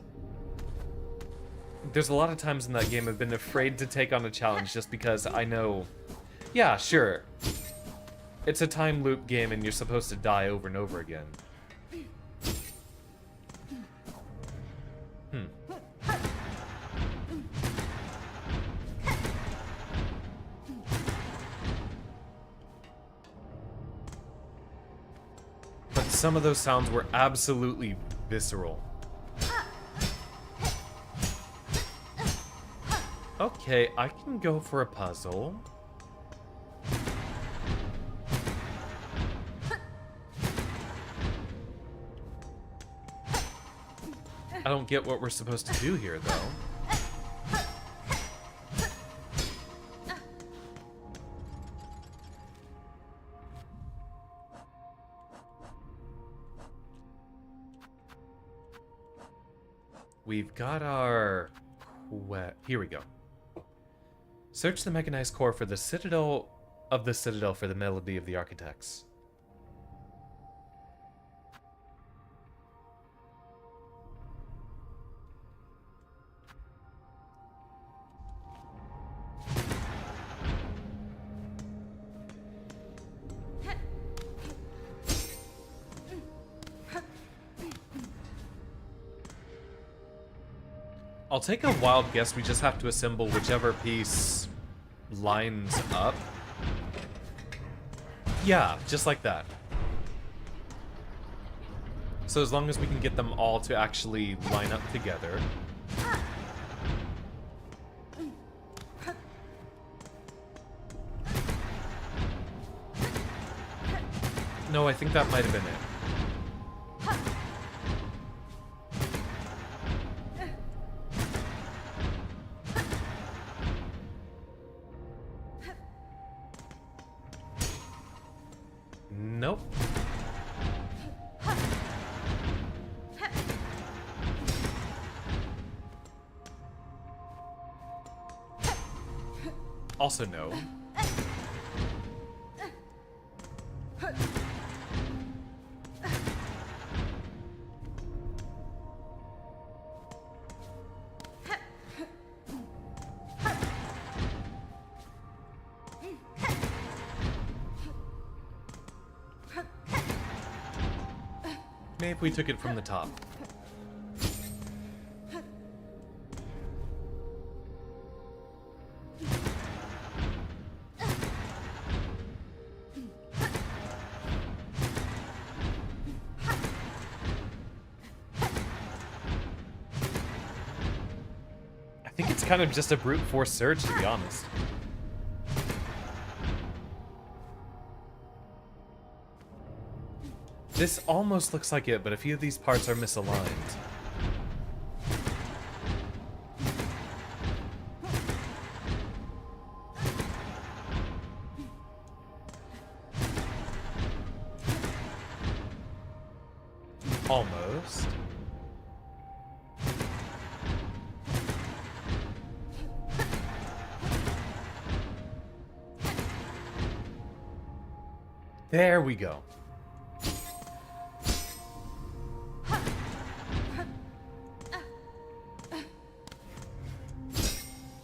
There's a lot of times in that game I've been afraid to take on a challenge just because I know... Yeah, sure. It's a time loop game and you're supposed to die over and over again. But some of those sounds were absolutely visceral. Oh. Okay, I can go for a puzzle. I don't get what we're supposed to do here, though. We've got our... Here we go. Search the mechanized core for the citadel of the citadel for the melody of the architects. I'll take a wild guess. We just have to assemble whichever piece lines up. Yeah, just like that. So as long as we can get them all to actually line up together. No, I think that might have been it. Nope. Also no. Maybe if we took it from the top. I think it's kind of just a brute force surge, to be honest. This almost looks like it, but a few of these parts are misaligned. Almost. There we go.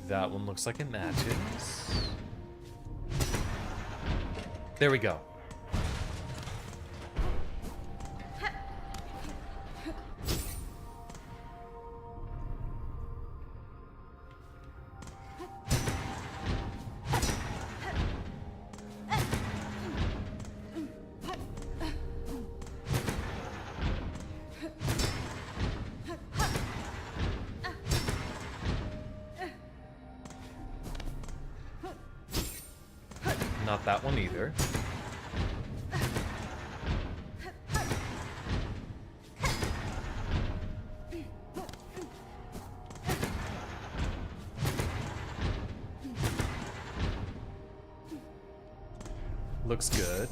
That one looks like it matches. There we go. Not that one either. Looks good.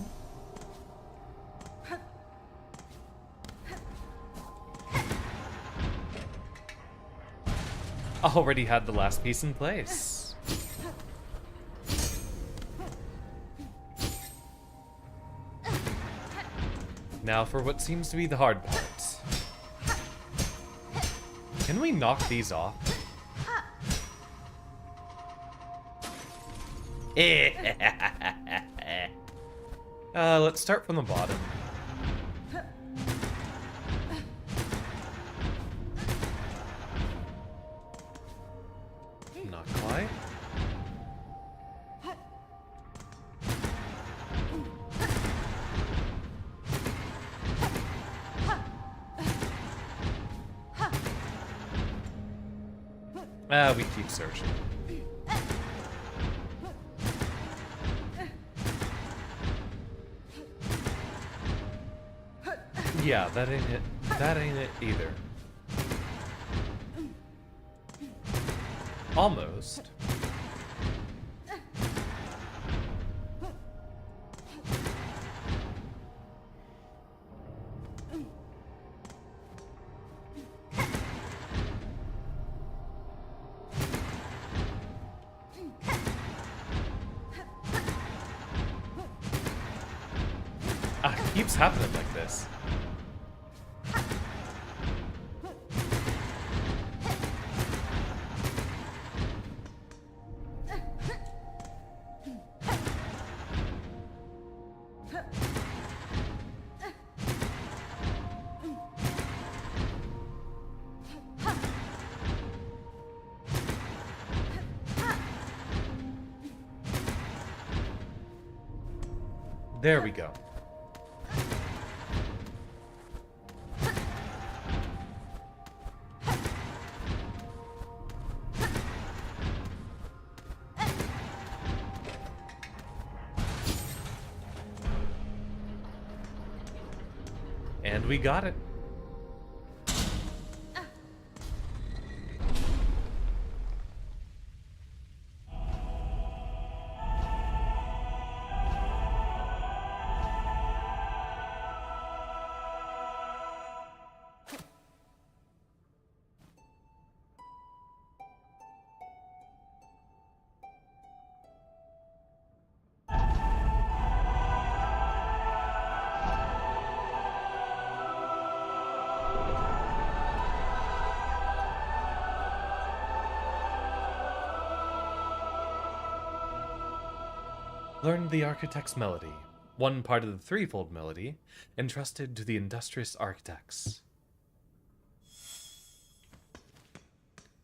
Already had the last piece in place. Now for what seems to be the hard part. Can we knock these off? Let's start from the bottom. Not quite. We keep searching. Yeah, that ain't it. That ain't it either. Almost. It keeps happening like this. There we go. And we got it. Learned the architect's melody, one part of the threefold melody, entrusted to the industrious architects.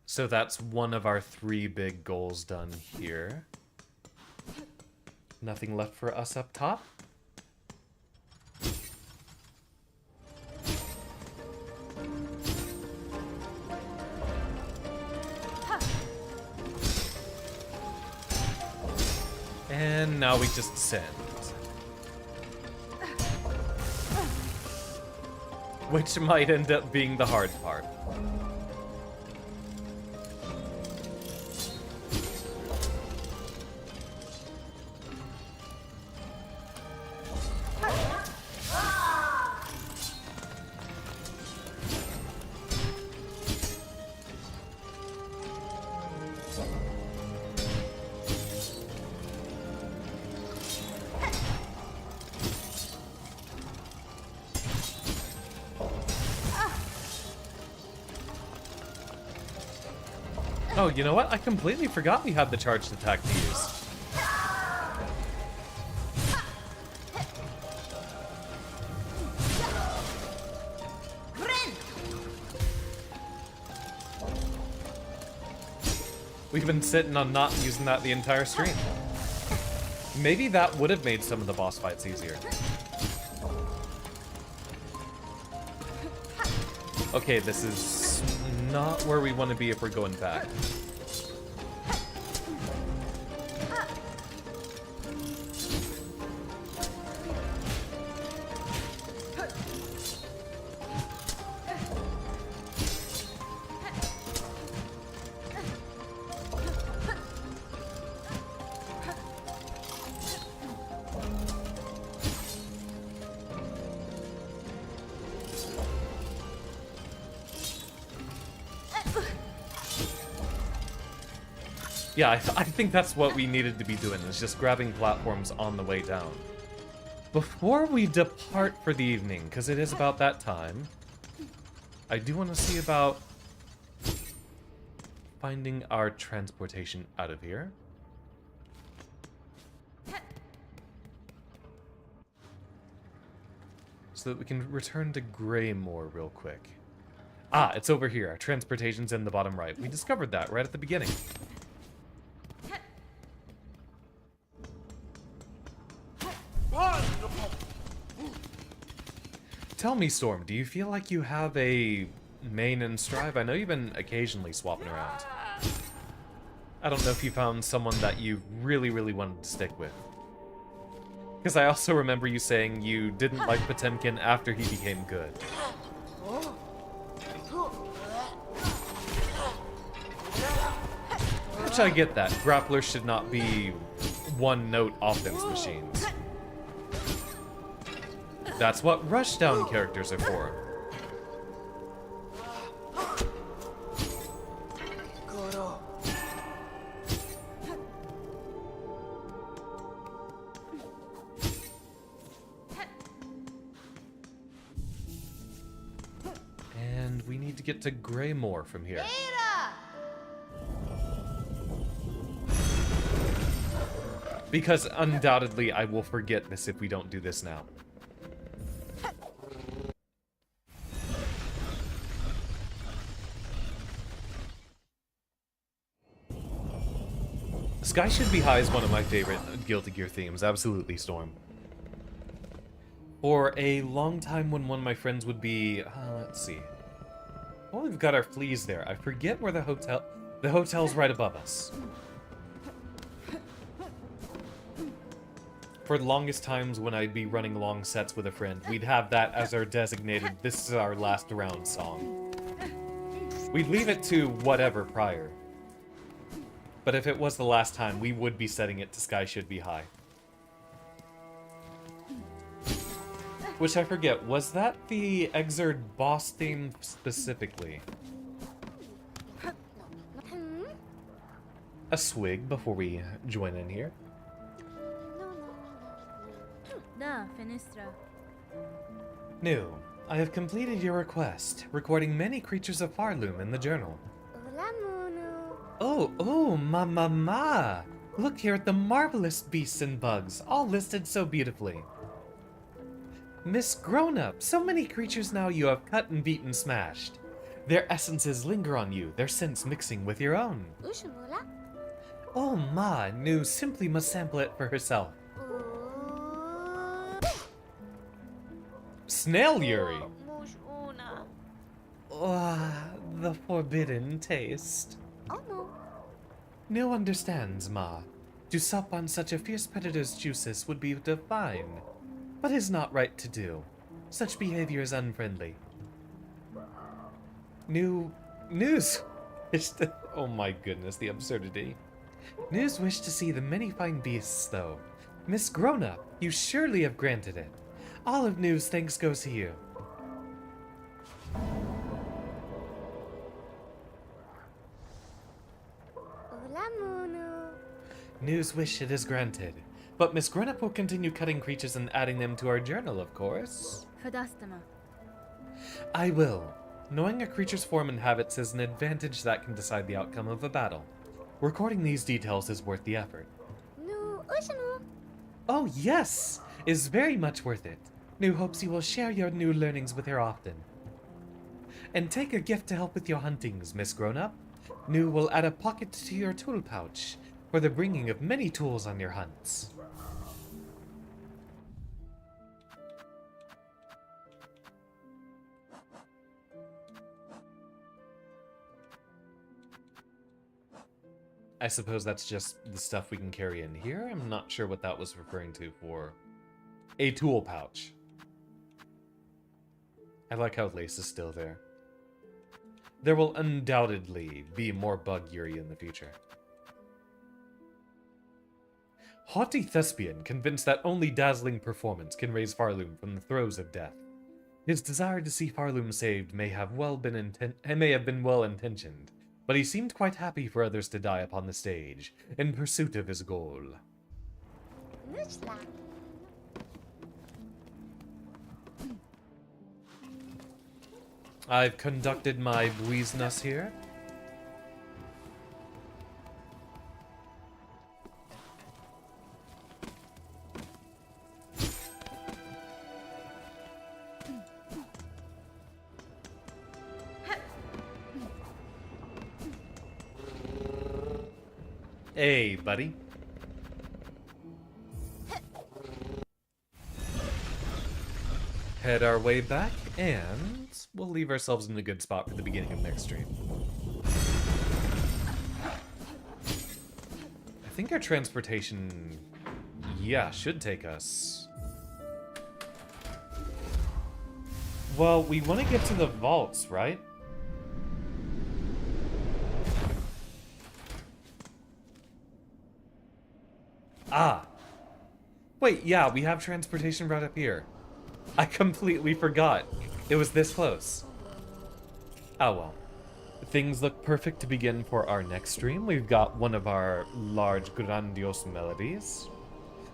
So that's one of our 3 big goals done here. Nothing left for us up top? And now we just send. Which might end up being the hard part. Oh, you know what? I completely forgot we had the charged attack to use. We've been sitting on not using that the entire stream. Maybe that would have made some of the boss fights easier. Okay, this is not where we want to be if we're going back. Yeah, I think that's what we needed to be doing, is just grabbing platforms on the way down. Before we depart for the evening, because it is about that time, I do want to see about finding our transportation out of here. So that we can return to Greymore real quick. Ah, it's over here. Our transportation's in the bottom right. We discovered that right at the beginning. Tell me, Storm, do you feel like you have a main and strive? I know you've been occasionally swapping around. I don't know if you found someone that you really, really wanted to stick with. Because I also remember you saying you didn't like Potemkin after he became good. Which I get that. Grapplers should not be one-note offense machines. That's what rushdown characters are for. And we need to get to Greymoor from here. Because undoubtedly I will forget this if we don't do this now. Sky Should Be High is one of my favorite Guilty Gear themes, absolutely, Storm. For a long time when one of my friends would be, let's see. Well, we've got our fleas there. I forget where the hotel's right above us. For the longest times when I'd be running long sets with a friend, we'd have that as our designated, this is our last round song. We'd leave it to whatever prior. But if it was the last time, we would be setting it to Sky Should Be High. Which I forget, was that the Exerd boss theme specifically? A swig before we join in here. New, I have completed your request, recording many creatures of Farloom in the journal. Oh, ma. Look here at the marvelous beasts and bugs, all listed so beautifully. Miss Grown-Up, so many creatures now you have cut and beaten smashed. Their essences linger on you, their scents mixing with your own. Oh, ma, New simply must sample it for herself. Snail Yuri. The forbidden taste. New understands, ma. To sup on such a fierce predator's juices would be divine, but is not right to do. Such behavior is unfriendly. News wished to, oh my goodness, the absurdity. News wished to see the many fine beasts, though. Miss Grown-Up, you surely have granted it. All of News thanks goes to you. News wish it is granted, but Miss Grown-Up will continue cutting creatures and adding them to our journal, of course. I will. Knowing a creature's form and habits is an advantage that can decide the outcome of a battle. Recording these details is worth the effort. Oh yes, is very much worth it. New hopes you will share your new learnings with her often. And take a gift to help with your huntings, Miss Grown-Up. New will add a pocket to your tool pouch for the bringing of many tools on your hunts. I suppose that's just the stuff we can carry in here. I'm not sure what that was referring to for a tool pouch. I like how Lace is still there. There will undoubtedly be more Bug Yuri in the future. Haughty Thespian, convinced that only dazzling performance can raise Farloom from the throes of death. His desire to see Farloom saved may have been well intentioned, but he seemed quite happy for others to die upon the stage in pursuit of his goal. I've conducted my business here. Hey, buddy. Head our way back, and we'll leave ourselves in a good spot for the beginning of next stream. I think our transportation Yeah, should take us. Well, we want to get to the vaults, right? Ah. Wait, yeah, we have transportation right up here. I completely forgot. It was this close. Oh well. Things look perfect to begin for our next stream. We've got one of our large, grandiose melodies.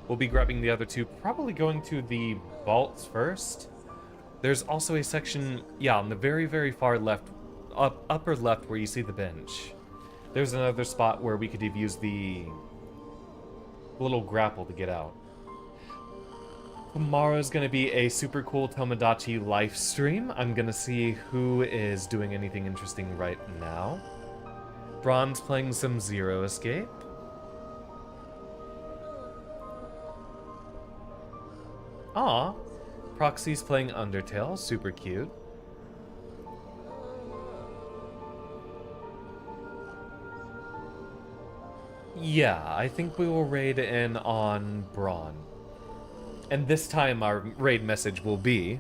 We'll be grabbing the other two, probably going to the vaults first. There's also a section, yeah, on the very, very far left, upper left where you see the bench. There's another spot where we could have used the little grapple to get out. Tomorrow's gonna be a super cool Tomodachi live stream. I'm gonna see who is doing anything interesting right now. Braun's playing some Zero Escape. Aw. Proxy's playing Undertale, super cute. Yeah, I think we will raid in on Braun. And this time our raid message will be...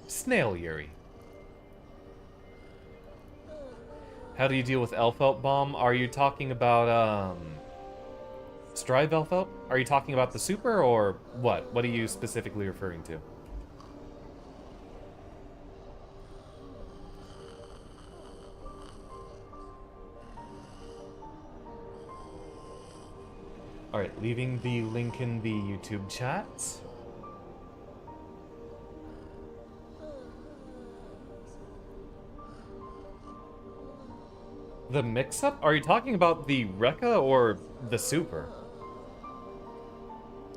Snail Yuri. How do you deal with Elfelt Bomb? Are you talking about, Strive Elfelt? Are you talking about the super, or what? What are you specifically referring to? Alright, leaving the link in the YouTube chat. The mix-up? Are you talking about the Rekka or the super?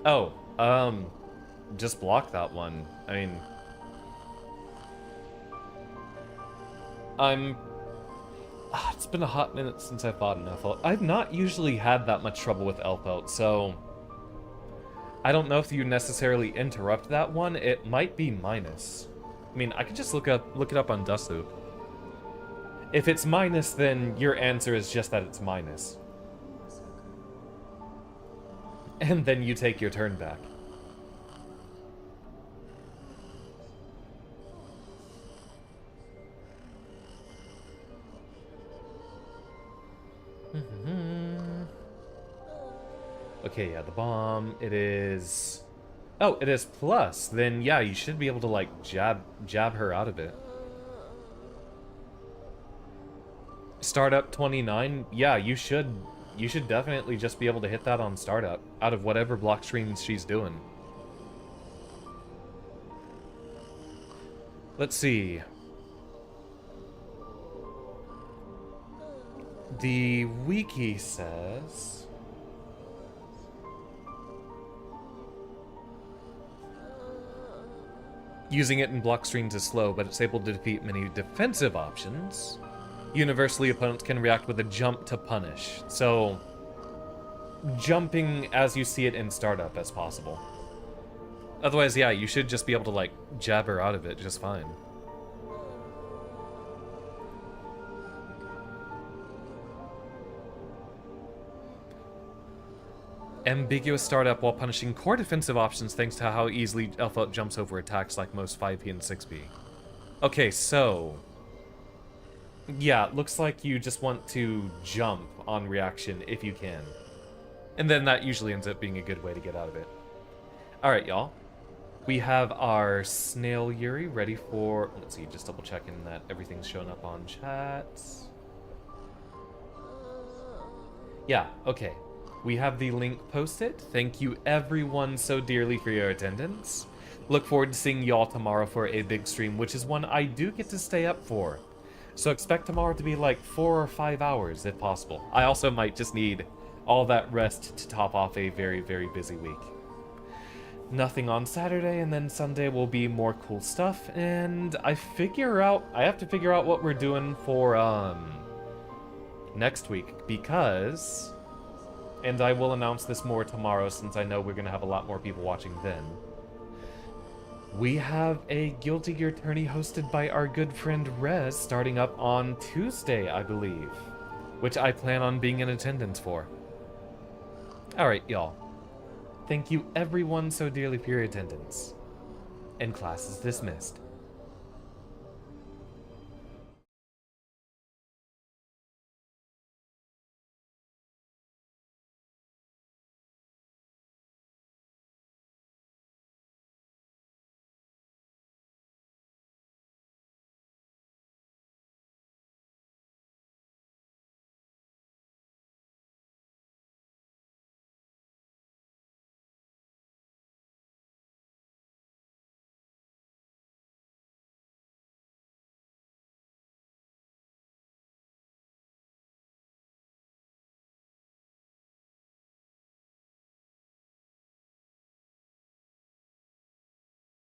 Oh, just block that one. I mean... it's been a hot minute since I fought an Elfelt. I've not usually had that much trouble with Elfelt, so... I don't know if you necessarily interrupt that one. It might be minus. I mean, I could just look it up on Dusu. If it's minus, then your answer is just that it's minus. And then you take your turn back. Okay, yeah, the bomb, it is... Oh, it is plus. Then, yeah, you should be able to, like, jab her out of it. Startup 29, yeah, you should definitely just be able to hit that on startup, out of whatever block streams she's doing. Let's see. The wiki says... Using it in block streams is slow, but it's able to defeat many defensive options. Universally, opponents can react with a jump to punish. So, jumping as you see it in startup as possible. Otherwise, yeah, you should just be able to, like, jab her out of it just fine. Ambiguous startup while punishing core defensive options thanks to how easily Elfelt jumps over attacks like most 5p and 6p. Okay, so... yeah, it looks like you just want to jump on reaction if you can. And then that usually ends up being a good way to get out of it. Alright, y'all. We have our Snail Yuri ready for... let's see, just double checking that everything's showing up on chat. Yeah, okay. We have the link posted. Thank you everyone so dearly for your attendance. Look forward to seeing y'all tomorrow for a big stream, which is one I do get to stay up for. So expect tomorrow to be like 4 or 5 hours if possible. I also might just need all that rest to top off a very, very busy week. Nothing on Saturday, and then Sunday will be more cool stuff, and I have to figure out what we're doing for next week, because... and I will announce this more tomorrow since I know we're going to have a lot more people watching then. We have a Guilty Gear tourney hosted by our good friend Rez starting up on Tuesday, I believe, which I plan on being in attendance for. Alright, y'all. Thank you everyone so dearly for your attendance. And class is dismissed.